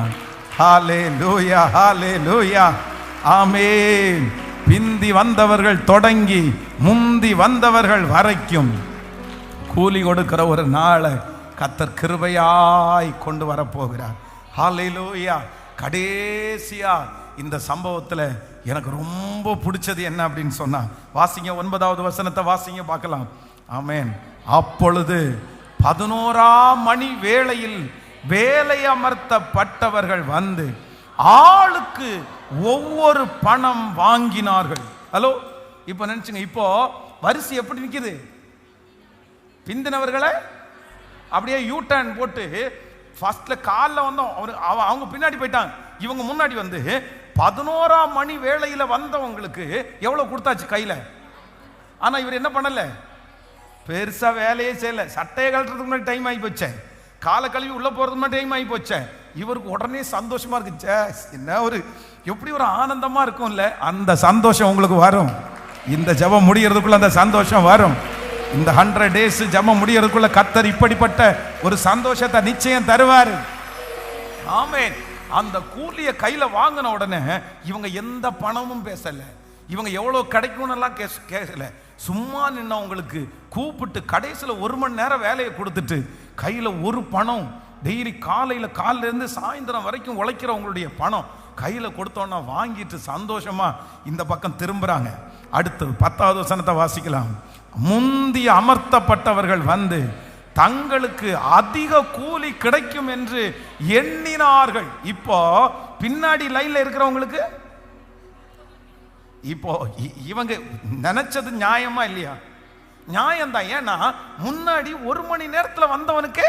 ஹல்லேலூயா, ஹல்லேலூயா, ஆமென். பிந்தி வந்தவர்கள் தொடங்கி முந்தி வந்தவர்கள் வரைக்கும் கூலி கொடுக்கிற ஒரு நாளை கர்த்தர் கிருபையாய் கொண்டு வரப்போகிறார். ஹல்லேலூயா. கடைசியா இந்த சம்பவத்தில் எனக்கு ரொம்ப பிடிச்சது என்ன அப்படின்னு சொன்னா, வாசிங்க 9வது வசனத்தை வாசிங்க பார்க்கலாம். ஆமென். அப்பொழுது 11ஆம் மணி வேளையில் வேலை அமர்த்தப்பட்டவர்கள் வந்து ஆளுக்கு ஒவ்வொரு பணம் வாங்கினார்கள். ஹலோ, இப்போ நினைச்சுங்க, இப்போ வரிசை எப்படி நிற்குது? பிந்தினவர்களை அப்படியே யூ டர்ன் போட்டு ஃபர்ஸ்ட்ல காலில் வந்தோம், அவங்க பின்னாடி போயிட்டாங்க, இவங்க முன்னாடி வந்து 11ஆம் மணி வேளையில் வந்தவங்களுக்கு எவ்வளோ கொடுத்தாச்சு கையில். ஆனால் இவர் என்ன பண்ணல, பெருசாக வேலையே செய்யலை. சட்டையை கழட்டுறதுக்கு முன்னாடி டைம் ஆகி போச்சேன், காலை கழுவி உள்ளே போகிறதுக்கு முன்னாடி டைம் ஆகி போச்சேன். இவருக்கு உடனே சந்தோஷமா இருக்கு. என்ன ஒரு எப்படி ஒரு ஆனந்தமா இருக்கும்ல, அந்த சந்தோஷம் உங்களுக்கு வரும். இந்த ஜெபம் முடியறதுக்குள்ள அந்த சந்தோஷம் வரும். இந்த 100 days ஜெபம் முடியறதுக்குள்ள கர்த்தர் இப்படிப்பட்ட ஒரு சந்தோஷத்தை நிச்சயம் தருவார். ஆமென். அந்த கூலிய கையில வாங்கின உடனே இவங்க எந்த பணமும் பேசல, இவங்க எவ்வளவு கிடைக்கும்னு கேட்கல. சும்மா நின்னவங்களுக்கு கூப்பிட்டு கடைசியில் 1 மணி நேரம் வேலையை கொடுத்துட்டு கையில ஒரு பணம், டெய்லி காலையில இருந்து சாயந்தரம் வரைக்கும் உழைக்கிறவங்களுடைய பணம் கையில கொடுத்தோன்னா வாங்கிட்டு சந்தோஷமா இந்த பக்கம் திரும்புறாங்க. அடுத்து 10வது வசனத்தை வாசிக்கலாம். முந்தி அமர்த்தப்பட்டவர்கள் வந்து தங்களுக்கு அதிக கூலி கிடைக்கும் என்று எண்ணினார்கள். இப்போ பின்னாடி லைன்ல இருக்கிறவங்களுக்கு இப்போ இவங்க நினைச்சது நியாயமா இல்லையா? நியாயம்தான். ஏன்னா முன்னாடி 1 மணி நேரத்தில் வந்தவனுக்கு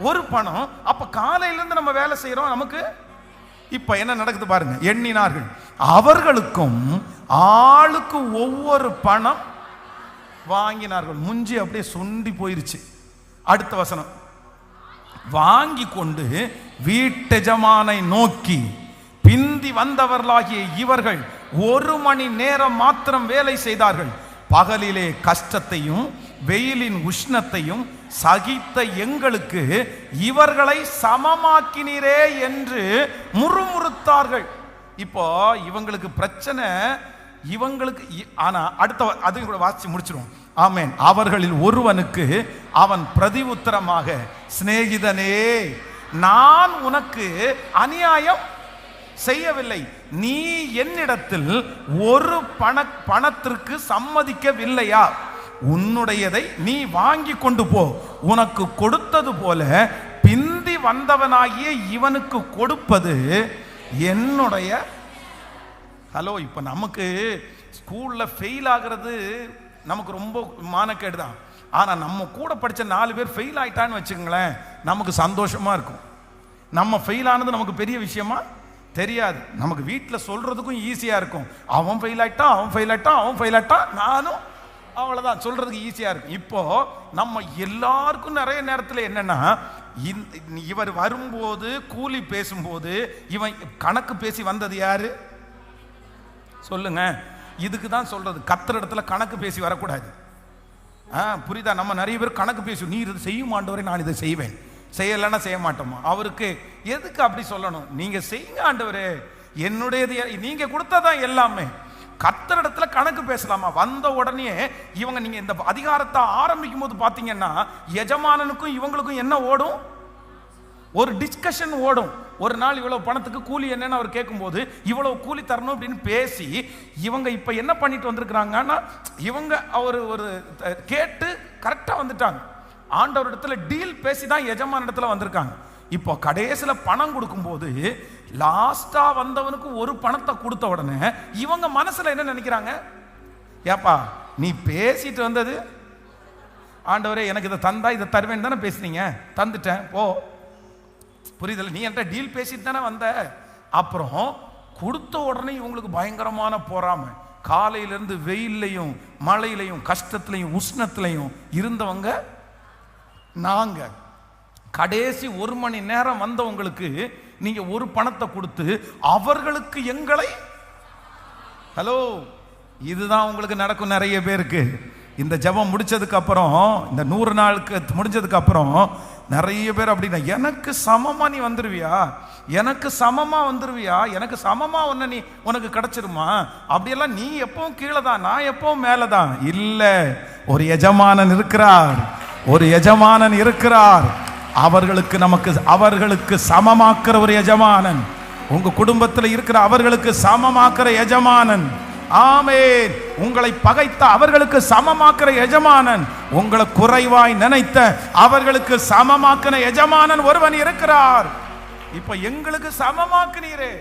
ஒரு பணம். அப்ப காலையில இருந்து நம்ம வேலை செய்யறோம், நமக்கு இப்ப என்ன நடக்குது பாருங்க. எண்ணினார்கள், அவர்களுக்கும் ஆளுக்கு ஒவ்வொரு பணம் வாங்கினார்கள். முஞ்சி அப்படியே சுண்டி போயிருச்சு. அடுத்த வசனம், வாங்கி கொண்டு வீட்டெஜமானை நோக்கி, பிந்தி வந்தவர்களாகிய இவர்கள் 1 மணி நேரம் மாத்திரம் வேலை செய்தார்கள். பகலிலே கஷ்டத்தையும் வெயிலின் உஷ்ணத்தையும் சகித்த எங்களுக்கு இவர்களை சமமாக்கினீரே என்று முறுமுறுத்தார்கள். இப்போ இவங்களுக்கு பிரச்சனை, இவங்களுக்கு. ஆனா அடுத்த அதையும் கூட வாசிச்சு முடிச்சிருவோம். ஆமென். அவர்களில் ஒருவனுக்கு அவன் பிரதி உத்தரமாக, சிநேகிதனே, நான் உனக்கு அநியாயம் செய்யவில்லை. நீ என்னிடத்தில் ஒரு பணத்திற்கு சம்மதிக்கவில்லையா? உன்னுடையதை நீ வாங்கி கொண்டு போ. உனக்கு கொடுத்தது போல பிந்தி வந்தவனாகிய இவனுக்கு கொடுப்பது என்னுடைய. ஹலோ, இப்ப நமக்கு ஸ்கூல்ல ஃபெயில் ஆகிறது நமக்கு ரொம்ப மானக்கேடு தான். ஆனா நம்ம கூட படிச்ச 4 பேர் ஃபெயில் ஆயிட்டான்னு வச்சுக்கோங்களேன், நமக்கு சந்தோஷமா இருக்கும். நம்ம ஃபெயில் ஆனது நமக்கு பெரிய விஷயமா தெரியாது. நமக்கு வீட்டில் சொல்றதுக்கும் ஈஸியா இருக்கும். அவன் ஃபெயில் ஆயிட்டான், அவன் ஃபெயில் ஆயிட்டான், அவன் ஃபெயில் ஆயிட்டான், நானும் அவ்வளவுதான், சொல்றதுக்கு ஈஸியா இருக்கும். இப்போ நம்ம எல்லாருக்கும் நிறைய நேரத்தில் என்னன்னா, இவர் வரும்போது கூலி பேசும்போது இவன் கணக்கு பேசி வந்தது யாரு சொல்லுங்க. இதுக்கு தான் சொல்றது, கத்துற இடத்துல கணக்கு பேசி வரக்கூடாது. புரியுதா? நம்ம நிறைய பேர் கணக்கு பேசும், நீ இதை செய்யும் ஆண்டவரே, நான் இதை செய்வேன், செய்யலைன்னா செய்ய மாட்டோமா? அவருக்கு எதுக்கு அப்படி சொல்லணும்? நீங்க செய்யுங்க ஆண்டவரே, என்னுடையது, நீங்க கொடுத்ததான் எல்லாமே. கத்துற இடத்துல கணக்கு பேசலாமா? வந்த உடனே இவங்க, நீங்க இந்த அதிகாரத்தை ஆரம்பிக்கும் போது பாத்தீங்கன்னா எஜமானனுக்கும் இவங்களுக்கும் என்ன ஓடும்? ஒரு டிஸ்கஷன் ஓடும். ஒரு நாள் இவ்வளவு பணத்துக்கு கூலி என்னன்னு அவர் கேட்கும்போது இவ்வளவு கூலி தரணும் அப்படின்னு பேசி இவங்க இப்ப என்ன பண்ணிட்டு வந்திருக்கிறாங்கன்னா, இவங்க ஒரு கேட்டு கரெக்டா வந்துட்டாங்க. ஆண்டவர் இடத்துல டீல் பேசி தான் எஜமான இடத்துல வந்திருக்காங்க. இப்போ கடைசியில பணம் கொடுக்கும்போது லாஸ்டா வந்தவனுக்கு ஒரு பணத்தை கொடுத்த உடனே இவங்க மனசுல என்ன நினைக்கிறாங்க? ஏப்பா, நீ பேசிட்டு வந்தது, ஆண்டவரே எனக்கு இதை தந்தா இதை தருவேன் தானே பேசுனீங்க, தந்துட்டேன் போ. புரியுதல்? நீ என்கிட்ட டீல் பேசிட்டு தானே வந்த. அப்புறம் கொடுத்த உடனே இவங்களுக்கு பயங்கரமான பொறாமை. காலையிலிருந்து வெயிலையும் மழையிலையும் கஷ்டத்திலையும் உஷ்ணத்திலையும் இருந்தவங்க நாங்க. கடைசி 1 மணி நேரம் வந்தவங்களுக்கு நீங்க ஒரு பணத்தை கொடுத்து அவர்களுக்கு எங்களை. ஹலோ, இதுதான் உங்களுக்கு நடக்கும் நிறைய பேருக்கு. இந்த ஜெபம் முடிச்சதுக்கு அப்புறம், இந்த 100 நாளுக்கு முடிஞ்சதுக்கு அப்புறம் நிறைய பேர் அப்படின்னா, எனக்கு சமமா நீ வந்துருவியா, எனக்கு சமமா வந்துருவியா, எனக்கு சமமா உனக்கு கிடைச்சிருமா? அப்படியெல்லாம் நீ எப்பவும் கீழே தான், நான் எப்பவும் மேலதான். இல்ல, ஒரு எஜமானன் இருக்கிறார், ஒரு எஜமானன் இருக்கிறார். அவர்களுக்கு சமமாக்குற ஒரு எஜமானன். உங்க குடும்பத்தில் இருக்கிற அவர்களுக்கு சமமாக்குற எஜமானன். ஆமென். உங்களை பகைத்த அவர்களுக்கு சமமாக்குற எஜமானன், உங்களை குறைவாய் நினைத்த அவர்களுக்கு சமமாக்குன எஜமானன் ஒருவன் இருக்கிறார். இப்ப எங்களுக்கு சமமாக்குனீரே.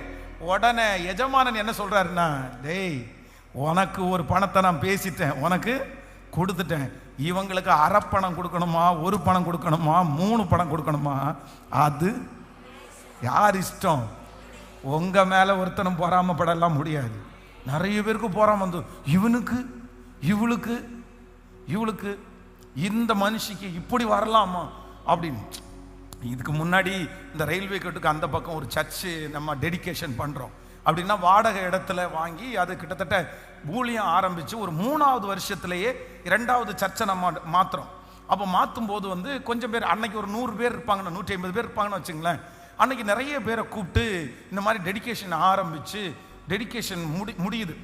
உடனே எஜமானன் என்ன சொல்றாருன்னா, டேய், உனக்கு ஒரு பணத்தை நான் பேசிட்டேன், உனக்கு கொடுத்துட்டேன். இவங்களுக்கு அரை பணம் கொடுக்கணுமா, ஒரு பணம் கொடுக்கணுமா, 3 பணம் கொடுக்கணுமா, அது யார் இஷ்டம். உங்க மேல ஒருத்தனும் பொறாமப்படலாம் முடியாது. நிறைய பேருக்கு பொறாம வந்து, இவனுக்கு இவளுக்கு இவளுக்கு இந்த மனுஷிக்கு இப்படி வரலாமா அப்படின்னு. இதுக்கு முன்னாடி இந்த ரயில்வே கேட்டுக்கு அந்த பக்கம் ஒரு சர்ச்சு நம்ம டெடிகேஷன் பண்றோம். அப்படின்னா வாடகை இடத்துல வாங்கி அது கிட்டத்தட்ட ஊழியம் ஆரம்பிச்சு ஒரு 3வது வருஷத்திலேயே 2வது சர்ச்சை நம்ம மாத்துறோம். அப்போ மாற்றும் போது வந்து கொஞ்சம் பேர், அன்னைக்கு ஒரு 100 பேர் இருப்பாங்கன்னா 150 பேர் இருப்பாங்கன்னு வச்சுங்களேன். அன்னைக்கு நிறைய பேரை கூப்பிட்டு இந்த மாதிரி டெடிகேஷன் ஆரம்பிச்சு, டெடிகேஷன்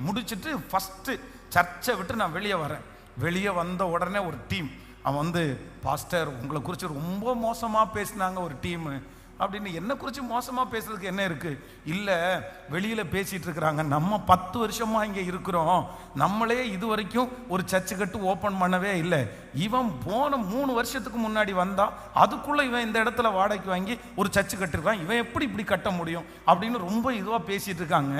முடிச்சுட்டு ஃபஸ்ட்டு சர்ச்சை விட்டு நான் வெளியே வரேன். வெளியே வந்த உடனே ஒரு டீம் அவன் வந்து, பாஸ்டர் உங்களை குறித்து ரொம்ப மோசமாக பேசினாங்க ஒரு டீமு அப்படின்னு. என்ன குறித்து மோசமாக பேசுறதுக்கு என்ன இருக்குது? இல்லை, வெளியில் பேசிகிட்டு இருக்கிறாங்க. நம்ம 10 வருஷமாக இங்கே இருக்கிறோம், நம்மளே இது வரைக்கும் ஒரு சர்ச்சு கட்டு ஓப்பன் பண்ணவே இல்லை. இவன் போன 3 வருஷத்துக்கு முன்னாடி வந்தான், அதுக்குள்ளே இவன் இந்த இடத்துல வாடகைக்கு வாங்கி ஒரு சர்ச்சு கட்டிருக்கான், இவன் எப்படி இப்படி கட்ட முடியும் அப்படின்னு ரொம்ப இதுவாக பேசிகிட்டு இருக்காங்க.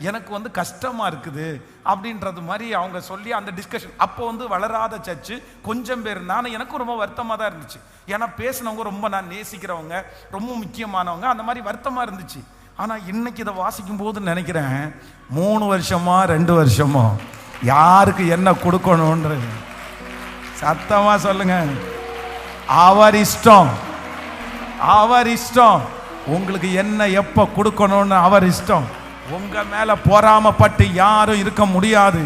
எனக்கு வந்து கஷ்டமாக இருக்குது அப்படின்றது மாதிரி அவங்க சொல்லி அந்த டிஸ்கஷன். அப்போ வந்து வளராத சர்ச்சு கொஞ்சம் பேர். எனக்கும் ரொம்ப வருத்தமாக தான் இருந்துச்சு. ஏன்னா பேசினவங்க ரொம்ப நான் நேசிக்கிறவங்க, ரொம்ப முக்கியமானவங்க, அந்த மாதிரி வருத்தமாக இருந்துச்சு. ஆனா இன்னைக்கு இதை வாசிக்கும் போது நினைக்கிறேன், 3 வருஷமா 2 வருஷமோ யாருக்கு என்ன கொடுக்கணும்ன்றது சத்தமா சொல்லுங்க. அவர் இஷ்டம், அவர் இஷ்டம். உங்களுக்கு என்ன எப்ப கொடுக்கணும்னு அவர் இஷ்டம். உங்க மேல பொறாமப்பட்டு யாரும் இருக்க முடியாது.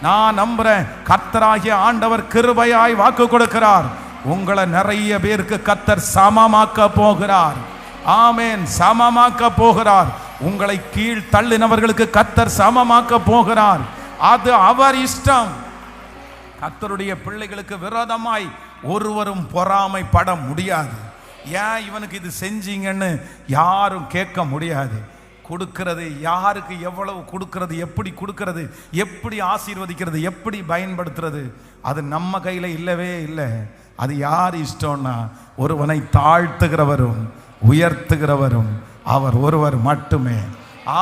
நான் நம்புறேன், கர்த்தராகிய ஆண்டவர் கிருபையாய் வாக்கு கொடுக்கிறார். உங்களை நிறைய பேருக்கு கர்த்தர் சமமாக்க போகிறார். ஆமென், சமமாக்க போகிறார். உங்களை கீழ் தள்ளினவர்களுக்கு கர்த்தர் சமமாக்க போகிறார். அது அவர் இஷ்டம். கர்த்தருடைய பிள்ளைகளுக்கு விரோதமாய் ஒருவரும் பொறாமைப்பட முடியாது. ஏன் இவனுக்கு இது செஞ்சீங்கன்னு யாரும் கேட்க முடியாது. கொடுக்கிறது யாருக்கு எவ்வளவு கொடுக்கிறது, எப்படி கொடுக்கிறது, எப்படி ஆசீர்வதிக்கிறது, எப்படி பயன்படுத்துறது, அது நம்ம கையில் இல்லவே இல்லை. அது யார் இஷ்டம்னா, ஒருவனை தாழ்த்துகிறவரும் உயர்த்துகிறவரும் அவர் ஒருவர் மட்டுமே.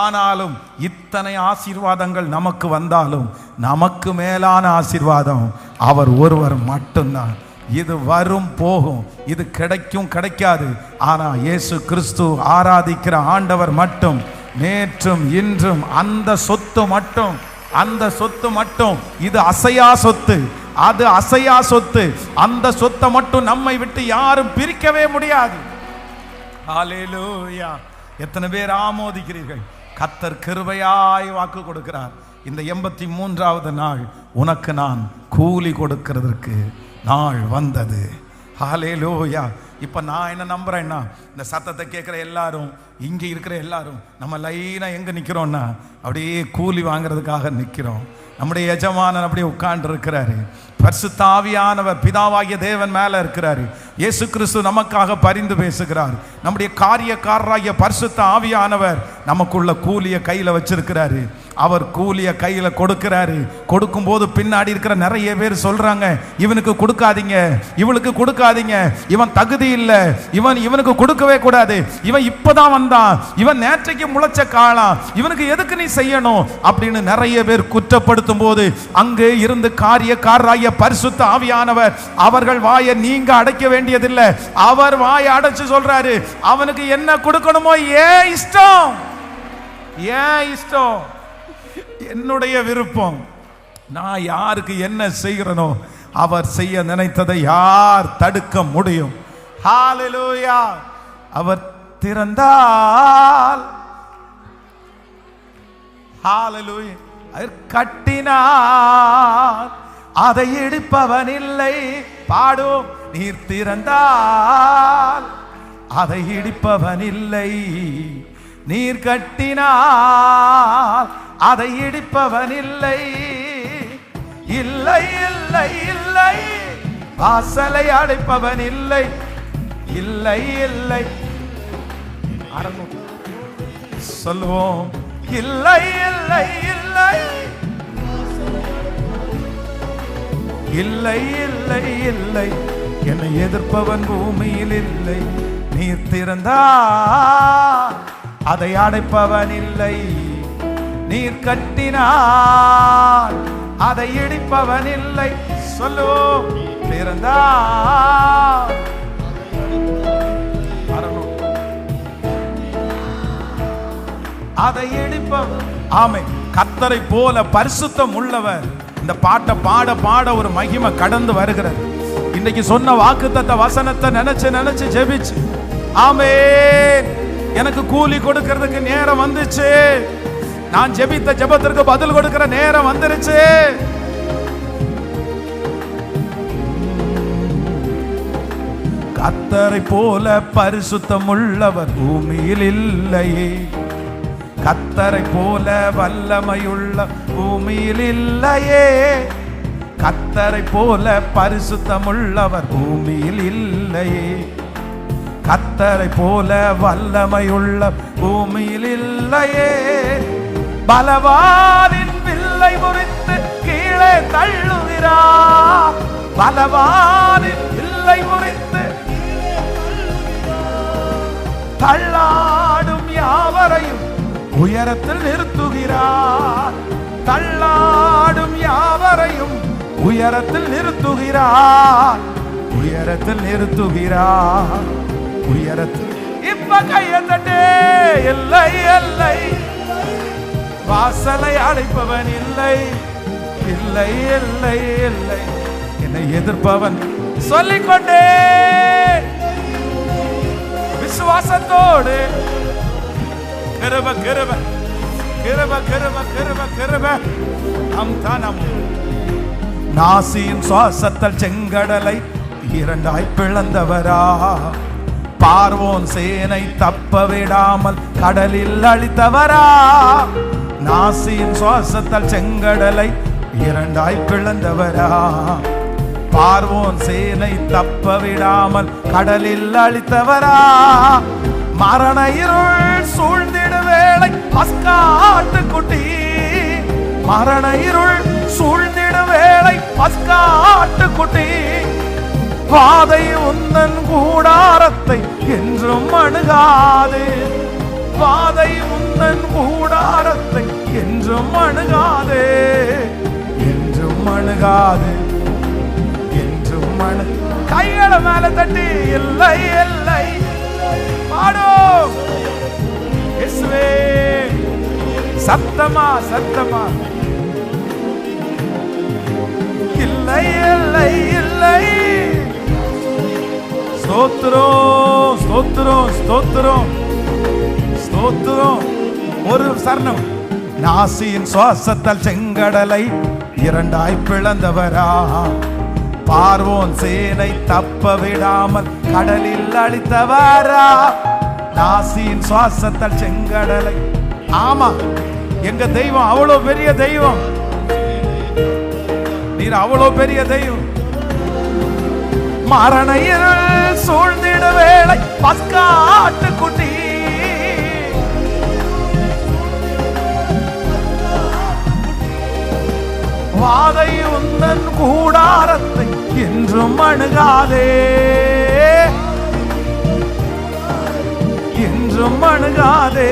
ஆனாலும் இத்தனை ஆசீர்வாதங்கள் நமக்கு வந்தாலும் நமக்கு மேலான ஆசீர்வாதம் அவர் ஒருவர் மட்டும்தான். இது வரும் போகும், இது கிடைக்கும் கிடைக்காது. ஆனா இயேசு கிறிஸ்து ஆராதிக்கிற ஆண்டவர் மட்டும் நேற்றும் இன்றும். அந்த சொத்து மட்டும், அந்த சொத்து மட்டும், இது அசையா சொத்து, அது அசையா சொத்து. அந்த சொத்தை மட்டும் நம்மை விட்டு யாரும் பிரிக்கவே முடியாது. ஹல்லேலூயா. எத்தனை பேர் ஆமோதிக்கிறீர்கள்? கர்த்தர் கிருபையாய் வாக்கு கொடுக்கிறார். இந்த 83வது நாள் உனக்கு நான் கூலி கொடுக்கிறதற்கு நாள் வந்தது. ஹல்லேலூயா. இப்போ நான் என்ன நம்புறேன்னா, இந்த சத்தத்தை கேட்குற எல்லாரும், இங்கே இருக்கிற எல்லாரும் நம்ம லைனாக எங்கே நிற்கிறோன்னா, அப்படியே கூலி வாங்கிறதுக்காக நிற்கிறோம். நம்முடைய எஜமானன் அப்படியே உட்கார்ந்து இருக்கிறாரு. பரிசுத்த ஆவியானவர் பிதாவாகிய தேவன் மேலே இருக்கிறாரு. இயேசு கிறிஸ்து நமக்காக பரிந்து பேசுகிறார். நம்முடைய காரியக்காரராகிய பரிசுத்த ஆவியானவர் நமக்குள்ள கூலியை கையில் வச்சிருக்கிறாரு. அவர் கூலியை கையில் கொடுக்கிறாரு. கொடுக்கும்போது பின்னாடி இருக்கிற நிறைய பேர் சொல்றாங்க, இவனுக்கு கொடுக்காதீங்க, இவளுக்கு கொடுக்காதீங்க, இவன் தகுதி இல்லை, இவனுக்கு கொடுக்கவே கூடாது, இவன் இப்பதான் வந்தான், இவன் நேற்றைக்கு முளைச்ச காலம், இவனுக்கு எதுக்கு நீ செய்யணும் அப்படின்னு நிறைய பேர் குற்றப்படுத்தும் போது அங்கு இருந்து காரியக்காரராகிய பரிசுத்த ஆவியானவர் அவர்கள் வாயை நீங்க அடைக்க வேண்டியதில்லை. அவர் வாயை அடைச்சு சொல்றாரு, அவனுக்கு என்ன கொடுக்கணுமோ ஏன் இஷ்டம், ஏன் இஷ்டம், என்னுடைய விருப்பம். நான் யாருக்கு என்ன செய்கிறனோ அவர் செய்ய நினைத்ததை யார் தடுக்க முடியும்? ஹல்லேலூயா. அவர் திறந்தால், ஹல்லேலூயா, கட்டினார் அதை இடிப்பவன் இல்லை. பாடும். நீர் திறந்தால் அதை இடிப்பவன் இல்லை, நீர் கட்டினால் அதை இடிப்பவன் இல்லை. இல்லை இல்லை இல்லை, வாசலை அடைப்பவன் இல்லை. இல்லை இல்லை, சொல்லுவோம். இல்லை இல்லை இல்லை, இல்லை இல்லை இல்லை, என்னை எதிர்ப்பவன் பூமியில் இல்லை. நீர் திறந்தால் அதை அடைப்பவன் இல்லை, நீர் கட்டினால் அதை இடிப்பவன் இல்லை. சொல்லுவோம். திறந்தால் அதை இடிப்பவன். ஆமை. கர்த்தரை போல பரிசுத்தம் உள்ளவர். இந்த பாட்டை பாட பாட ஒரு மகிமை கடந்து வருகிறது. இன்னைக்கு சொன்ன வாக்குத்தத்த வசனத்தை நினைச்சு நினைச்சு ஜெபிச்சு, ஆமென், எனக்கு கூலி கொடுக்கிறதுக்கு நேரம் வந்துச்சு, நான் ஜெபித்த ஜெபத்திற்கு பதில் கொடுக்கிற நேரம் வந்துருச்சு. கர்த்தரை போல பரிசுத்தம் உள்ளவர் பூமியில் இல்லையே, கர்த்தரை போல வல்லமையுள்ள பூமியில் இல்லையே, கர்த்தரை போல பரிசுத்தமுள்ளவர் பூமியில் இல்லையே, கர்த்தரை போல வல்லமையுள்ள பூமியில் இல்லையே. பலவானின் வில்லை முறித்து கீழே தள்ளுகிறார், பலவானின் வில்லை முறித்து தள்ளாடும் யாவரையும் உயரத்தில் நிறுத்துகிறார், தள்ளாடும் யாவரையும் உயரத்தில் நிறுத்துகிறார், உயரத்தில் நிறுத்துகிறார், உயரத்தில். இப்ப கையை தட்டே. இல்லை இல்லை, வாசலை அடைப்பவன் இல்லை, இல்லை இல்லை இல்லை, என்னை எதிர்ப்பவன். சொல்லிக்கொண்டே விசுவாசத்தோடு கிருப கிருப கிருப கிருப கிருப கிருப. நாசியின் சுவாசத்தால் செங்கடலை இரண்டாய் பிளந்தவரா, பார்வோன் சேனை தப்ப விடாமல் கடலில் அழித்தவரா. நாசியின் சுவாசத்தால் செங்கடலை இரண்டாய் பிளந்தவரா, பார்வோன் சேனை தப்ப விடாமல் கடலில் அழித்தவரா. மரண இருள் சூழ்ந்திட வேளை பஸ்காட்டுக்குட்டி, மரண இருள் சூழ்ந்திட வேளை பஸ்காட்டுக்குட்டி. வாதை உந்தன் கூடாரத்தை என்றும் அணுகாது, வாதை உந்தன் கூடாரத்தை என்றும் அணுகாது, என்றும் அணுகாது, என்றும் அணு. கைகளை மேல தட்டி இல்லை இல்லை பாடோ இயேசுவே. சத்தமா சத்தமா இல்லை இல்லை இல்லை. ஸ்தோத்திரம் ஸ்தோத்திரம் ஸ்தோத்திரம் ஸ்தோத்திரம். ஒரு சரணம். நாசியின் சுவாசத்தால் செங்கடலை இரண்டாய் பிளந்தவரா, பார்வோன் சேனை தப்ப விடாமல் கடலில் அழித்தவரா. நாசியின் சுவாசத்தால் செங்கடலை. ஆமா, எங்க தெய்வம் அவ்வளவு பெரிய தெய்வம், நீர் அவ்வளவு பெரிய தெய்வம். மரண இருள் சூழ்ந்திட வேளை பஸ்காட்டுக்குட்டி, வாதை உந்தன் கூடாரத்தை என்றும் அணுகாதே, என்றும் அணுகாதே,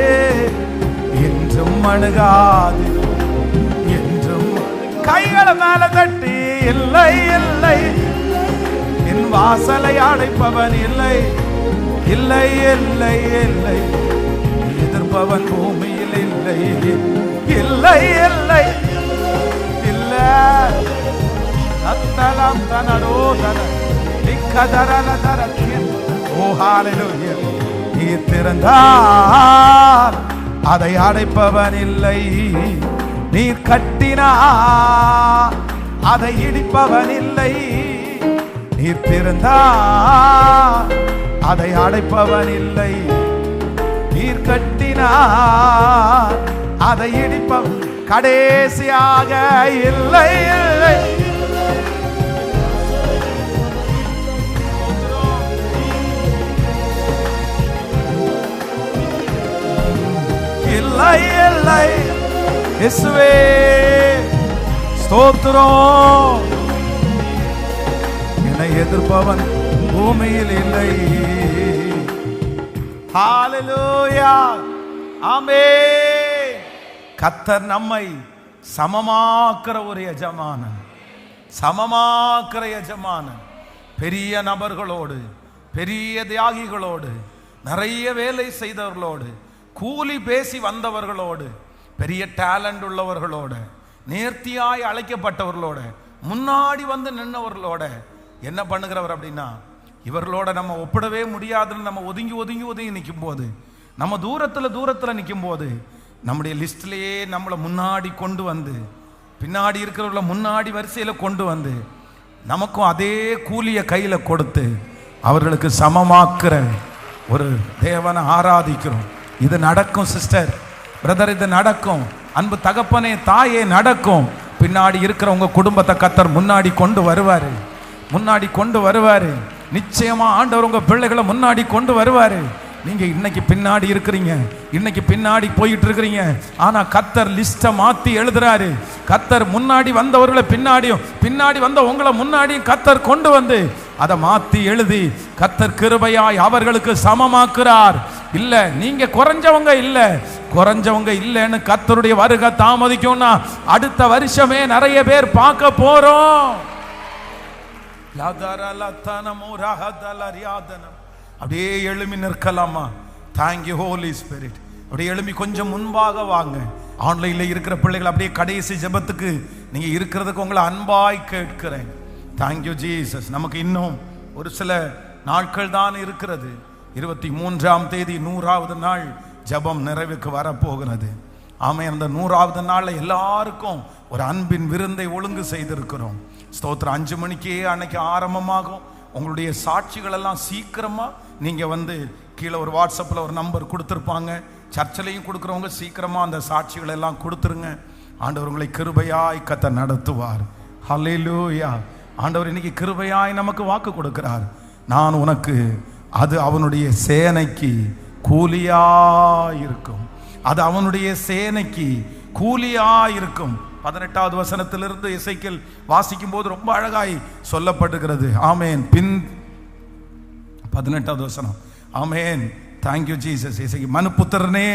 என்றும் அணுகாதே, என்றும். கைகளை மேல தட்டி இல்லை இல்லை, என் வாசலை அடைப்பவன் இல்லை, இல்லை இல்லை இல்லை, எதிர்ப்பவன் பூமியில் இல்லை, இல்லை இல்லை. திறந்தார் அதை அடைப்பவன் இல்லை, நீர் கட்டினார் அதை இடிப்பவன் இல்லை. நீர் திறந்தார் அதை அடைப்பவன் இல்லை, நீர் கட்டினார் அதை இடிப்பவன். கடைசியாக இல்லை இல்லை, இல்லை இல்லை. இயேசுவே ஸ்தோத்திரம். என்னை எதிர்ப்பவன் பூமியில் இல்லை. ஹல்லேலூயா, ஆமென். கர்த்தர் நம்மை சமமாக்குற ஒரு எஜமானன், சமமாக்குற எஜமானன். பெரிய நபர்களோடு, பெரிய தியாகிகளோடு, நிறைய வேலை செய்தவர்களோடு, கூலி பேசி வந்தவர்களோடு, பெரிய டேலண்ட் உள்ளவர்களோட, நேர்த்தியாய் அழைக்கப்பட்டவர்களோட, முன்னாடி வந்து நின்னவர்களோட என்ன பண்ணுகிறவர் அப்படின்னா, இவர்களோட நம்ம ஒப்பிடவே முடியாதுன்னு நம்ம ஒதுங்கி ஒதுங்கி ஒதுங்கி நிற்கும் போது, நம்ம தூரத்தில் நிற்கும் போது, நம்முடைய லிஸ்ட்லேயே நம்மளை முன்னாடி கொண்டு வந்து, பின்னாடி இருக்கிறவர்கள முன்னாடி வரிசையில் கொண்டு வந்து, நமக்கும் அதே கூலியை கையில் கொடுத்து அவர்களுக்கு சமமாக்குற ஒரு தேவனை ஆராதிக்கிறோம். இது நடக்கும் சிஸ்டர், பிரதர், இது நடக்கும். அன்பு தகப்பனே, தாயே, நடக்கும். பின்னாடி இருக்கிற உங்க குடும்பத்தை கர்த்தர் முன்னாடி கொண்டு வருவாரு, முன்னாடி கொண்டு வருவாரு. நிச்சயமா ஆண்டவர் உங்க பிள்ளைகளை முன்னாடி கொண்டு வருவாரு. நீங்க இன்னைக்கு பின்னாடி இருக்கிறீங்க, இன்னைக்கு பின்னாடி போயிட்டு இருக்கிறீங்க. ஆனா கர்த்தர் லிஸ்ட்டை மாத்தி எழுதுறாரு. கர்த்தர் முன்னாடி வந்தவர்களை பின்னாடியும், பின்னாடி வந்த உங்களை முன்னாடியும் கர்த்தர் கொண்டு வந்து அதை மாத்தி எழுதி கர்த்தர் கிருபையாய் அவர்களுக்கு சமமாக்குறார். இல்ல நீங்க குறைஞ்சவங்க இல்ல, குறைஞ்சவங்க இல்லைன்னு கர்த்தருடைய வருகை தாமதிக்கும்னா அடுத்த வருஷமே நிறைய பேர் பார்க்க போறோம். அப்படியே எழுமி நிற்கலாமா? Thank you holy spirit. அப்படியே எழும்பி கொஞ்சம் முன்பாக வாங்க. ஆன்லைனில் இருக்கிற பிள்ளைகள் அப்படியே கடைசி ஜெபத்துக்கு நீங்க இருக்கிறதுக்கு உங்களை அன்பாய் கேட்கிறேன். Thank you Jesus. நமக்கு இன்னும் ஒரு சில நாட்கள் தான் இருக்கிறது. 23ஆம் தேதி 100வது நாள் ஜெபம் நிறைவுக்கு வரப்போகிறது. ஆமென். அந்த 100வது நாளில் எல்லாருக்கும் ஒரு அன்பின் விருந்தை ஒழுங்கு செய்திருக்கிறோம். ஸ்தோத்திரம். 5 மணிக்கே அன்னைக்கு ஆரம்பமாகும். உங்களுடைய சாட்சிகள் எல்லாம் சீக்கிரமா நீங்க வந்து கீழே ஒரு வாட்ஸ்அப்பில் ஒரு நம்பர் கொடுத்துருப்பாங்க. சர்ச்சிலையும் கொடுக்குறவங்க சீக்கிரமா அந்த சாட்சிகள் எல்லாம் கொடுத்துருங்க. ஆண்டவர் உங்களை கிருபையாய் கர்த்தர் நடத்துவார். ஹல்லேலூயா. ஆண்டவர் இன்னைக்கு கிருபையாய் நமக்கு வாக்கு கொடுக்கிறார். நான் உனக்கு, அது அவனுடைய சேனைக்கு கூலியாயிருக்கும். அது அவனுடைய சேனைக்கு கூலியாயிருக்கும். 18வது வசனத்திலிருந்து எசேக்கியேல் வாசிக்கும் போது ரொம்ப அழகாய் சொல்லப்படுகிறது. ஆமேன். பின் 18வது வசனம். ஆமேன். Thank you Jesus. மனுபுத்திரனே,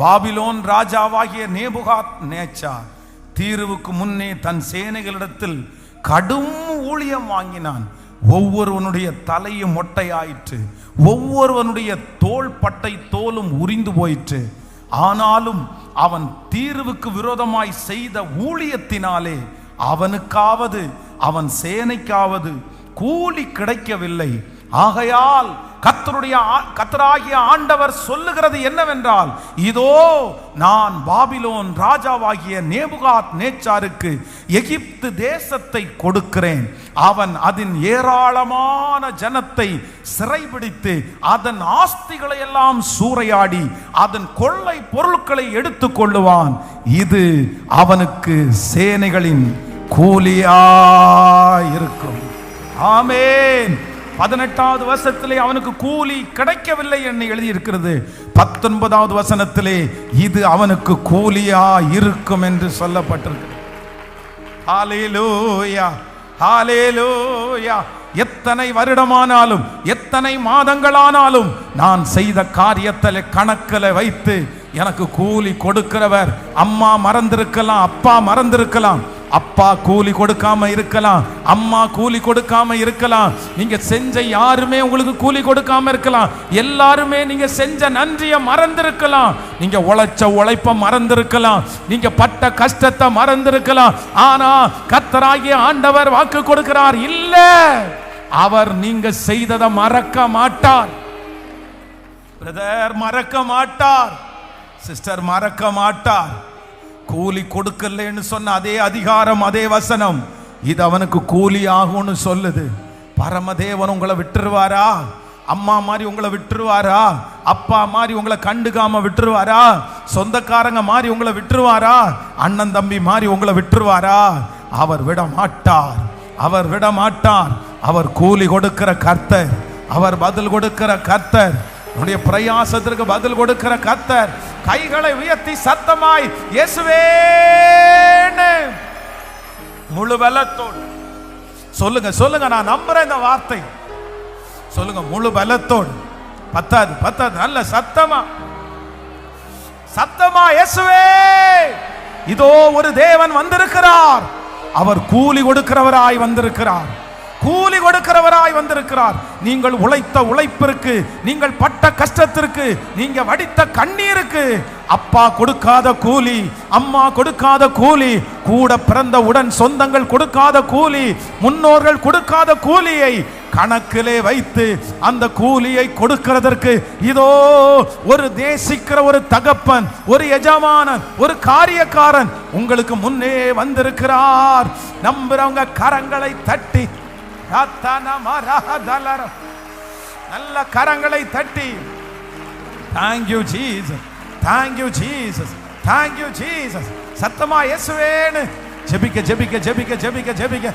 பாபிலோன் ராஜாவாகிய நேபுகாத் நேச்சார் தீருவுக்கு முன்னே தன் சேனைகளிடத்தில் கடும் ஊழியம் வாங்கினான். ஒவ்வொருவனுடைய தலையும் மொட்டையாயிற்று, ஒவ்வொருவனுடைய தோள் பட்டை தோலும் உரிந்து போயிற்று. ஆனாலும் அவன் தீருவுக்கு விரோதமாய் செய்த ஊழியத்தினாலே அவனுக்காவது அவன் சேனைக்காவது கூலி கிடைக்கவில்லை. ஆகையால் கர்த்தராகிய ஆண்டவர் சொல்லுகிறது என்னவென்றால், இதோ நான் பாபிலோன் ராஜாவாகிய நேபுகாத் நேச்சாருக்கு எகிப்து தேசத்தை கொடுக்கிறேன். அவன் அதன் ஏராளமான ஜனத்தை சிறைபிடித்து அதன் ஆஸ்திகளை எல்லாம் சூறையாடி அதன் கொள்ளை பொருட்களை எடுத்துக் கொள்ளுவான். இது அவனுக்கு சேனைகளின் கூலியாயிருக்கும். ஆமென். 18வது வசனத்திலே அவனுக்கு கூலி கிடைக்கவில்லை என்று எழுதியிருக்கிறது. 19வது வசனத்திலே இது அவனுக்கு கூலியா இருக்கும் என்று சொல்லப்பட்டிருக்கு. ஹல்லேலூயா, ஹல்லேலூயா. எத்தனை வருடமானாலும் எத்தனை மாதங்களானாலும் நான் செய்த காரியத்தில் கணக்கில் வைத்து எனக்கு கூலி கொடுக்கிறவர் அம்மா மறந்திருக்கலாம், அப்பா மறந்திருக்கலாம், அப்பா கூலி கொடுக்காம இருக்கலாம், அம்மா கூலி கொடுக்காம இருக்கலாம், நீங்க செஞ்ச யாருமே உங்களுக்கு கூலி கொடுக்காம இருக்கலாம், எல்லாருமே நீங்க செஞ்ச நன்றியை மறந்திருக்கலாம், நீங்க உழைச்ச உழைப்ப மறந்திருக்கலாம், நீங்க பட்ட கஷ்டத்தை மறந்திருக்கலாம். ஆனா கர்த்தராகிய ஆண்டவர் வாக்கு கொடுக்கிறார், இல்ல, அவர் நீங்க செய்ததை மறக்க மாட்டார். பிரதர் மறக்க மாட்டார், சிஸ்டர் மறக்க மாட்டார். கூலி கொடுக்கலன்னு சொன்ன அதே அதிகாரம், அதே வசனம் இது அவனுக்கு கூலி ஆகும்னு சொல்லுது. பரமதேவன் உங்களை விட்டுருவாரா? அம்மா மாதிரி உங்களை விட்டுருவாரா? அப்பா மாதிரி உங்களை கண்டுக்காம விட்டுருவாரா? சொந்தக்காரங்க மாதிரி உங்களை விட்டுருவாரா? அண்ணன் தம்பி மாதிரி உங்களை விட்டுருவாரா? அவர் விட மாட்டார், அவர் விட மாட்டார். அவர் கூலி கொடுக்கிற கர்த்தர், அவர் பதில் கொடுக்கிற கர்த்தர், உன்னுடைய பிரயாசத்திற்கு பதில் கொடுக்கிற கர்த்தர். கைகளை உயர்த்தி சத்தமாய் இயேசுவே முழு பலத்தோடு சொல்லுங்க, சொல்லுங்க. நான் நம்புறேன் இந்த வார்த்தை. சொல்லுங்க, முழு பலத்தோடு. பத்தாது, பத்தாது. நல்ல சத்தமா, சத்தமா இயேசுவே. இதோ ஒரு தேவன் வந்திருக்கிறார். அவர் கூலி கொடுக்கிறவராய் வந்திருக்கிறார், கூலி கொடுக்கிறவராய் வந்திருக்கிறார். நீங்கள் உழைத்த உழைப்பிற்கு, நீங்கள் பட்ட கஷ்டத்திற்கு, நீங்க வடித்த கண்ணீருக்கு அப்பா கொடுக்காத கூலி, அம்மா கொடுக்காத கூலி, கூட பிறந்த உடன் சொந்தங்கள் கொடுக்காத கூலி, முன்னோர்கள் கொடுக்காத கூலியை கணக்கிலே வைத்து அந்த கூலியை கொடுக்கிறதற்கு இதோ ஒரு நேசிக்கிற ஒரு தகப்பன், ஒரு எஜமானன், ஒரு காரியக்காரன் உங்களுக்கு முன்னே வந்திருக்கிறார். நம்புறவங்க கரங்களை தட்டி, நல்ல கரங்களை தட்டி, thank you Jesus, thank you Jesus, thank you Jesus. சத்தமா இயேசுவேன்னு ஜெபிக்க ஜெபிக்க ஜெபிக்க ஜெபிக்க ஜெபிக்க.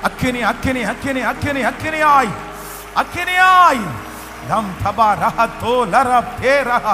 அக்கினி அக்கினி அக்கினி அக்கினி அக்கினியாய் அக்கினியாய் லம் தபா ரஹதோ லர பேரஹ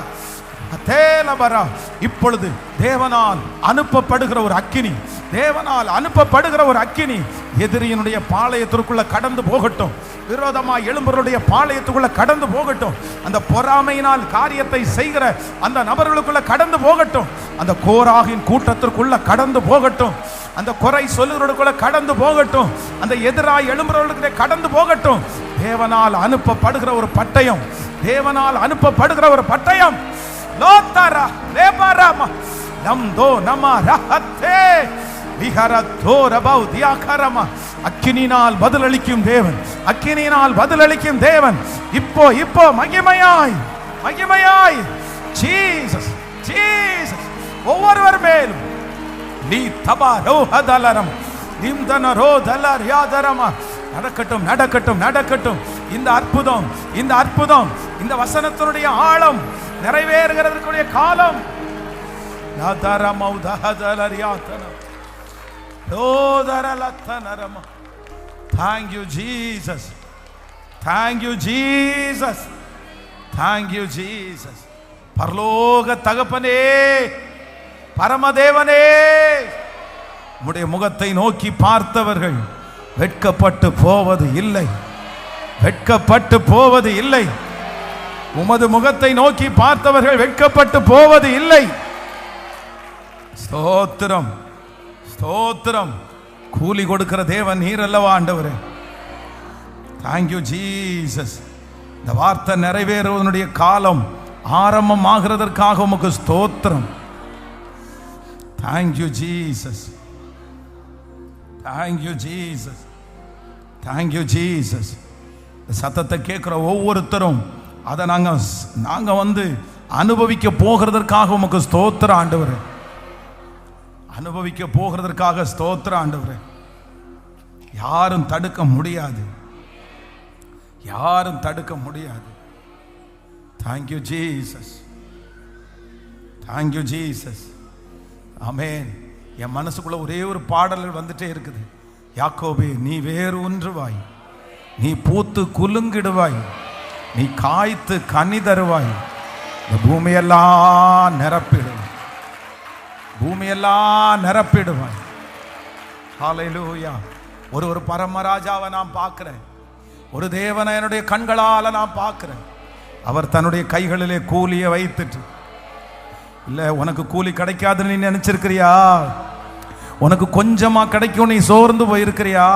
அதேலபரா. இப்பொழுது தேவனால் அனுப்பப்படுகிற ஒரு அக்கினி, தேவனால் அனுப்பப்படுகிற ஒரு அக்கினி எதிரியினுடைய பாளையத்திற்குள்ள கடந்து போகட்டும், விரோதமாய் எழும்புறவருடைய பாளையத்துக்குள்ள கடந்து போகட்டும், அந்த பொறாமையினால் காரியத்தை செய்கிற அந்த நபர்களுக்குள்ள கடந்து போகட்டும், அந்த கோராகின் கூட்டத்திற்குள்ள கடந்து போகட்டும், அந்த குறை சொல்லுகிறவர்களுக்குள்ள கடந்து போகட்டும், அந்த எதிராய் எழும்புறவர்களுக்கு கடந்து போகட்டும். தேவனால் அனுப்பப்படுகிற ஒரு பட்டயம் தேவனால் அனுப்பப்படுகிற ஒரு பட்டயம். லோத்தரா லேபராமா நம்தோ நம ரஹத்தே விஹரத்தோ ரபௌ தியாகரமா. அக்கினியினால் பதிலளிக்கும் தேவன், அக்கினியினால் பதிலளிக்கும் தேவன். இப்போ இப்போ மகிமையாய் மகிமையாய் ஜீசஸ் ஜீசஸ் ஒவ்வொருவர் மேலும் நீ தபா ரோஹதலரம் நிம்தன ரோதலர் யாதரமா. நடக்கட்டும் நடக்கட்டும் நடக்கட்டும். இந்த அற்புதம் இந்த அற்புதம் இந்த வசனத்தினுடைய ஆழம் நிறைவேறுகிறதற்குரிய காலம். Thank you Jesus, thank you Jesus, thank you Jesus. பரலோக தகப்பனே, பரமதேவனே, உம்முடைய முகத்தை நோக்கி பார்த்தவர்கள் வெட்கப்பட்டு போவது இல்லை, வெட்கப்பட்டு போவது இல்லை. உமது முகத்தை நோக்கி பார்த்தவர்கள் வெட்கப்பட்டு போவது இல்லை. ஸ்தோத்திரம் ஸ்தோத்திரம். கூலி கொடுக்கிற தேவன் நீர் அல்லவா ஆண்டவரே. Thank you Jesus. இந்த வார்த்தை நிறைவேறுவதனுடைய காலம் ஆரம்பமாகிறதற்காக உமக்கு ஸ்தோத்திரம். Thank you Jesus, thank you Jesus, thank you Jesus. சத்தத்தை கேட்குற ஒவ்வொருத்தரும் அதை நாங்கள் வந்து அனுபவிக்க போகிறதற்காக உமக்கு ஸ்தோத்திரம் ஆண்டவரே. அனுபவிக்க போகிறதற்காக ஸ்தோத்திரம் ஆண்டவரே. யாரும் தடுக்க முடியாது, யாரும் தடுக்க முடியாது. Thank you Jesus, thank you Jesus. ஆமென். என் மனசுக்குள்ள ஒரே ஒரு பாடல்கள் வந்துட்டே இருக்குது. யாக்கோபே நீ வேறு ஒன்றுவாய், நீ பூத்து குலுங்கிடுவாய், நீ காய்த்து கனி தருவாய், இந்த பூமியெல்லாம் நிரப்பிடுவாய், பூமியெல்லாம் நிரப்பிடுவாய். ஹல்லேலூயா. ஒரு பரமராஜாவை நான் பார்க்கிறேன், ஒரு தேவனை என்னுடைய கண்களால் நான் பார்க்கிறேன். அவர் தன்னுடைய கைகளிலே கூலியை வைத்துட்டு, இல்லை உனக்கு கூலி கிடைக்காதுன்னு நீ நினைச்சிருக்கிறியா? உனக்கு கொஞ்சமா கிடைக்கும் நீ சோர்ந்து போயிருக்கிறியா?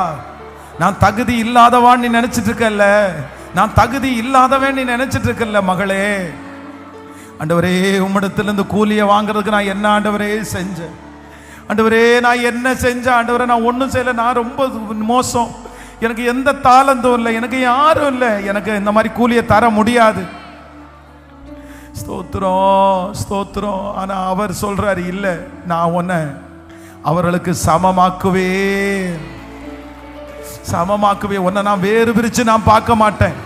நான் தகுதி இல்லாதவான் நீ நினைச்சிட்டு இருக்கல்ல, நான் தகுதி இல்லாதவன் நீ நினைச்சிட்டு இருக்கல்ல மகளே. ஆண்டவரே உம்மிடத்திலிருந்து கூலியை வாங்குறதுக்கு நான் என்ன ஆண்டவரே செஞ்சேன்? ஆண்டவரே நான் என்ன செஞ்சேன்? ஆண்டவரே நான் ஒன்றும் செய்யலை, நான் ரொம்ப மோசம், எனக்கு எந்த தாளந்தும் இல்லை, எனக்கு யாரும் இல்லை, எனக்கு இந்த மாதிரி கூலியை தர முடியாது. ஸ்தோத்திரம் ஸ்தோத்திரம். ஆனா அவர் சொல்றாரு, இல்லை நான் உன்னை அவர்களுக்கு சமமாக்குவேன், சமமாக்குவேன். உன்னை நான் வேறு பிரிச்சு நான் பார்க்க மாட்டேன்.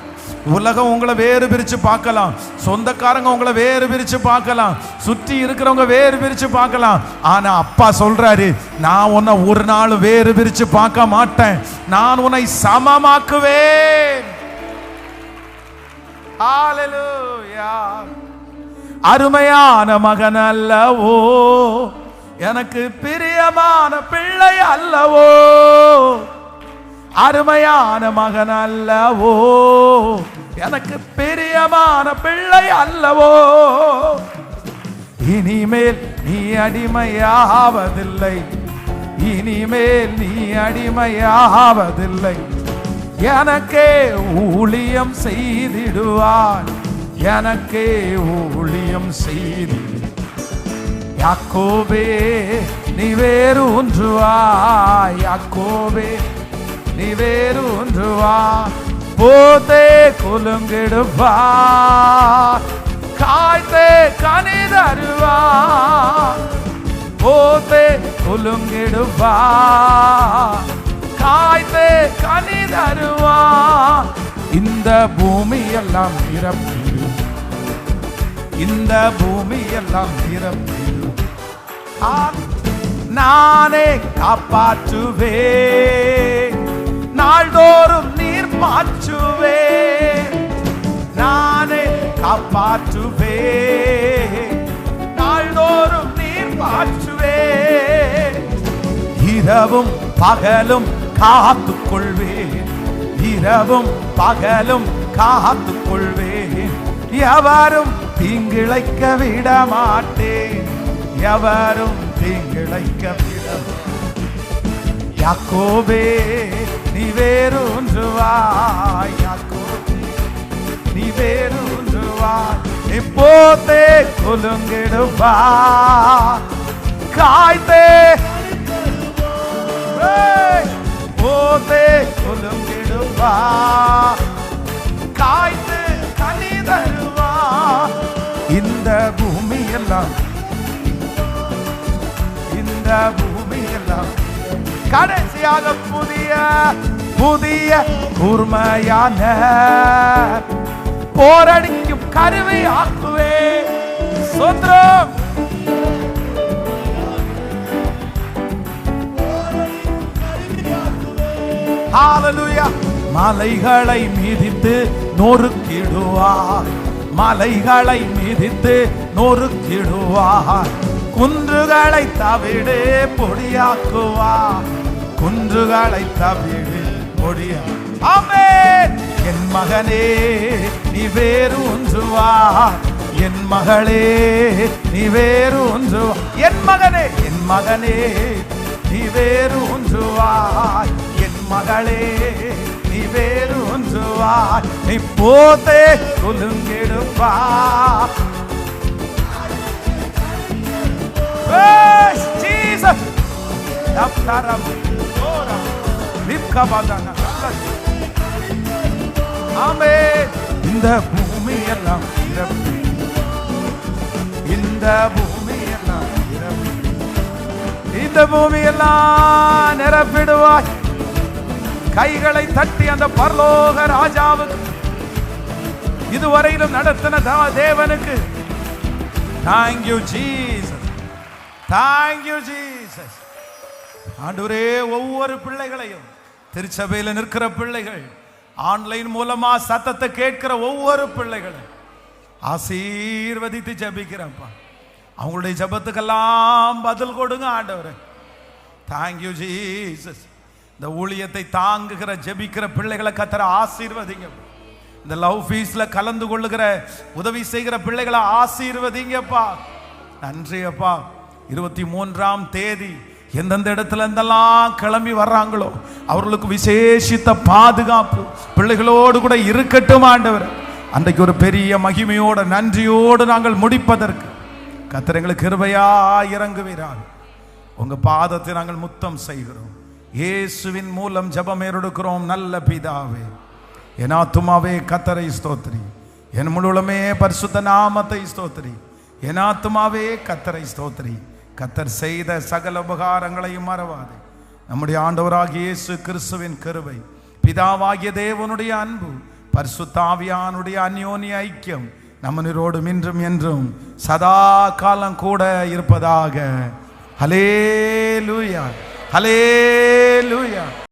உலகம் உங்களை வேறு பிரிச்சு பார்க்கலாம், சொந்தக்காரங்க உங்களை வேறு பிரிச்சு பார்க்கலாம், சுற்றி இருக்கிறவங்க வேறு பிரிச்சு பார்க்கலாம். ஆனா அப்பா சொல்றாரு, நான் உன்னை ஒரு நாள் வேறு பிரிச்சு பார்க்க மாட்டேன், நான் உன்னை சமமாக்குவேன். ஹல்லேலூயா. அருமையான மகன் அல்லவோ, எனக்கு பிரியமான பிள்ளை அல்லவோ, அருமையான மகன் அல்லவோ, எனக்கு பிரியமான பிள்ளை அல்லவோ. இனிமேல் நீ அடிமையாவதில்லை, இனிமேல் நீ அடிமையாவதில்லை, எனக்கே ஊழியம் செய்திடுவாய், எனக்கே ஊழியம் செய்தி. யாக்கோபே நீ வேறு ஒன்றுவாய், யாக்கோபே நீ வேறு ஒன்றுவா, போதே குலுங்கிடுவா, காய்த்தே கனி தருவா, போதே குலுங்கிடுவா, காய்த்தே கனி தருவா. இந்த பூமி எல்லாம் நிரப்பிடும், இந்த பூமி எல்லாம் நிரப்பிடும். நானே காப்பாற்றுவே, நாள்தோறும் நீர் பாய்ச்சுவே, நானே காப்பாற்றுவே, நாள்தோறும் நீர் பாய்ச்சுவே. இரவும் பகலும் காத்துக் கொள்வேன், இரவும் பகலும் காத்துக் கொள்வேன், எவரும் தீங்கிழைக்க விட மாட்டேன், எவரும் தீங்கிழைக்க விட. யாக்கோபே நீ வேறு ஒன்றுவாய், யாக்கோபே நீ வேறு ஒன்று தருவாய், இப்போதே குலுங்கிடுவா, காய்த்தே போதே குலுங்கிடுவா, காய்த்து கனி தருவா. இந்த பூமி எல்லாம், இந்த பூமி எல்லாம் கடைசியாக புதிய புதிய கூர்மையான போரடிக்கும் கருவை ஆக்குவே. சோத்ரம். ஹalleluya. மலைகளை மிதித்து நொறுக்கிடுவார், மலைகளை மிதித்து நொறுக்கிடுவார், குன்றுகளை தவிடு பொடியாக்குவார், குன்றுகளை தவிடு பொடியா. ஆமென். என் மகனே நீ வேறு ஒன்றுவார், என் மகளே நீ வேறு ஒன்றுவா, என் மகனே, என் மகனே நீ வேறு ஒன்றுவாய், என் மகளே நீ வேறு ஒன்றுவாய், நீ போதே குலுங்கிடுவா. ஜீசஸ். ஆமென். இந்த பூமி எல்லாம் நிரப்பி, இந்த பூமி எல்லாம் நிரப்பி, இந்த பூமி எல்லாம் நிரப்பிடுவாய். கைகளை தட்டி அந்த பரலோக ராஜாவுக்கு, இதுவரையிலும் நடத்தின தேவனுக்கு thank you Jesus, thank you Jesus. ஆண்டவரே, ஒவ்வொரு பிள்ளைகளையும், திருச்சபையில் நிற்கிற பிள்ளைகள், ஆன்லைன் மூலமா சத்தத்தை கேட்கிற ஒவ்வொரு பிள்ளைகளும் ஆசீர்வதித்து ஜெபிக்கிறப்பா. அவங்களுடைய ஜெபத்துக்கெல்லாம் பதில் கொடுங்க ஆண்டவரே. thank you Jesus. இந்த ஊழியத்தை தாங்குகிற ஜெபிக்கிற பிள்ளைகளை கர்த்தர் ஆசீர்வதிங்க. இந்த லவ் ஃபீஸ்ல கலந்து கொள்ளுகிற உதவி செய்கிற பிள்ளைகளை ஆசீர்வதிங்கப்பா. நன்றி அப்பா. 23ஆம் தேதி எந்தெந்த இடத்துல இருந்தெல்லாம் கிளம்பி வர்றாங்களோ அவர்களுக்கு விசேஷித்த பாதுகாப்பு பிள்ளைகளோடு கூட இருக்கட்டும் ஆண்டவர். அன்றைக்கு ஒரு பெரிய மகிமையோடு நன்றியோடு நாங்கள் முடிப்பதற்கு கர்த்தர் எங்களுக்கு கிருபையா இறங்குவீராக. உங்க பாதத்தை நாங்கள் முத்தம் செய்கிறோம். இயேசுவின் மூலம் ஜெபம் ஏறெடுக்கிறோம் நல்ல பிதாவே. என் ஆத்துமாவே கர்த்தரை ஸ்தோத்திரி, என் முழுமே பரிசுத்த நாமத்தை ஸ்தோத்திரி. என் ஆத்துமாவே கர்த்தரை ஸ்தோத்திரி. கர்த்தர் செய்த சகல உபகாரங்களையும் மறவாதே. நம்முடைய ஆண்டவராகிய இயேசு கிறிஸ்துவின் கிருபை, பிதாவாகிய தேவனுடைய அன்பு, பரிசுத்த ஆவியானுடைய அந்யோன்ய ஐக்கியம் நம்மனோடும் இன்றும் என்றும் சதா காலம் கூட இருப்பதாக. ஹல்லேலூயா, ஹல்லேலூயா.